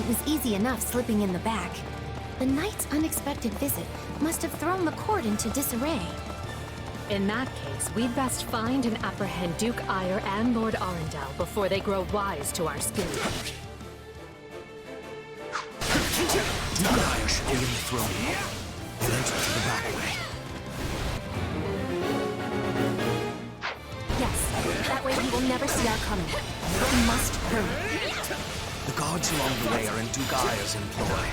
It was easy enough slipping in the back. The knight's unexpected visit must have thrown the court into disarray.
In that case, we'd best find and apprehend Duke Ire and Lord Arundel before they grow wise to our scheme.
Duke Ire should be in the throne hall. We'll enter to the back way.
Yes, that way he will never see our coming. But we must hurry.
The guards along the way are in Duke Ire's employ,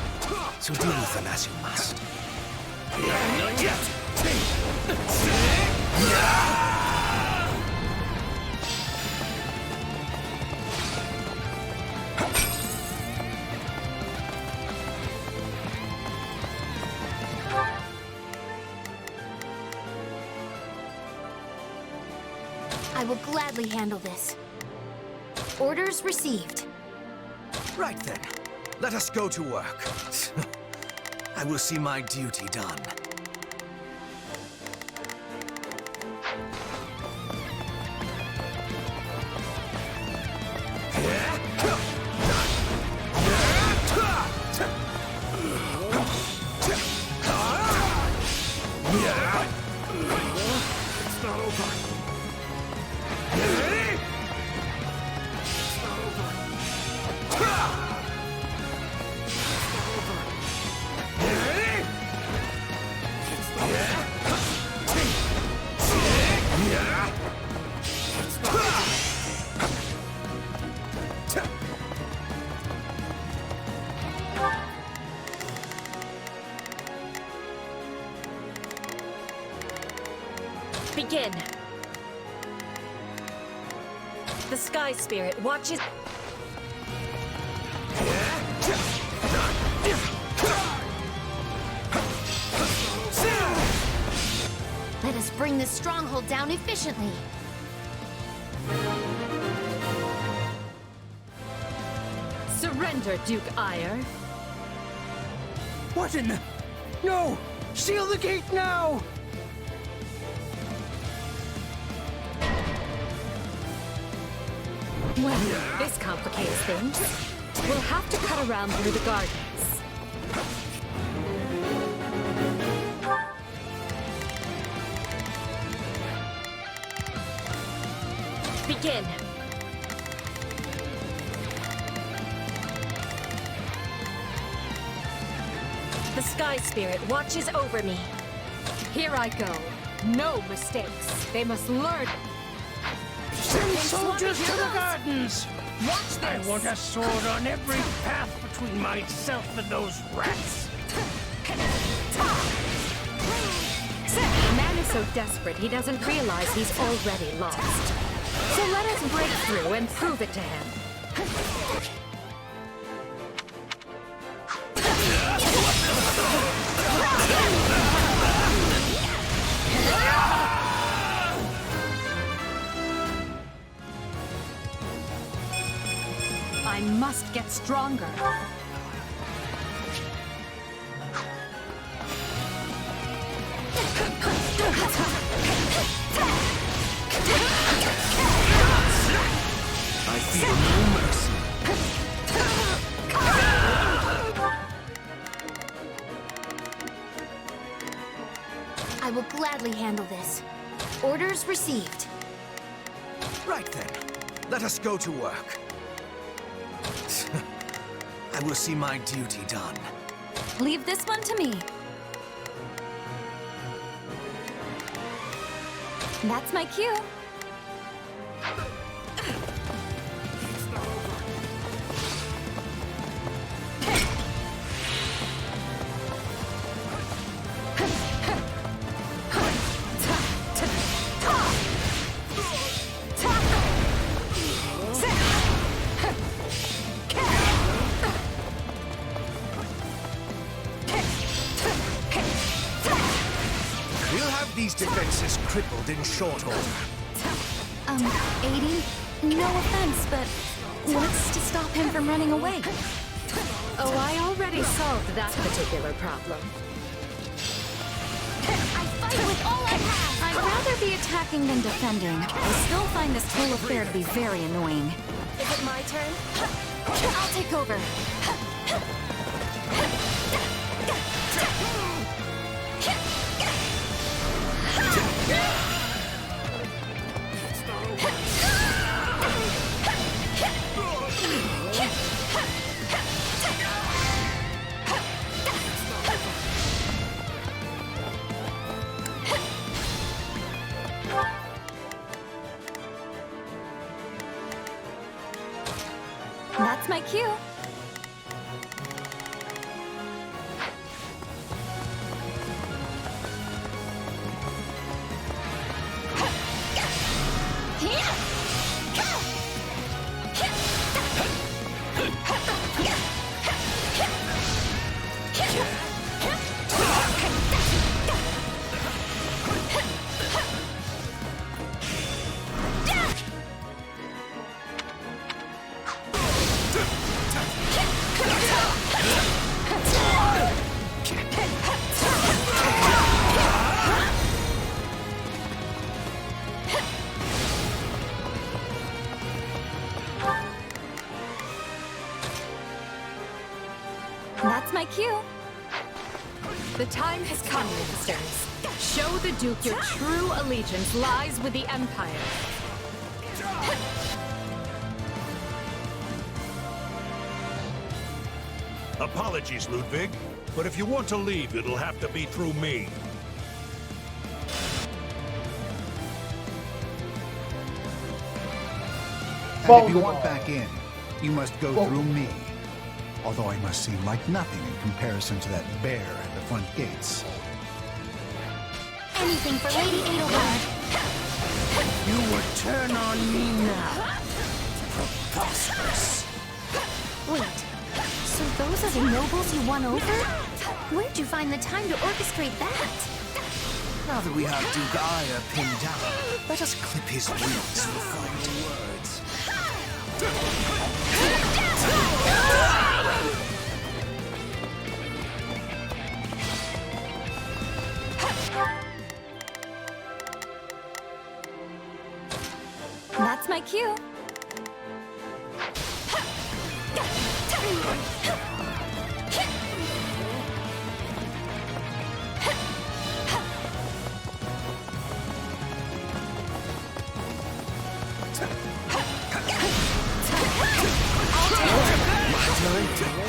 so deal with them as you must.
Not yet!
I will gladly handle this. Orders received.
Right then, let us go to work. I will see my duty done.
It's not over.
Begin. The Sky Spirit watches.
Let us bring this stronghold down efficiently.
Surrender, Duke Ire.
What in the... No! Seal the gate now!
Well, this complicates things. We'll have to cut around through the gardens.
Begin. The Sky Spirit watches over me.
Here I go. No mistakes. They must learn.
Send soldiers to the gardens!
Watch this!
I want a sword on every path between myself and those rats!
The man is so desperate he doesn't realize he's already lost. So let us break through and prove it to him. I must get stronger.
I feel no mercy.
I will gladly handle this. Orders received.
Right then, let us go to work. I will see my duty done.
Leave this one to me. That's my cue.
These defenses crippled in short order.
Aiding? No offense, but what's to stop him from running away?
Oh, I already solved that particular problem.
I fight with all I have! I'd rather be attacking than defending. I still find this whole affair to be very annoying.
Is it my turn?
I'll take over. That's my cue. That's my cue.
The time has come, ministers. Show the Duke your true allegiance lies with the Empire.
Apologies, Ludwig, but if you want to leave, it'll have to be through me.
And if you want back in, you must go through me. Although I must seem like nothing in comparison to that bear at the front gates.
Anything for Lady Edelgard.
You would turn on me now. Preposterous.
Wait, so those are the nobles you won over? Where'd you find the time to orchestrate that?
Now that we have Duke Aya pinned down, let us clip his wings for fine words.
That's my cue.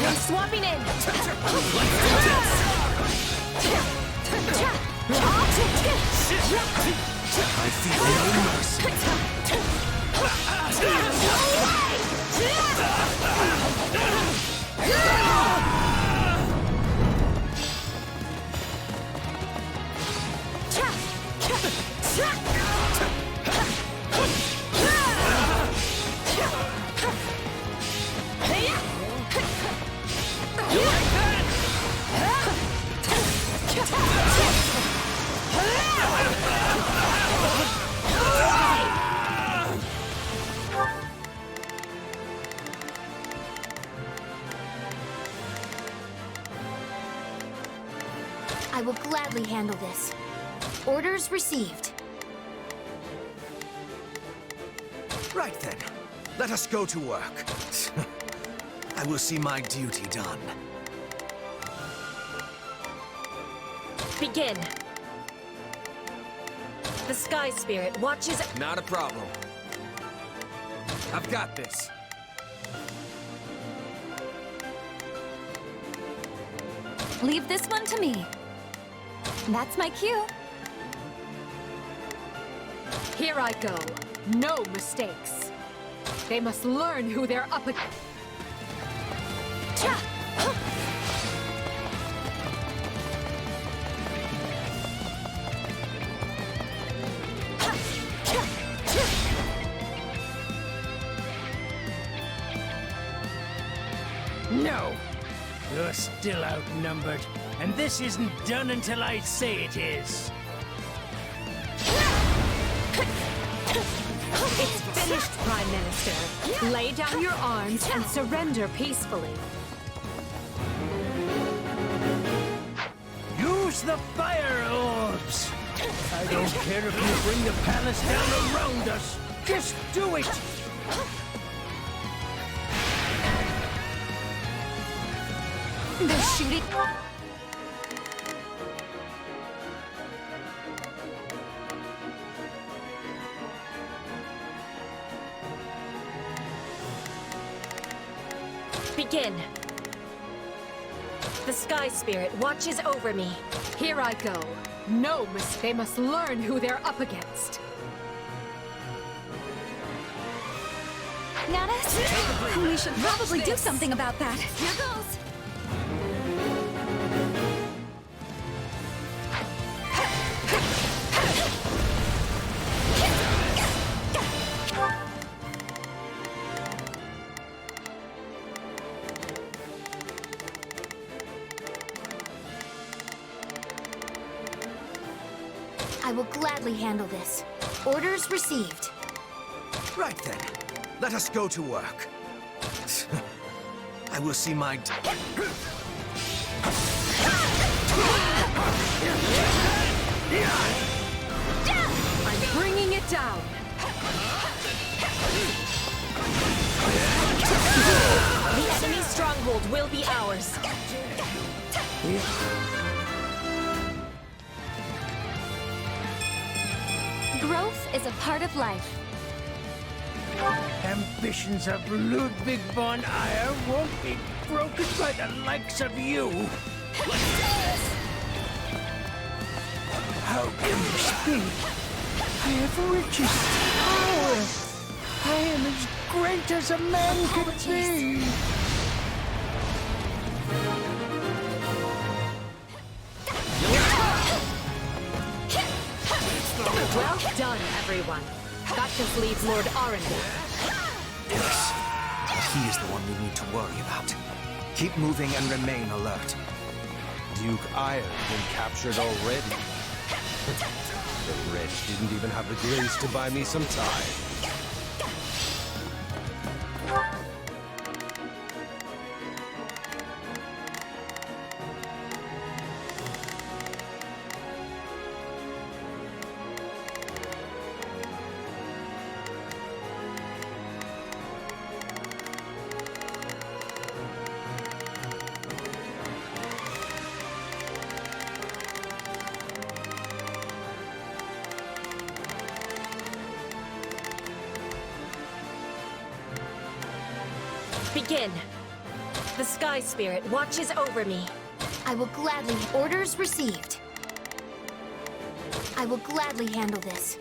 I'm swapping in.
I feel no mercy.
I will gladly handle this. Orders received.
Right then, let us go to work. I will see my duty done.
Begin. The Sky Spirit watches...
Not a problem. I've got this.
Leave this one to me. That's my cue.
Here I go. No mistakes. They must learn who they're up against.
No! You're still outnumbered, and this isn't done until I say it is.
It's finished, Prime Minister. Lay down your arms and surrender peacefully.
Use the fire orbs! I don't care if you bring the palace down around us. Just do it!
They're shooting.
Begin. The Sky Spirit watches over me.
Here I go. No, they must learn who they're up against.
Natus? We should probably do something about that. Here goes. I will gladly handle this. Orders received.
Right then. Let us go to work. I will see my...
I'm bringing it down.
The enemy's stronghold will be ours.
Growth is a part of life.
Ambitions of Ludwig von Eyre won't be broken by the likes of you. How can you speak? I have riches, power. I am as great as a man can be.
Well done, everyone. That just leaves Lord Arundel.
Yes. He is the one we need to worry about. Keep moving and remain alert.
Duke Iron's been captured already. The wretch didn't even have the grace to buy me some time.
Begin. The Sky Spirit watches over me.
I will gladly... Orders received. I will gladly handle this.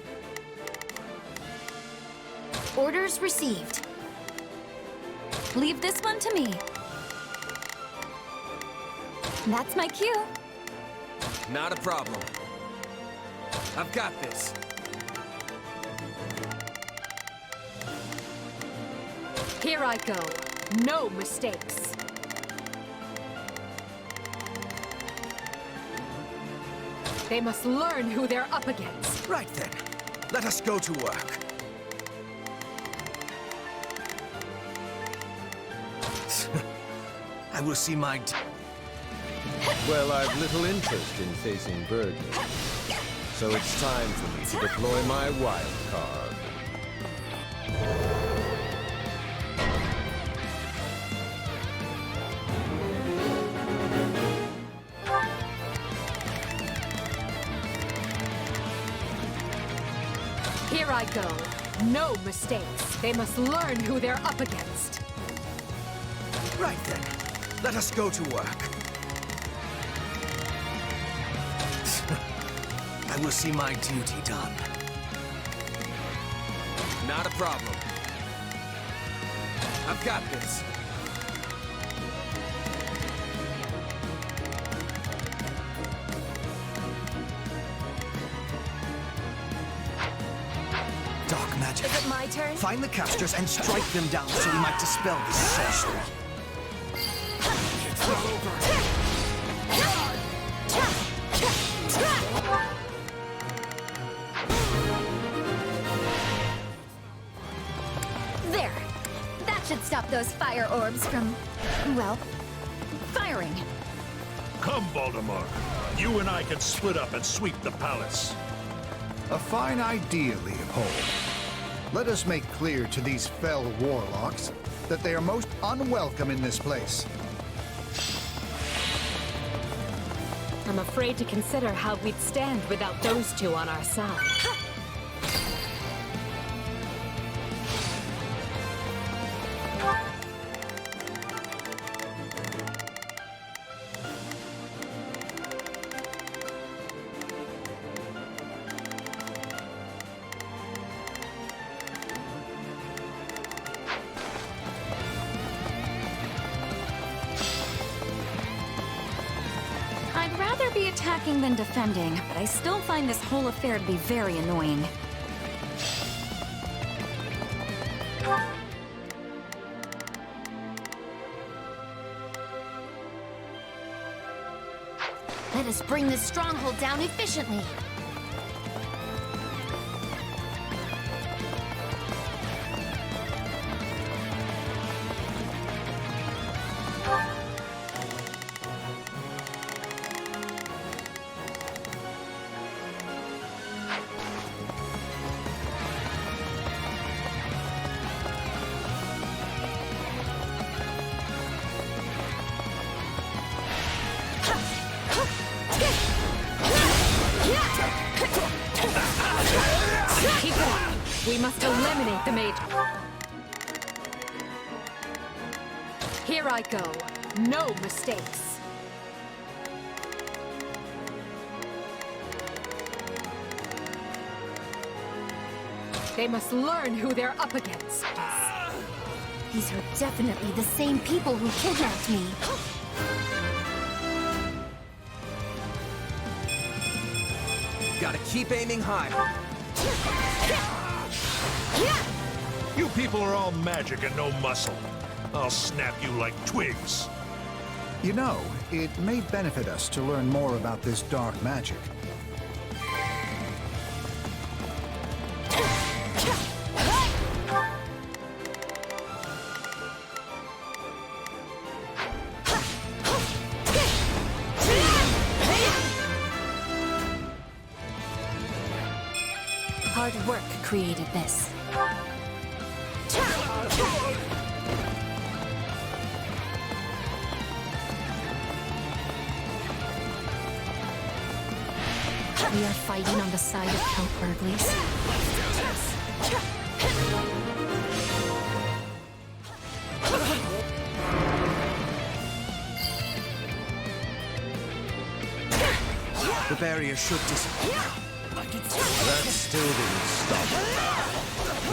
Orders received. Leave this one to me. That's my cue.
Not a problem. I've got this.
Here I go. No mistakes. They must learn who they're up against.
Right then. Let us go to work. I will see my...
Well, I've little interest in facing Burgundy. So it's time for me to deploy my wild card.
Here I go. No mistakes. They must learn who they're up against.
Right then. Let us go to work. I will see my duty done.
Not a problem. I've got this.
Dark magic.
Is it my turn?
Find the casters and strike them down so we might dispel this sorcery.
It's not over.
There. That should stop those fire orbs from, well, firing.
Come, Voldemort. You and I can split up and sweep the palace.
A fine idea, Leopold. Let us make clear to these fell warlocks that they are most unwelcome in this place.
I'm afraid to consider how we'd stand without those two on our side.
I'd rather be attacking than defending, but I still find this whole affair to be very annoying. Let us bring this stronghold down efficiently.
Keep it up. We must eliminate the mage. Here I go. No mistakes. They must learn who they're up against.
These are definitely the same people who kidnapped me.
Gotta keep aiming high.
You people are all magic and no muscle. I'll snap you like twigs.
You know, it may benefit us to learn more about this dark magic.
Hard work created this. We are fighting on the side of Count Burgley's.
The barrier should disappear.
That still didn't stop them.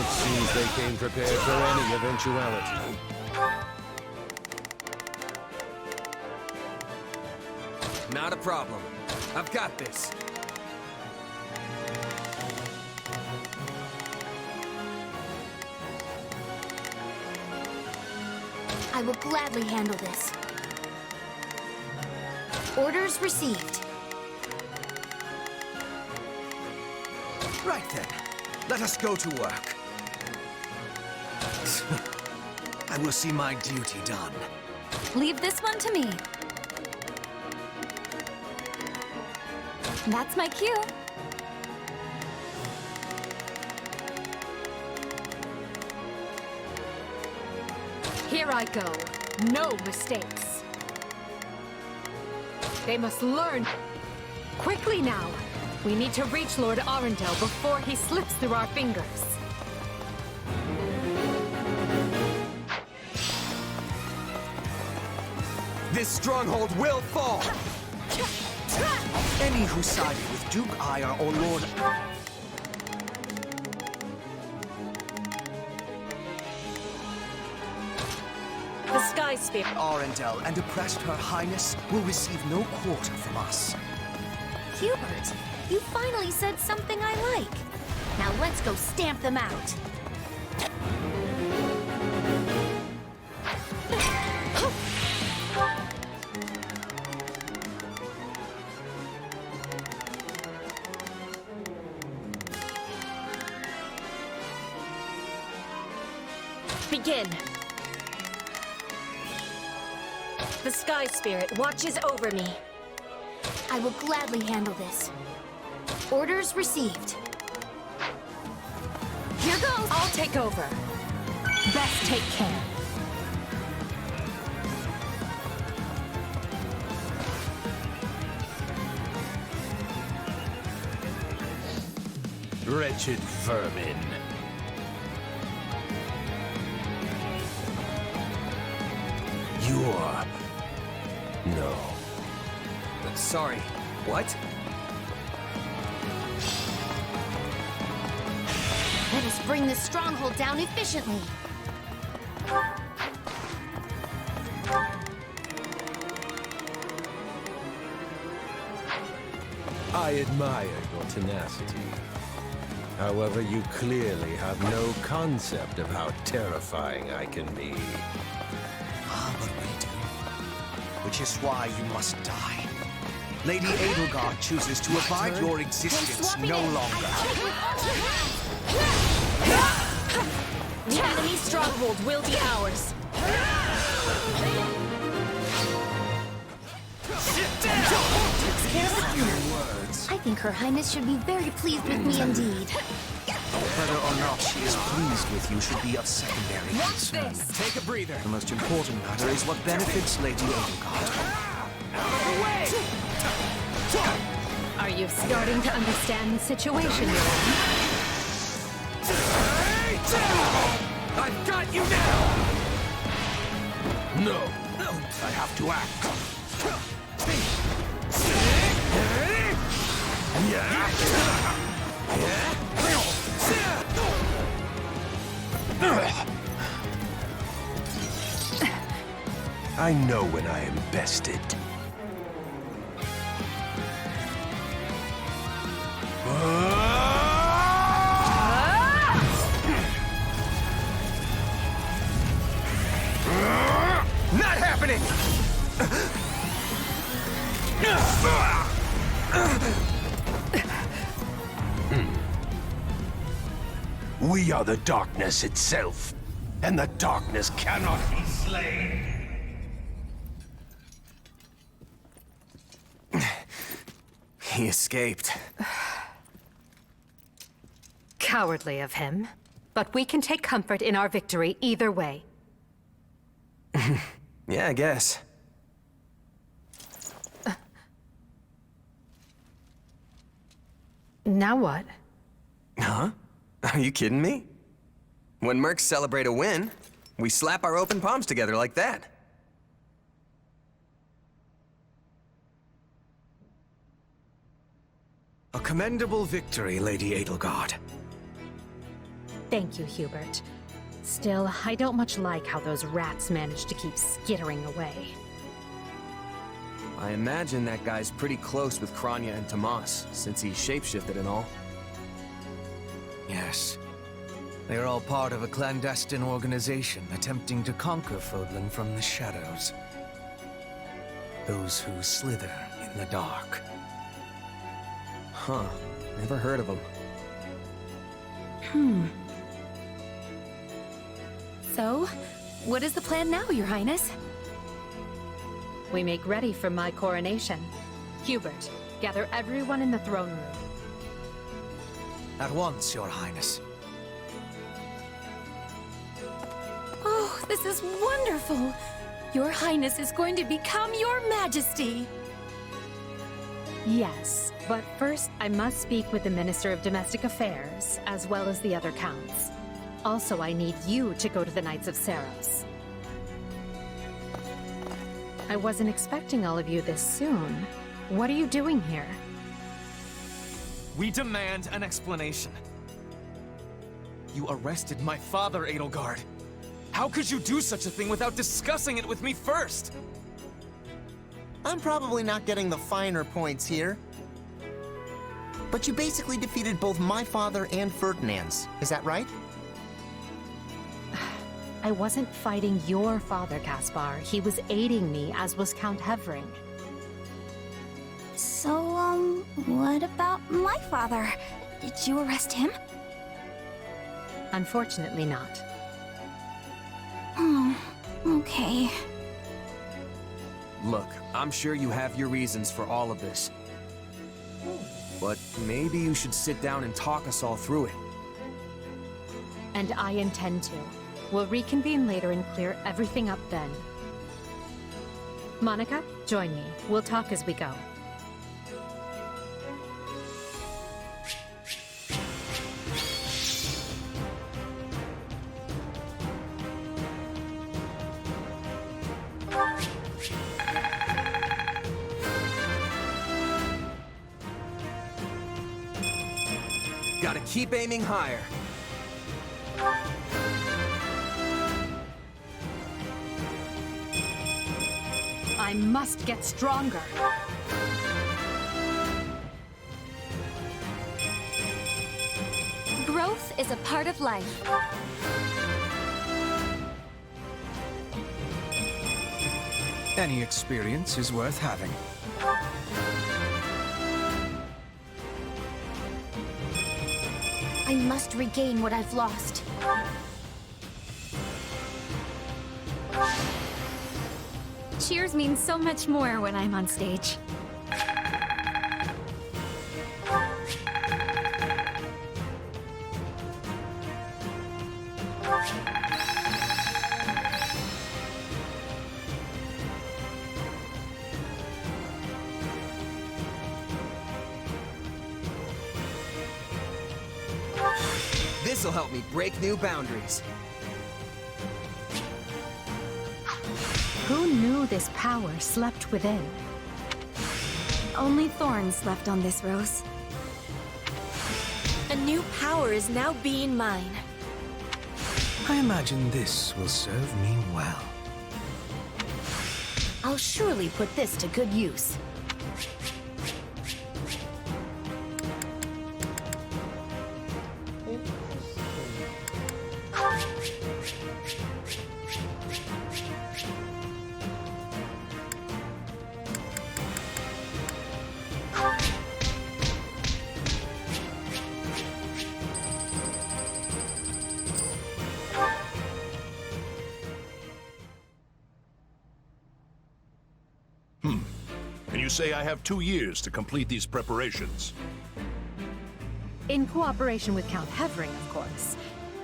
It seems they came prepared for any eventuality.
Not a problem. I've got this.
I will gladly handle this. Orders received.
Right then. Let us go to work. I will see my duty done.
Leave this one to me. That's my cue.
Here I go. No mistakes. They must learn. Quickly now. We need to reach Lord Arundel before he slips through our fingers.
This stronghold will fall! Any who sided with Duke Ire or Lord...
The Sky Spirit
Arundel and oppressed Her Highness will receive no quarter from us.
Hubert, you finally said something I like. Now let's go stamp them out.
Begin. The Sky Spirit watches over me.
I will gladly handle this. Orders received. Here goes!
I'll take over. Best take care.
wretched vermin. You're... no.
Sorry, what?
Let us bring this stronghold down efficiently.
I admire your tenacity. However, you clearly have no concept of how terrifying I can be.
Ah, but we do. Which is why you must die. Lady Edelgard chooses to abide your existence no longer.
The enemy's stronghold will be ours.
Sit down!
I think Her Highness should be very pleased with me indeed.
Whether or not she is pleased with you should be of secondary concern.
Take a breather.
The most important matter is what benefits Lady Edelgard.
Are you starting to understand the situation you're in?
I've got you now!
No, I have to act. I know when I am bested.
Not happening!
We are the darkness itself, and the darkness cannot be slain.
He escaped.
Cowardly of him. But we can take comfort in our victory either way.
Yeah, I guess.
Now what?
Huh? Are you kidding me? When mercs celebrate a win, we slap our open palms together like that.
A commendable victory, Lady Edelgard.
Thank you, Hubert. Still, I don't much like how those rats managed to keep skittering away.
I imagine that guy's pretty close with Kranya and Tomas, since he shapeshifted and all.
Yes. They are all part of a clandestine organization attempting to conquer Fodlan from the shadows. Those who slither in the dark.
Huh. Never heard of him.
So, what is the plan now, Your Highness?
We make ready for my coronation. Hubert, gather everyone in the throne room.
At once, Your Highness.
Oh, this is wonderful! Your Highness is going to become Your Majesty!
Yes, but first I must speak with the Minister of Domestic Affairs, as well as the other counts. Also, I need you to go to the Knights of Seiros. I wasn't expecting all of you this soon. What are you doing here?
We demand an explanation. You arrested my father, Edelgard. How could you do such a thing without discussing it with me first?
I'm probably not getting the finer points here. But you basically defeated both my father and Ferdinand's. Is that right?
I wasn't fighting your father, Caspar. He was aiding me, as was Count Hevring.
So, what about my father? Did you arrest him?
Unfortunately not.
Oh, okay.
Look, I'm sure you have your reasons for all of this. But maybe you should sit down and talk us all through it.
And I intend to. We'll reconvene later and clear everything up then. Monica, join me. We'll talk as we go.
gotta keep aiming higher.
I must get stronger.
Growth is a part of life.
Any experience is worth having.
I must regain what I've lost. Cheers mean so much more when I'm on stage.
This'll help me break new boundaries.
Who knew this power slept within?
Only thorns left on this rose.
A new power is now being mine.
I imagine this will serve me well.
I'll surely put this to good use.
And you say I have 2 years to complete these preparations.
In cooperation with Count Hevering, of course.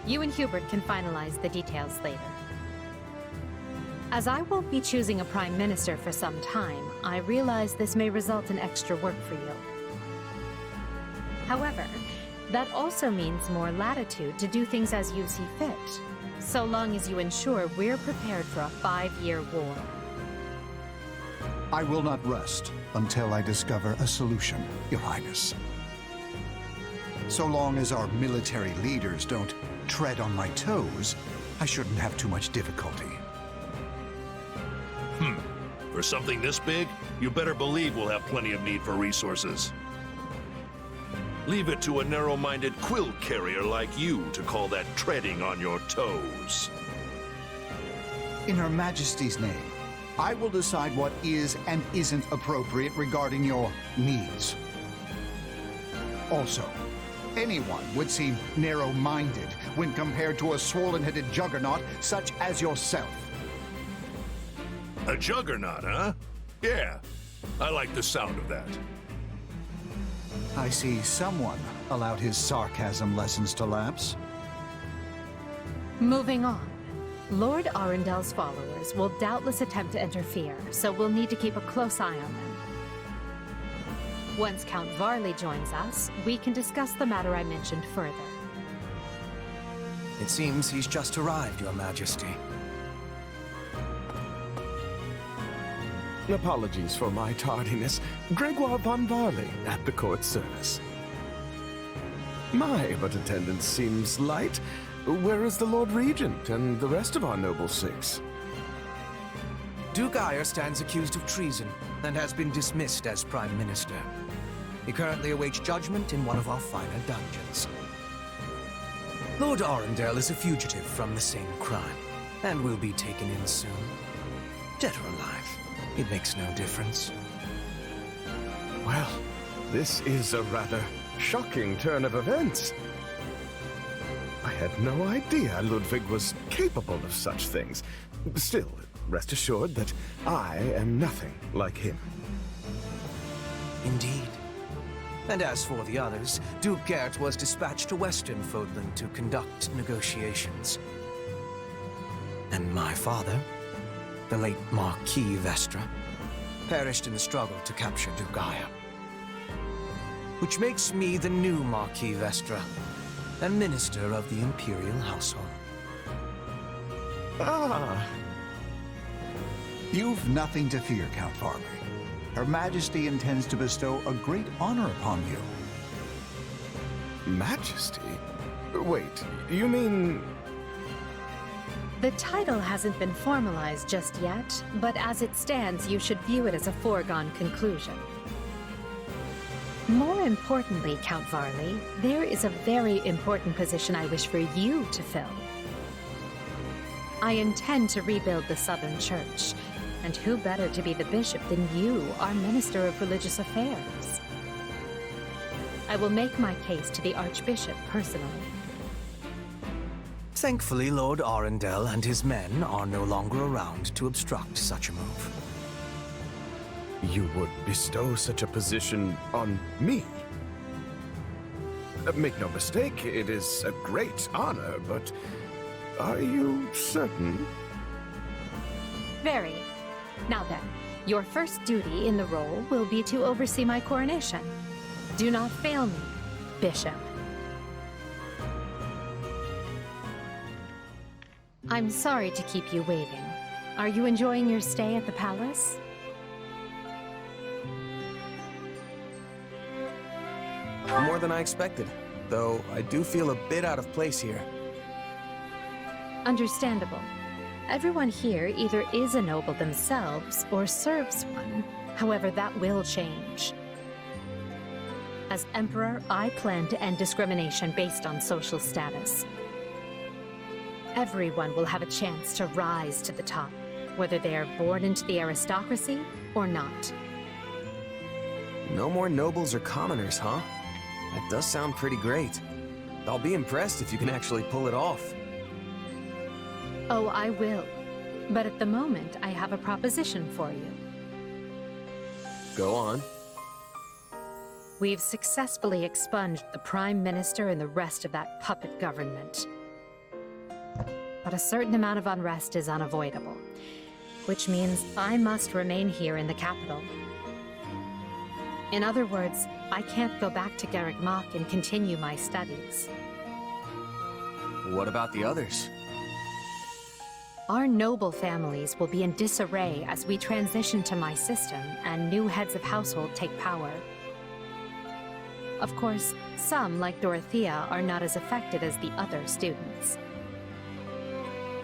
You and Hubert can finalize the details later. As I won't be choosing a prime minister for some time, I realize this may result in extra work for you. However, that also means more latitude to do things as you see fit, so long as you ensure we're prepared for a 5-year war.
I will not rest until I discover a solution, Your Highness. So long as our military leaders don't tread on my toes, I shouldn't have too much difficulty.
For something this big, you better believe we'll have plenty of need for resources. Leave it to a narrow-minded quill carrier like you to call that treading on your toes.
In Her Majesty's name, I will decide what is and isn't appropriate regarding your needs. Also, anyone would seem narrow-minded when compared to a swollen-headed juggernaut such as yourself.
A juggernaut, huh? Yeah, I like the sound of that.
I see someone allowed his sarcasm lessons to lapse.
Moving on. Lord Arendel's followers will doubtless attempt to interfere, so we'll need to keep a close eye on them. Once Count Varley joins us, we can discuss the matter I mentioned further.
It seems he's just arrived, Your Majesty.
Apologies for my tardiness. Gregoire von Varley at the court service. My, but attendance seems light. Where is the Lord Regent and the rest of our noble six?
Duke Gaymer stands accused of treason and has been dismissed as Prime Minister. He currently awaits judgment in one of our finer dungeons. Lord Arundel is a fugitive from the same crime, and will be taken in soon. Dead or alive, it makes no difference.
Well, this is a rather shocking turn of events. I had no idea Ludwig was capable of such things. Still, rest assured that I am nothing like him.
Indeed. And as for the others, Duke Gert was dispatched to Western Fodland to conduct negotiations. And my father, the late Marquis Vestra, perished in the struggle to capture Duke Gaymer. Which makes me the new Marquis Vestra, and Minister of the Imperial Household.
Ah! You've nothing to fear, Count Varley. Her Majesty intends to bestow a great honor upon you.
Majesty? Wait, you mean...
The title hasn't been formalized just yet, but as it stands, you should view it as a foregone conclusion. More importantly, Count Varley, there is a very important position I wish for you to fill. I intend to rebuild the Southern Church, and who better to be the bishop than you, our Minister of Religious Affairs? I will make my case to the Archbishop personally.
Thankfully, Lord Arundel and his men are no longer around to obstruct such a move.
You would bestow such a position on me? Make no mistake, it is a great honor, but are you certain?
Very. Now then, your first duty in the role will be to oversee my coronation. Do not fail me, Bishop. I'm sorry to keep you waiting. Are you enjoying your stay at the palace?
More than I expected, though I do feel a bit out of place here.
Understandable. Everyone here either is a noble themselves or serves one. However, that will change. As Emperor, I plan to end discrimination based on social status. Everyone will have a chance to rise to the top, whether they are born into the aristocracy or not.
No more nobles or commoners, huh? That does sound pretty great. I'll be impressed if you can actually pull it off.
Oh, I will. But at the moment, I have a proposition for you.
Go on.
We've successfully expunged the Prime Minister and the rest of that puppet government. But a certain amount of unrest is unavoidable, which means I must remain here in the capital. In other words, I can't go back to Garreg Mach and continue my studies.
What about the others?
Our noble families will be in disarray as we transition to my system and new heads of household take power. Of course, some, like Dorothea, are not as affected as the other students.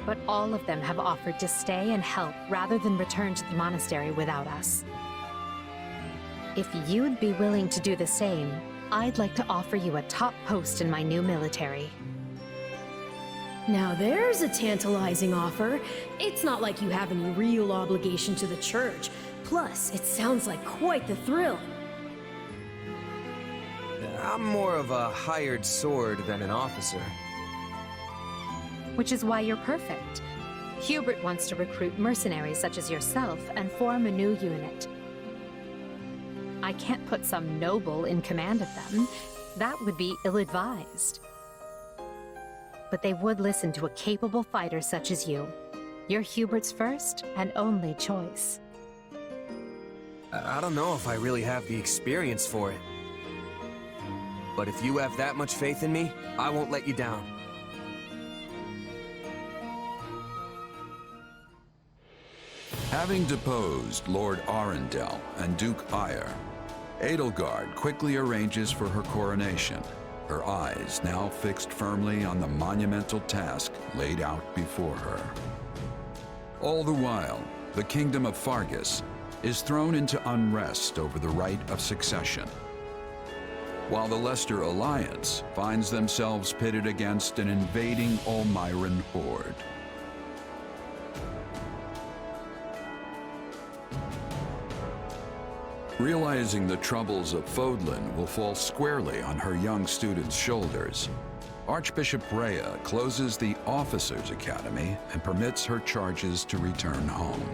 But all of them have offered to stay and help rather than return to the monastery without us. If you'd be willing to do the same, I'd like to offer you a top post in my new military.
Now there's a tantalizing offer. It's not like you have any real obligation to the church. Plus, it sounds like quite the thrill.
I'm more of a hired sword than an officer.
Which is why you're perfect. Hubert wants to recruit mercenaries such as yourself and form a new unit. I can't put some noble in command of them. That would be ill-advised. But they would listen to a capable fighter such as you. You're Hubert's first and only choice.
I don't know if I really have the experience for it. But if you have that much faith in me, I won't let you down.
Having deposed Lord Arundel and Duke Eyre, Edelgard quickly arranges for her coronation, her eyes now fixed firmly on the monumental task laid out before her. All the while, the kingdom of Fargus is thrown into unrest over the right of succession, while the Leicester Alliance finds themselves pitted against an invading Almiran horde. Realizing the troubles of Fodlan will fall squarely on her young students' shoulders, Archbishop Rhea closes the Officers' Academy and permits her charges to return home.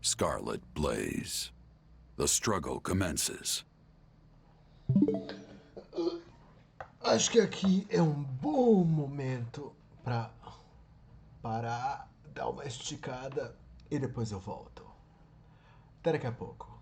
Scarlet Blaze. The struggle commences.
Acho que aqui é bom momento para parar, dar uma esticada e depois eu volto. Até daqui a pouco.